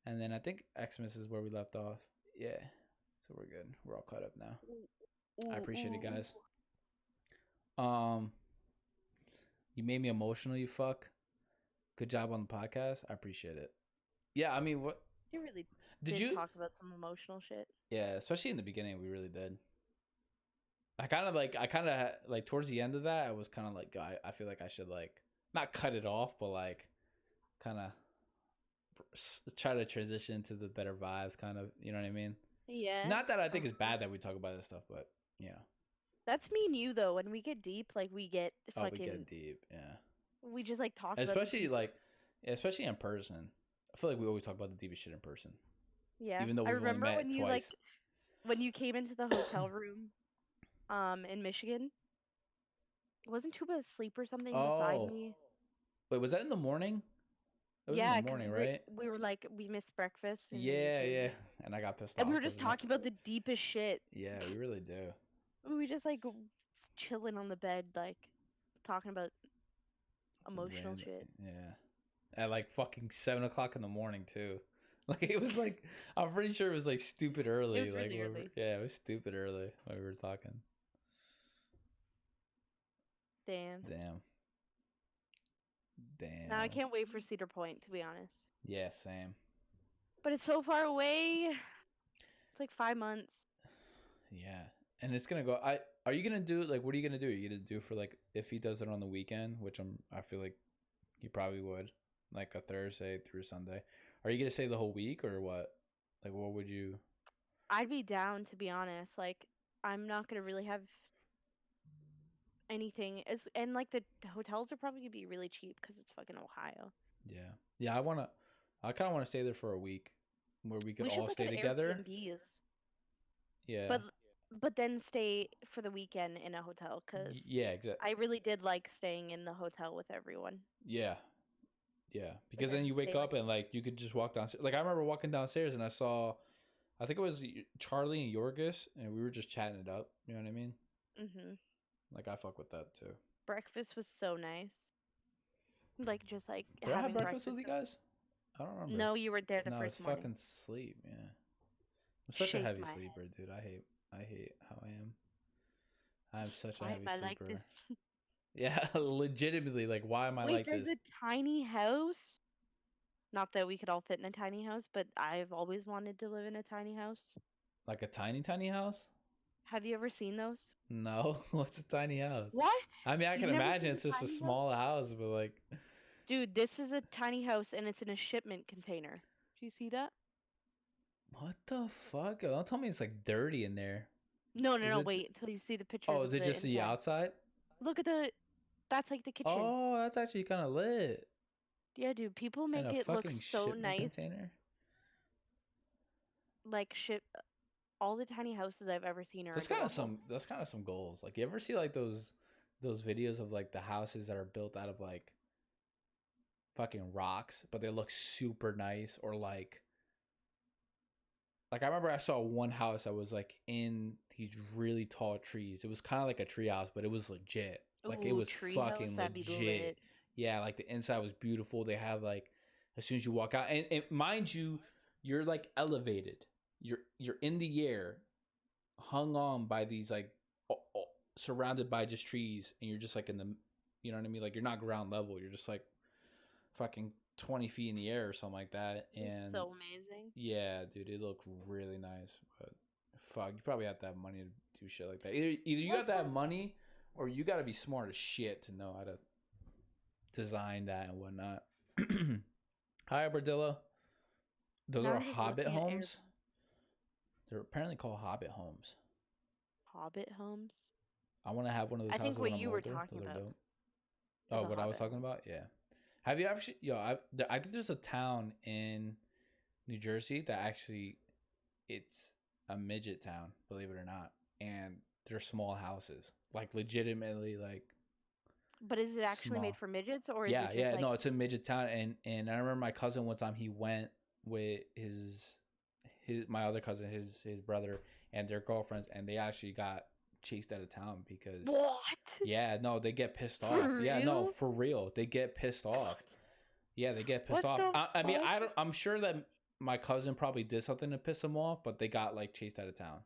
And then I think Xmas is where we left off. Yeah. So we're good. We're all caught up now. I appreciate it, guys. You made me emotional, you fuck. Good job on the podcast. I appreciate it. Yeah, I mean, what? You really did talk about some emotional shit. Yeah, especially in the beginning, we really did. I kind of towards the end of that, I was kind of like, I feel like I should like not cut it off, but like kind of try to transition to the better vibes, kind of. You know what I mean? Yeah. Not that I think it's bad that we talk about this stuff, but yeah. That's me and you though. When we get deep, like we get Oh, we fucking. get deep, yeah. We just like talk Especially about especially in person. I feel like we always talk about the deepest shit in person. Yeah. Even though I we've only remember met when you twice. when you came into the hotel room, in Michigan. Wasn't Tuba asleep or something beside Oh, me? wait, was that in the morning? It was in the Yeah, because morning, right? we were like we missed breakfast and then you Yeah, came yeah. in. And I got pissed And we off were because just we missed. talking about the deepest shit. Yeah, we really do. We were just like chilling on the bed, like talking about emotional Random, shit. yeah. At like fucking 7 o'clock in the morning too. Like it was like I'm pretty sure it was like stupid It early. was Like really early. yeah, it was stupid early when we were talking. Damn. Now I can't wait for Cedar Point, to be honest. Yeah, same. But it's so far away. It's like 5 months. Yeah, and it's gonna go. Are you gonna do like what are you gonna do? Are you gonna do for like if he does it on the weekend, which I feel like he probably would, like a Thursday through Sunday. Are you gonna stay the whole week or what? Like what would you? I'd be down, to be honest. Like I'm not gonna really have anything. And like the hotels are probably gonna be really cheap because it's fucking Ohio. Yeah, yeah. I kind of want to stay there for a week, where we could We should all look stay at together. Airbnbs. Yeah. But then stay for the weekend in a hotel because Yeah, exactly. I really did like staying in the hotel with everyone. Yeah, yeah. Like Because I then you stay wake up and like you could just walk downstairs. Like I remember walking downstairs and I saw, I think it was Charlie and Yorgis, and we were just chatting it up. You know what I mean? Mhm. Like I fuck with that too. Breakfast was so nice. Like just like Did I have having breakfast with breakfast. you guys? I don't remember. No, you were there the No, I was first morning. fucking sleep. Yeah, I'm such a Shake heavy my sleeper, head. dude. I hate how I am. I'm such a Why am heavy I like sleeper. this? Yeah, legitimately. Like, why am I Wait, like there's this? a tiny house. Not that we could all fit in a tiny house, but I've always wanted to live in a tiny house. Like a tiny, tiny house? Have you ever seen those? No, what's a tiny house? What? I mean, I can You've never imagine seen it's a just a tiny small house? house, but like, Dude, this is a tiny house and it's in a shipment container. Do you see that? what the fuck? Don't tell me it's like dirty in there. No, no, Is no, it? wait until you see the pictures Oh, of is it the just the inside. outside? Look at that's like the kitchen. Oh, that's actually kind of lit. Yeah, dude, people In make a it look fucking so shipment nice. container? Like all the tiny houses I've ever seen are adorable. That's kind of some goals. Like, you ever see like those videos of like the houses that are built out of like fucking rocks, but they look super nice, or like I remember I saw one house that was like in these really tall trees. It was kind of like a tree house, but it was legit. Like it Ooh, was tree house, fucking that'd be legit. lit. Yeah, like the inside was beautiful. They have like as soon as you walk out, and mind you, you're like elevated. You're in the air, hung on by these like surrounded by just trees, and you're just like in the, you know what I mean? Like you're not ground level. You're just like fucking 20 feet in the air or something like that. And It's so amazing. yeah, dude, it looked really nice. But fuck, you probably have to have money to do shit like that. Either you got to have money, or you got to be smart as shit to know how to design that and whatnot. Hi, Bardillo. Those Now are I'm just Hobbit looking at homes. They're apparently called Hobbit homes. Hobbit homes. I want to have one of those I think houses what when I'm you were older. talking Those are about. dope. Oh, what I was talking about? Yeah. Have you actually? Yo, I think there's a town in New Jersey that actually, it's a midget town, believe it or not, and they're small houses, like legitimately like. But is it actually made Small. for midgets, or is Yeah, it just yeah, like? no, it's a midget town, and I remember my cousin one time he went with my other cousin, his brother, and their girlfriends, and they actually got chased out of town because What? yeah, no, they get pissed For off. Yeah, no, real? for real, they get pissed off. Yeah, they get pissed What off. the I mean, fuck? I'm sure that my cousin probably did something to piss them off, but they got like chased out of town.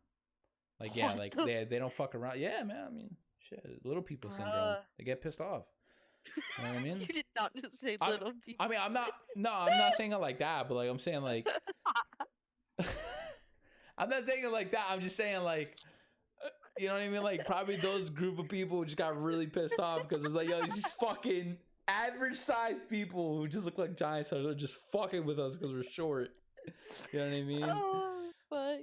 Like yeah, like they don't fuck around. Yeah, man. I mean, shit, little people syndrome. They get pissed off. You know what I mean? You did not just say little people. I mean, I'm not. No, I'm not saying it like that. But like, I'm saying like, I'm not saying it like that. I'm just saying like, you know what I mean? Like, probably those group of people just got really pissed off because it's like, yo, these fucking average sized people who just look like giant size are just fucking with us because we're short. You know what I mean? Oh, but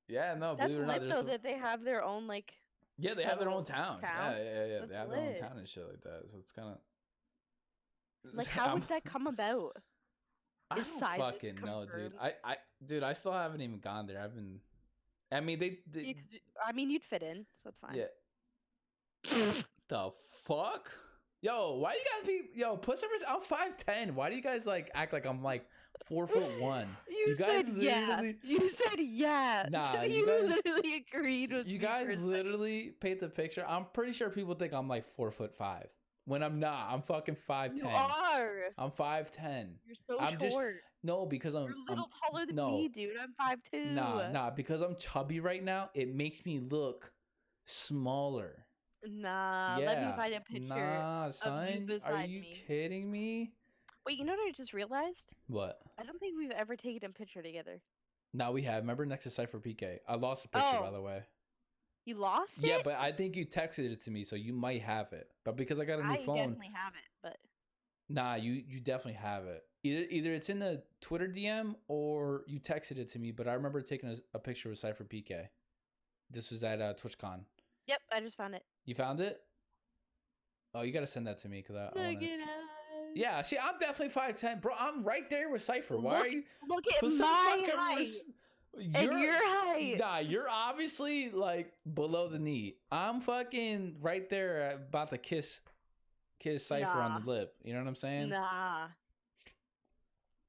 yeah, no, that's believe it or lit not, though that they have their own like. yeah, they have their own town. Town? Yeah. That's They have their own town and shit like that. So it's kind of like, how would that come about? I don't fucking know, dude. Dude, I still haven't even gone there. I mean, they I mean, you'd fit in, so it's fine. Yeah. The fuck? Yo, why you guys be Pussivers? I'm 5'10". Why do you guys like act like I'm like 4'1"? You guys said literally... yeah. You said yeah. Nah, you guys literally agreed with me. You guys literally paint the picture. I'm pretty sure people think I'm like 4'5". When I'm not, I'm fucking 5'10". You are. I'm 5'10". You're so short. No, because You're a little taller than me, dude. I'm 5'2". Nah, because I'm chubby right now, it makes me look smaller. Nah, yeah. Let me find a picture. Nah, son, are you kidding me? Wait, you know what I just realized? What? I don't think we've ever taken a picture together. No, we have. Remember next to Cypher PK? I lost the picture, by the way. You lost it? Yeah, but I think you texted it to me, so you might have it. But because I got a new phone, I definitely have it. But nah, you definitely have it. Either it's in the Twitter DM or you texted it to me. But I remember taking a picture with Cypher PK. This was at TwitchCon. Yep, I just found it. You found it? Oh, you gotta send that to me because I want to. Yeah, see, I'm definitely 5'10", bro. I'm right there with Cypher. Why are you? Look at my height. And your height. Nah, you're obviously like below the knee. I'm fucking right there, about to kiss Cypher on the lip. You know what I'm saying? Nah.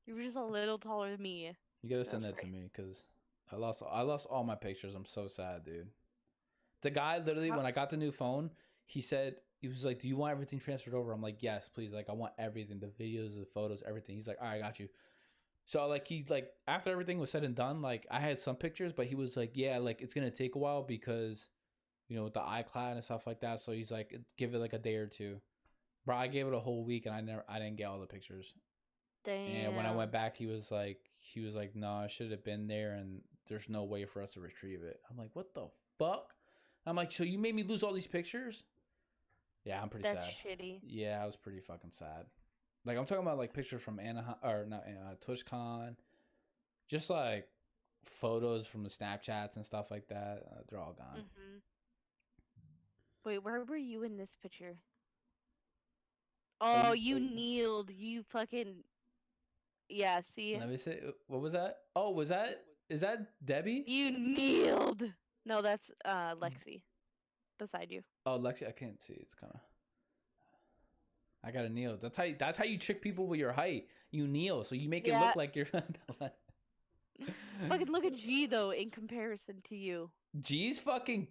You were just a little taller than me. You gotta send that to me because I lost all my pictures. I'm so sad, dude. The guy literally, when I got the new phone, he was like, "Do you want everything transferred over?" I'm like, "Yes, please. Like, I want everything, the videos, the photos, everything." He's like, "All right, I got you." So like after everything was said and done, like I had some pictures, but he was like, "Yeah, like it's gonna take a while because, with the iCloud and stuff like that." So he's like, "Give it like a day or two." Bro, I gave it a whole week and I didn't get all the pictures. Damn. And when I went back, he was like, "No, I should have been there, and there's no way for us to retrieve it." I'm like, "What the fuck?" I'm like, "So you made me lose all these pictures?" Yeah, I'm pretty sad. That's shitty. Yeah, I was pretty fucking sad. Like, I'm talking about like pictures from TwitchCon, just like photos from the Snapchats and stuff like that. They're all gone. Mm-hmm. Wait, where were you in this picture? Oh, you kneeled. You fucking. Yeah, see? Let me see. What was that? Oh, is that Debbie? You kneeled. No, that's Lexi. Beside you. Oh, Lexi, I can't see. It's kind of. I gotta kneel. That's how you trick people with your height. You kneel, so you make it look like you're. Fucking look at G though in comparison to you. G's fucking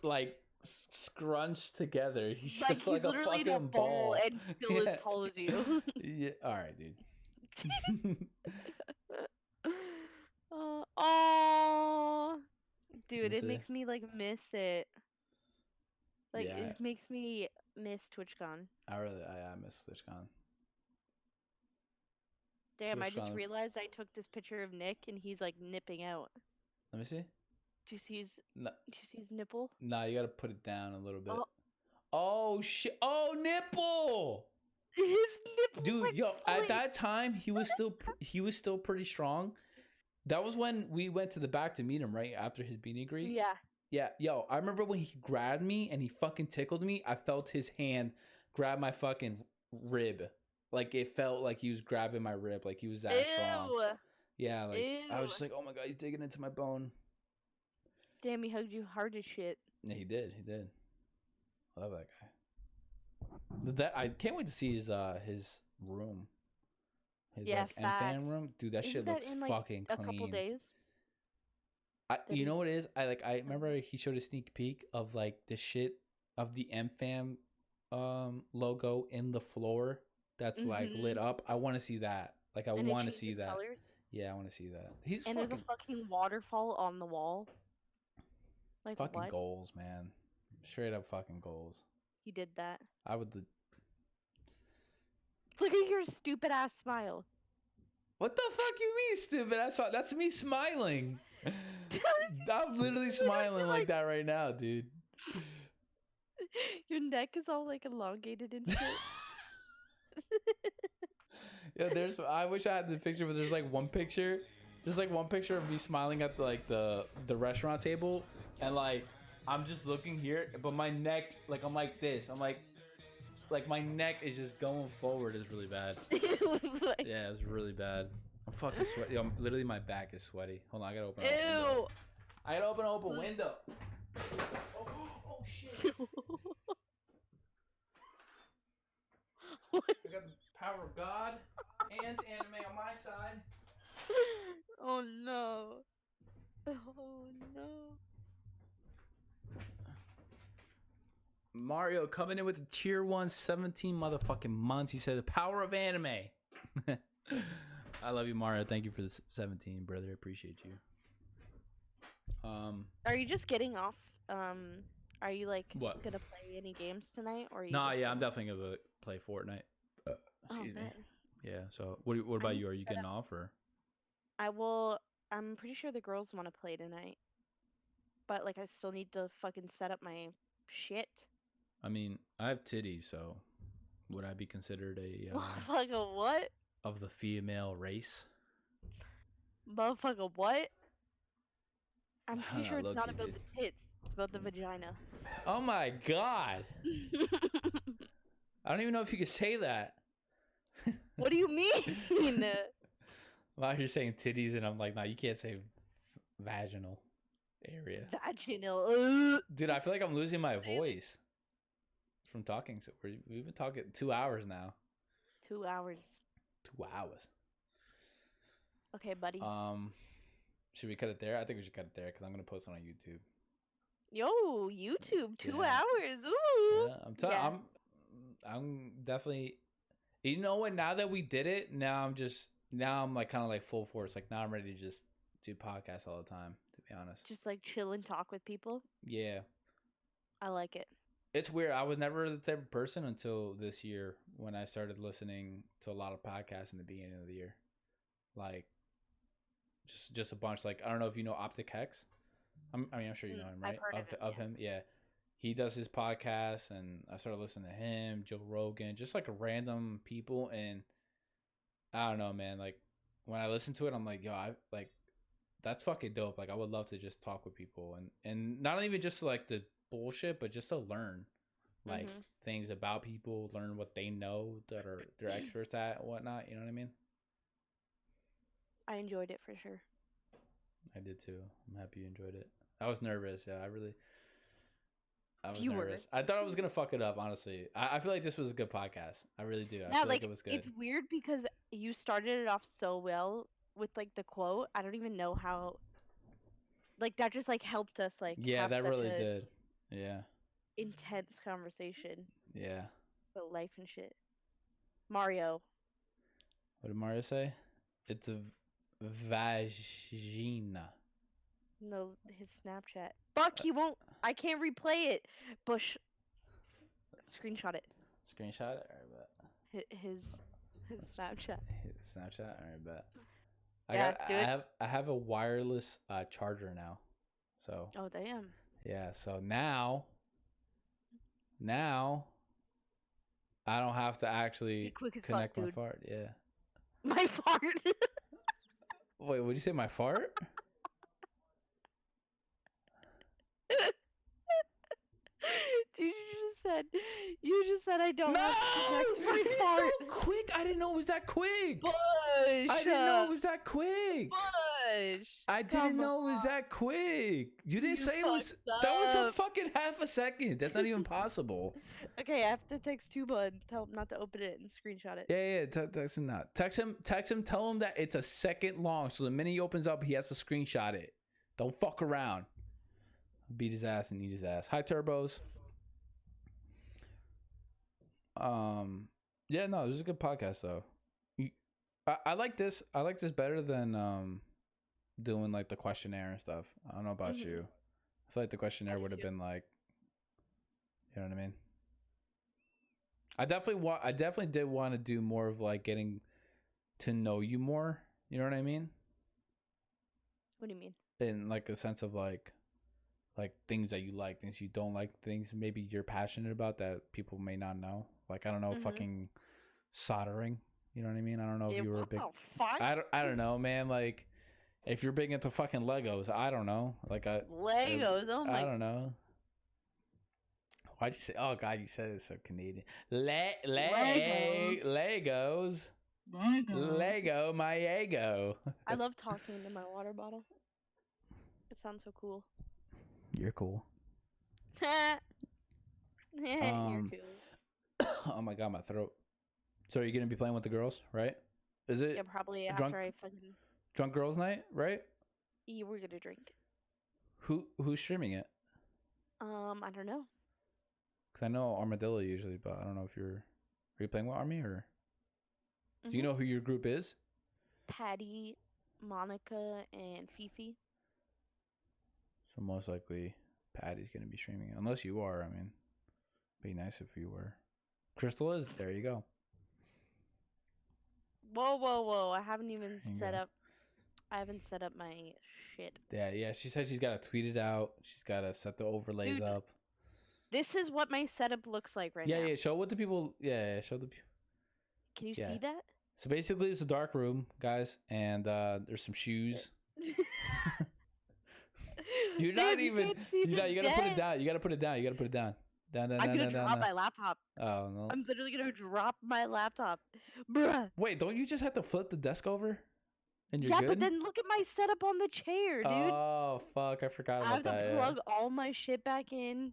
like scrunched together. He's like, just like he's a fucking ball and still as tall as you. Yeah. All right, dude. Oh, dude, it makes me like miss it. Like, it makes me miss TwitchCon. I miss TwitchCon. Damn, I just realized I took this picture of Nick and he's like nipping out. Let me see. Do you see his nipple? Nah, you gotta put it down a little bit. Oh shit! Oh, nipple! His nipple. Dude, like at that time he was still pretty strong. That was when we went to the back to meet him, right after his beanie greet. Yeah. Yeah, yo, I remember when he grabbed me and he fucking tickled me. I felt his hand grab my fucking rib. Like, it felt like he was grabbing my rib. Like, he was that strong. Yeah, like, I was just like, oh my god, he's digging into my bone. Damn, he hugged you hard as shit. Yeah, he did. I love that guy. I can't wait to see his room. His fan room. Dude, that shit looks fucking clean. A couple days. You know what it is? I remember he showed a sneak peek of like the shit of the MFAM logo in the floor that's like lit up. I want to see that. Like, I want to see that. Colors? Yeah, I want to see that. There's a fucking waterfall on the wall. Like, fucking what? goals, man. Straight up fucking goals. He did that. I would. Look at your stupid ass smile. What the fuck you mean, stupid ass smile? That's me smiling. I'm literally smiling like that right now, dude. Your neck is all like elongated and shit. Yeah, I wish I had the picture, but there's like one picture. There's like one picture of me smiling at the restaurant table, and like I'm just looking here, but my neck, like I'm like this. I'm like my neck is just going forward. Is really bad. Yeah, it's really bad. I'm fucking sweaty. Literally my back is sweaty. Hold on, I gotta open up a window. I gotta open up a window. Oh shit. I got the power of God and anime on my side. Oh no. Oh no. Mario coming in with the tier 1 17 motherfucking months. He said the power of anime. I love you, Mario. Thank you for the 17, brother. Appreciate you. Are you just getting off? Are you like what? gonna play any games tonight, or are you? Nah, yeah, I'm definitely gonna play Fortnite. Excuse me. Yeah. So, what about you? Are you getting off or? I will. I'm pretty sure the girls want to play tonight, but like I still need to fucking set up my shit. I mean, I have titties, so would I be considered a motherfucker what? Of the female race? Motherfucker what? I'm pretty sure it's not about the tits. It's about the vagina. Oh my god! I don't even know if you could say that. What do you mean? Well, you're saying titties, and I'm like, nah, you can't say vaginal area. Vaginal. Dude, I feel like I'm losing my voice from talking. So we've been talking 2 hours now. 2 hours. 2 hours. Okay, buddy. Should we cut it there? I think we should cut it there because I'm gonna post it on YouTube. Yo, YouTube, 2 hours. Ooh. Yeah, I'm definitely. You know what? Now that we did it, now I'm like kind of like full force. Like now I'm ready to just do podcasts all the time. To be honest, just like chill and talk with people. Yeah, I like it. It's weird. I was never the type of person until this year when I started listening to a lot of podcasts in the beginning of the year, like just a bunch. Like I don't know if you know Optic Hex. I'm sure you know him, right? I've heard of him, yeah. He does his podcast, and I started listening to him, Joe Rogan, just like random people, and I don't know, man. Like when I listen to it, I'm like, yo, that's fucking dope. Like I would love to just talk with people, and not even just like the bullshit, but just to learn like things about people, learn what they know that are they're experts at and whatnot. You know what I mean? I enjoyed it for sure. I did too. I'm happy you enjoyed it. I was nervous. Yeah, I was nervous. I thought I was gonna fuck it up. Honestly, I feel like this was a good podcast. I really do. I feel like it was good. It's weird because you started it off so well with like the quote. I don't even know how. Like that just like helped us like. Yeah, that really did. Yeah. Intense conversation. Yeah. About life and shit. Mario. What did Mario say? It's a vagina. No, his Snapchat. Fuck, he won't. I can't replay it. Bush. Screenshot it. Screenshot it? Alright, bet. His Snapchat. His Snapchat? Alright, bet. I have a wireless charger now. So. Oh, damn. Yeah, so now I don't have to actually connect my fart. Yeah. My fart? Wait, what did you say? My fart? Dude, you just said I don't have to connect my fart. So quick. I didn't know it was that quick. Bush. I didn't know it was that quick. Bush. I didn't know it was that quick. You didn't say it was. That was a fucking half a second. That's not even possible. Okay, I have to text Tuba and tell him not to open it and screenshot it. Yeah. Text him not. Text him. Tell him that it's a second long. So the minute he opens up, he has to screenshot it. Don't fuck around. Beat his ass and eat his ass. Hi, Turbos. Yeah, no, this is a good podcast though. I like this. I like this better than doing like the questionnaire and stuff. I don't know about you. I feel like the questionnaire would have been like, you know what I mean? I definitely did want to do more of like getting to know you more. You know what I mean? What do you mean? In like a sense of like things that you like, things you don't like, things maybe you're passionate about that people may not know. Like I don't know, fucking soldering. You know what I mean? I don't know if you were a big. What the fuck? I don't know, man. Like, if you're big into fucking Legos, I don't know. Like Legos. Oh my. I don't know. Why'd you say? Oh God, you said it so Canadian. Legos. Lego, my ego. I love talking into my water bottle. It sounds so cool. You're cool. You're cool. Oh my God, my throat. So are you gonna be playing with the girls, right? Is it? Yeah, probably after I fucking. Drunk girls night, right? Yeah, we're gonna drink. Who's streaming it? I don't know. Cause I know Armadillo usually, but I don't know if are you playing with Army or? Do you know who your group is? Patty, Monica, and Fifi. So most likely Patty's gonna be streaming it, unless you are. I mean, it'd be nice if you were. Crystal is. There you go. Whoa! I haven't even set up. I haven't set up my shit. Yeah. She said she's got to tweet it out. She's got to set the overlays up. This is what my setup looks like right now. Yeah. Show what the people. Yeah. Show the people. Can you see that? So basically, it's a dark room, guys, and there's some shoes. You're not even. You gotta put it down. You gotta put it down. Down. I'm gonna drop my laptop. Oh no! I'm literally gonna drop my laptop, bruh. Wait, don't you just have to flip the desk over? And you're good? But then look at my setup on the chair, dude. Oh fuck! I forgot about that. I have to plug all my shit back in.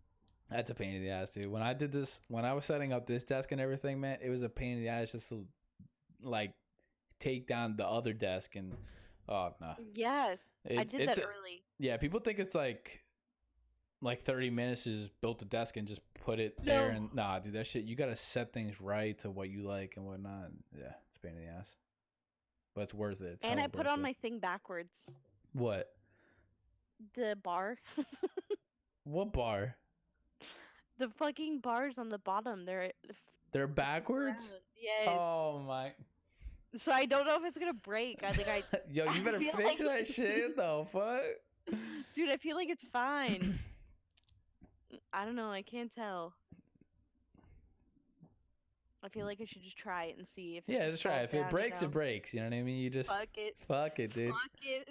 That's a pain in the ass, dude. When I did this, when I was setting up this desk and everything, man, it was a pain in the ass just to like take down the other desk and oh no. Yeah, I did that early. Yeah, people think it's like 30 minutes to just build the desk and just put it there and nah, dude, that shit you gotta set things right to what you like and whatnot. Yeah, it's a pain in the ass, but it's worth it. And I put on my thing backwards. What? The bar. What bar? The fucking bars on the bottom. They're backwards. Yes. Oh my. So I don't know if it's gonna break. I think Yo, you better fix that shit though. Fuck. Dude, I feel like it's fine. I don't know. I can't tell. I feel like I should just try it and see if. Yeah, just try it. If it breaks, it breaks. You know what I mean? You just fuck it. Fuck it, dude. Fuck it.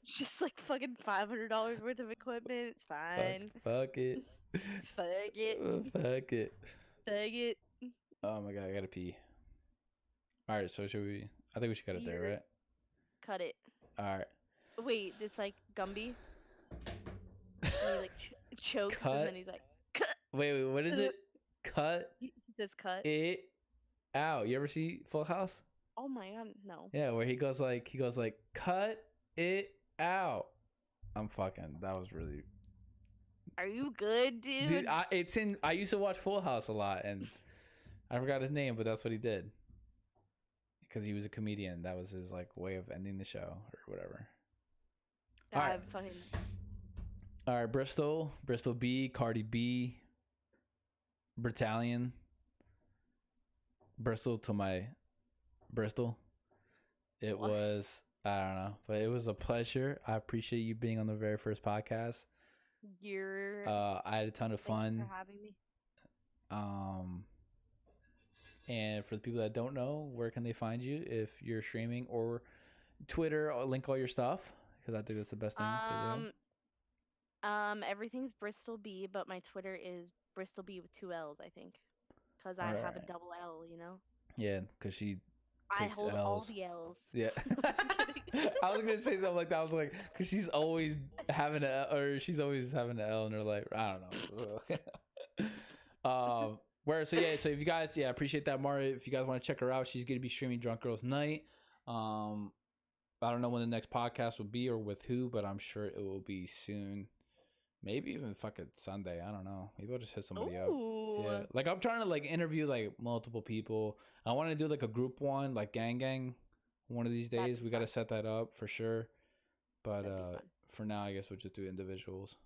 It's just like fucking $500 worth of equipment. It's fine. Fuck it. Fuck it. Fuck it. Fuck it. Oh my God, I gotta pee. All right, so should we? I think we should cut it there, right? Cut it. All right. Wait, it's like Gumby. And he like chokes and then he's like, cut. Wait, what is it? Cut. He says cut it out. You ever see Full House? Oh my God, no. Yeah, where he goes like, cut it out. I'm fucking. That was really. Are you good, dude? Dude, I used to watch Full House a lot, and I forgot his name, but that's what he did. Because he was a comedian. That was his like way of ending the show or whatever. All right. All right, BrystalB, Cardi B, Battalion, Bristol to my Bristol. It was, I don't know, but it was a pleasure. I appreciate you being on the very first podcast. I had a ton of fun. Thanks for having me. And for the people that don't know, where can they find you if you're streaming or Twitter? I'll link all your stuff because I think that's the best thing to do. Everything's BrystalB, but my Twitter is BrystalB with 2 L's, I think, because I have a double L, you know. Yeah, because she. I hold L's. All the L's. Yeah. I was gonna say something like that. I was like, because she's always having an L in her life. I don't know. So if you guys, appreciate that, Mara. If you guys want to check her out, she's gonna be streaming Drunk Girls Night. I don't know when the next podcast will be or with who, but I'm sure it will be soon. Maybe even fucking Sunday. I don't know. Maybe I'll just hit somebody up. Yeah, like I'm trying to like interview like multiple people. I want to do like a group one, like gang. One of these days, we got to set that up for sure. But for now, I guess we'll just do individuals,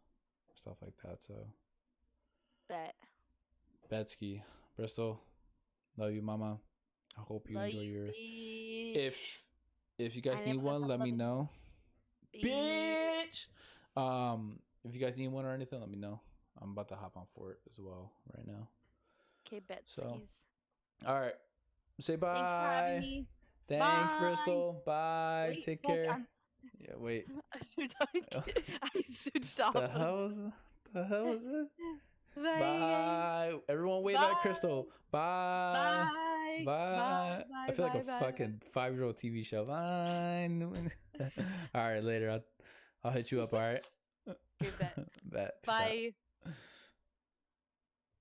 stuff like that. So. Betsky, Bristol, love you, mama. I hope you enjoy your. If you guys need one, let me know. Bitch. If you guys need one or anything, let me know. I'm about to hop on for it as well right now. Okay, Betskies. So, all right. Say bye. Thanks for having me. Thanks, Bye. Bristol. Bye. Wait, Take fuck, care. Yeah, wait. I switched off. The hell was it? Bye. Bye. Everyone wave Bye. at Crystal. Bye. Bye. Bye. Bye. I feel like Bye. a Bye. fucking 5-year-old TV show. Bye. All right, later. I'll hit you up. All right. Okay, bet. Bet. Bye.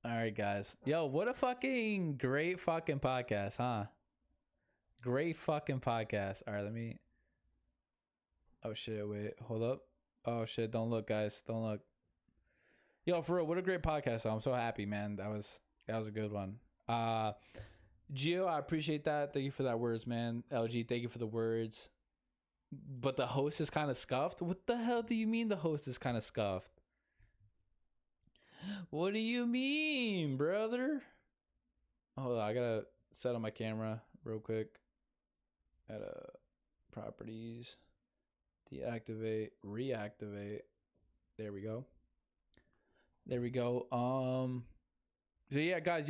All right, guys. Yo, what a fucking great fucking podcast, huh? Great fucking podcast. All right, let me. Oh shit! Wait, hold up. Oh shit! Don't look, guys. Don't look. Yo, for real, what a great podcast! I'm so happy, man. That was a good one. Gio, I appreciate that. Thank you for that words, man. LG, thank you for the words. But the host is kind of scuffed. What the hell do you mean the host is kind of scuffed? What do you mean, brother? Hold on, I gotta set on my camera real quick. At properties, deactivate, reactivate. There we go. So yeah, guys,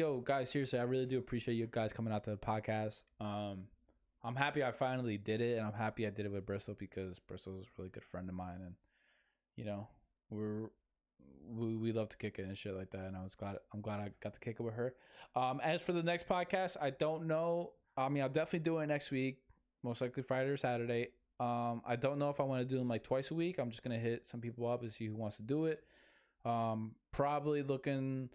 seriously, I really do appreciate you guys coming out to the podcast. I'm happy I finally did it, and I'm happy I did it with Bristol because Bristol's a really good friend of mine, and you know, we love to kick it and shit like that. And I'm glad I got to kick it with her. As for the next podcast, I don't know. I mean, I'll definitely do it next week, most likely Friday or Saturday. I don't know if I want to do them like twice a week. I'm just gonna hit some people up and see who wants to do it. Probably looking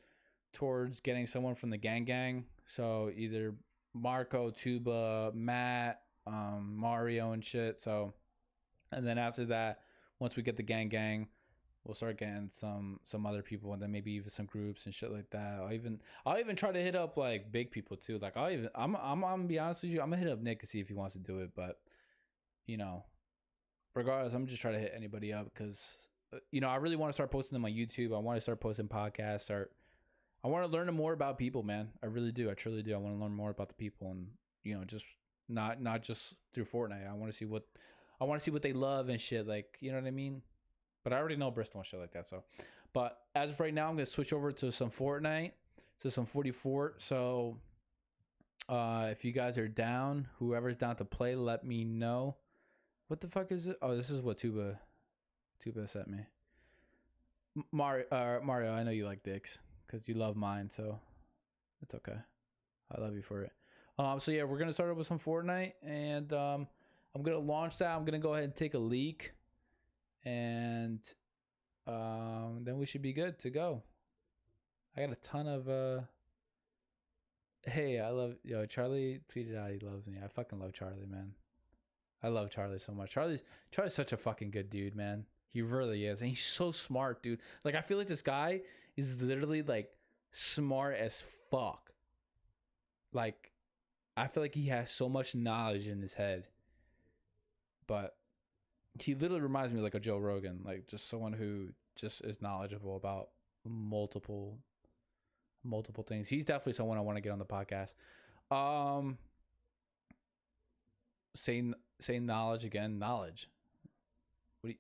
towards getting someone from the gang. So either Marco, Tuba, Matt, Mario, and shit. So, and then after that, once we get the gang, we'll start getting some other people, and then maybe even some groups and shit like that. I'll even try to hit up like big people too. Like I'm gonna be honest with you, I'm gonna hit up Nick and see if he wants to do it. But you know, regardless, I'm just trying to hit anybody up because you know I really want to start posting them on YouTube. I want to start posting podcasts. I want to learn more about people, man. I really do. I truly do. I want to learn more about the people, and you know, just not just through Fortnite. I want to see what they love and shit. Like, you know what I mean? But I already know Bristol and shit like that. So, but as of right now, I'm gonna switch over to some Fortnite, to some 44. So, if you guys are down, whoever's down to play, let me know. What the fuck is it? Oh, this is what Tuba sent me. Mario, I know you like dicks because you love mine, so it's okay. I love you for it. So yeah, we're gonna start up with some Fortnite, and I'm gonna launch that. I'm gonna go ahead and take a leak, and then we should be good to go. I got a ton of hey, I love Charlie tweeted out he loves me. I fucking love Charlie, man. I love Charlie so much. Charlie's such a fucking good dude, man. He really is, and he's so smart, dude. Like, I feel like this guy is literally like smart as fuck. Like, I feel like he has so much knowledge in his head, but he literally reminds me of like a Joe Rogan, like just someone who just is knowledgeable about multiple things. He's definitely someone I want to get on the podcast. Say knowledge again. Knowledge. What do you...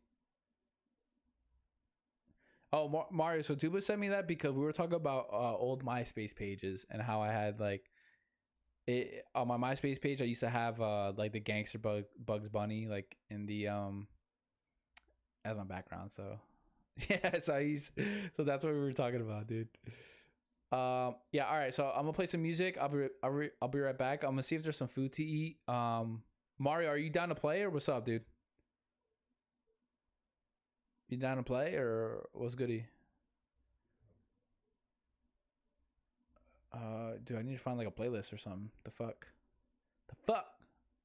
Oh, Mario. So Tuba sent me that because we were talking about old MySpace pages and how I had like it on my MySpace page. I used to have like the gangster Bugs Bunny like in the as my background. So yeah, so that's what we were talking about, dude. Yeah. All right. So I'm gonna play some music. I'll be right back. I'm gonna see if there's some food to eat. Mario, are you down to play or what's up, dude? You down to play or what's goody? Dude, I need to find like a playlist or something. The fuck?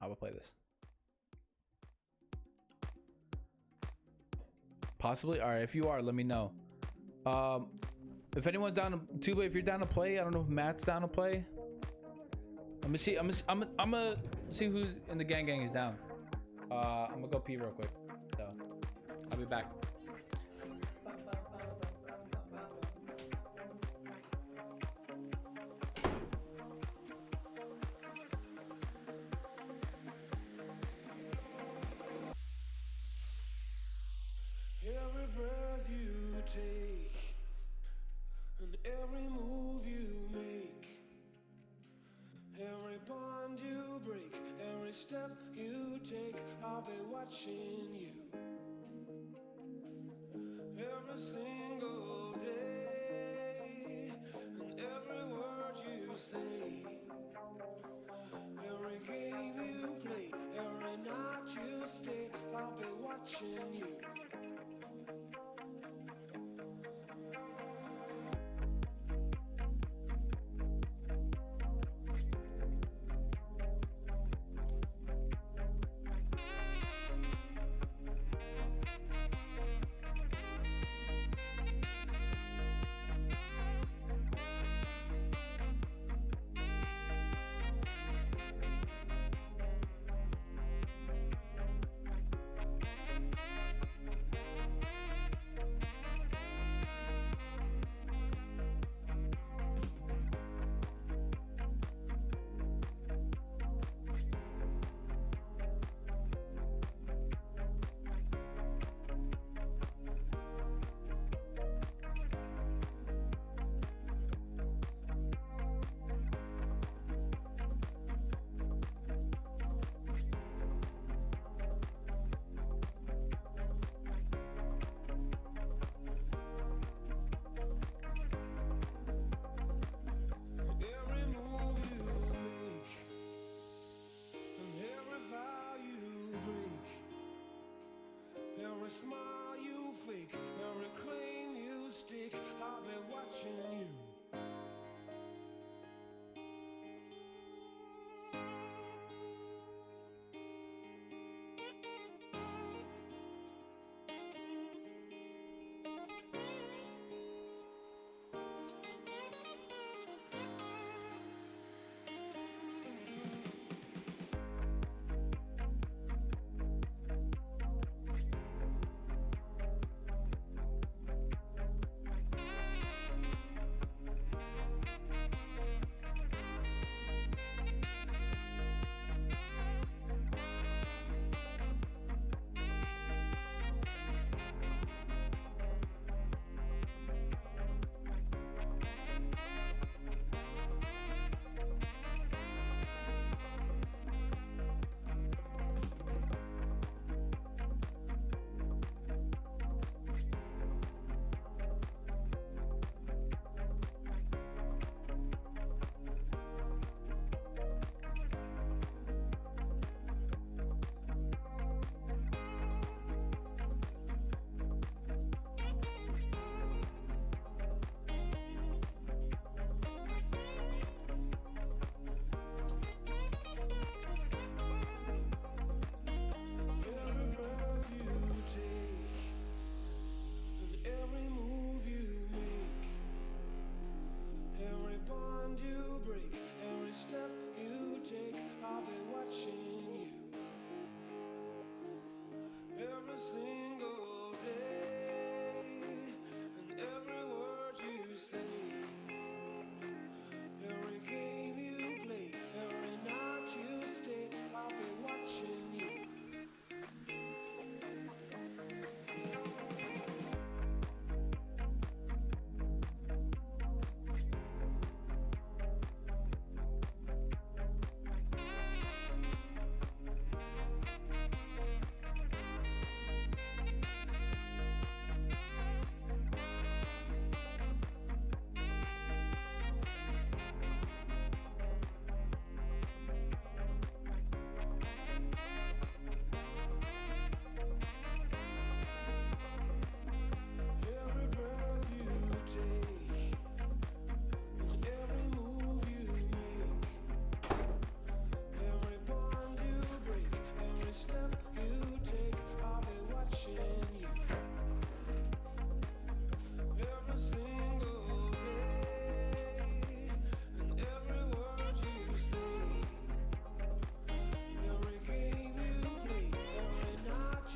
I will play this. Possibly. All right. If you are, let me know. If anyone's down to Tuba, if you're down to play, I don't know if Matt's down to play. I'm gonna see who in the gang is down. I'm gonna go pee real quick. So I'll be back. Every breath you take and every move you make, every bond watching you. Every smile you fake, every claim you stick, I'll be watching you.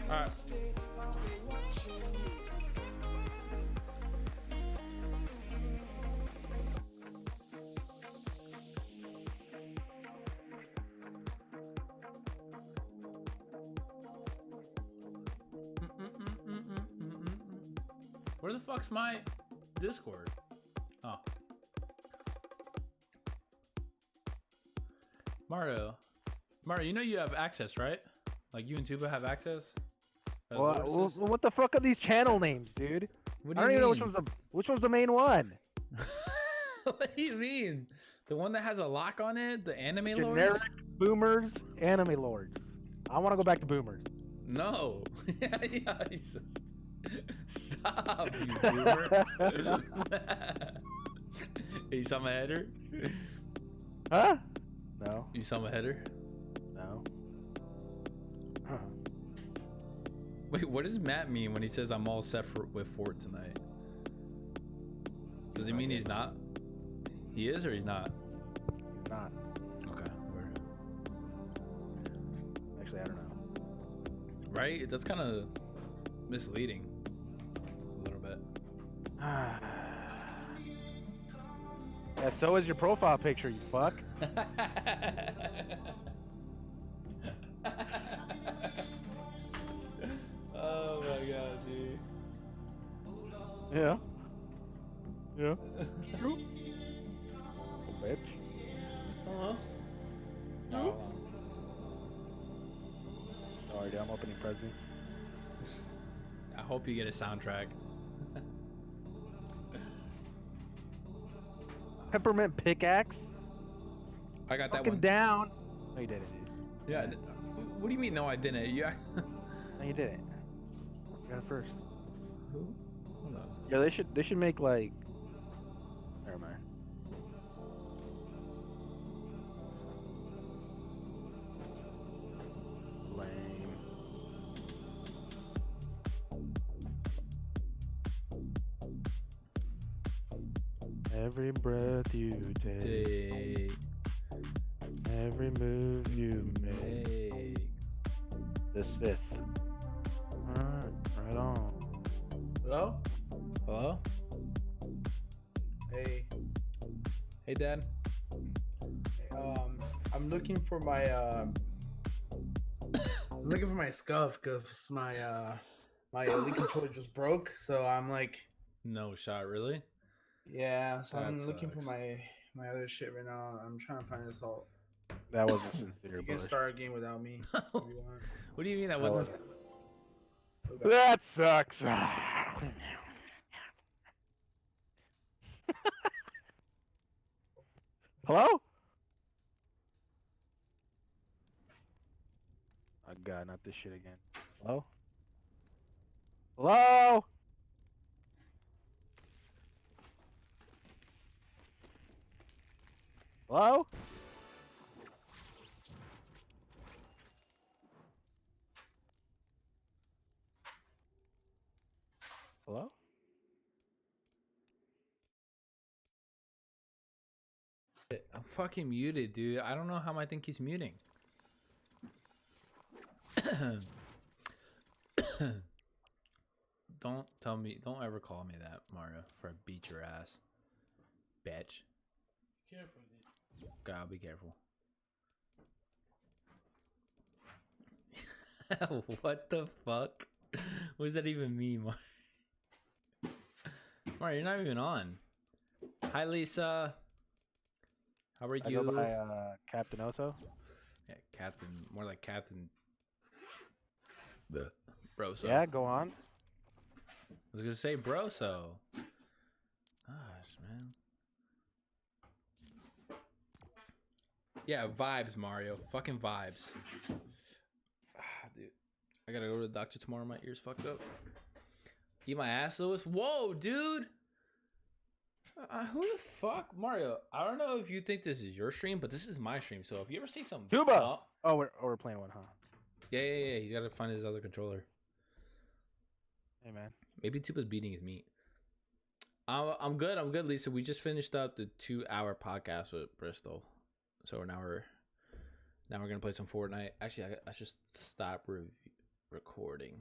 Alright. Where the fuck's my Discord? Oh. Mario, you know you have access, right? Like you and Tuba have access? Well, what the fuck are these channel names, dude? What do I don't you even mean? know which one's the main one. What do you mean? The one that has a lock on it? The anime Generic lords? boomers, anime lords. I want to go back to boomers. No. Yeah, he's just... Stop, you boomer. You saw my header? Huh? No. You saw my header? No. Huh. Wait, what does Matt mean when he says I'm all set with Fort tonight? Does he mean he's not? He is or he's not? He's not. Okay. Word. Actually, I don't know. Right? That's kind of misleading. A little bit. Yeah, so is your profile picture, you fuck. Oh my god, dude. Yeah. Yeah. True. Bitch. Uh-huh. No. Sorry, dude, I'm opening presents. I hope you get a soundtrack. Peppermint pickaxe. I got that Fucking one. down. No, you didn't, dude. Yeah. What do you mean? No, I didn't. You. No, you didn't. You got it first. Who? Hold on. Yeah, they should make like. Never mind. Lame. Every breath you take, every move you make. The Sith. Alright, right on. Hello? Hello? Hey. Hey, Dad. I'm looking for my I'm looking for my scuff because my my elite controller just broke. So I'm like, No shot, really? yeah. So I'm That looking for sucks. my other shit right now. I'm trying to find this all. That wasn't sincere, You can Bush. start a game without me if you want. What do you mean that That wasn't? Okay. That sucks. Hello? Oh god, not this shit again. Hello? Hello? Hello? Hello? I'm fucking muted, dude. I don't know how I think he's muting. Don't tell me. Don't ever call me that, Mario, for I beat your ass, bitch. Careful, dude. God, I'll be careful. What the fuck? What does that even mean, Mario? Mario, you're not even on. Hi, Lisa. How are I you? go by Captain Oso. Yeah, Captain. More like Captain. Bro, so. Yeah, go on. I was gonna say bro, so. Gosh, man. Yeah, vibes, Mario. Fucking vibes. Dude, I gotta go to the doctor tomorrow. My ears fucked up. Eat my ass, Lewis. Whoa, dude. Who the fuck, Mario? I don't know if you think this is your stream, but this is my stream. So if you ever see some Tuba. Oh, we're playing one, huh? Yeah. He's gotta find his other controller. Hey, man. Maybe Tuba's beating his meat. I'm good, Lisa. We just finished up the 2-hour podcast with Bristol, so now we're gonna play some Fortnite. Actually, I should stop recording.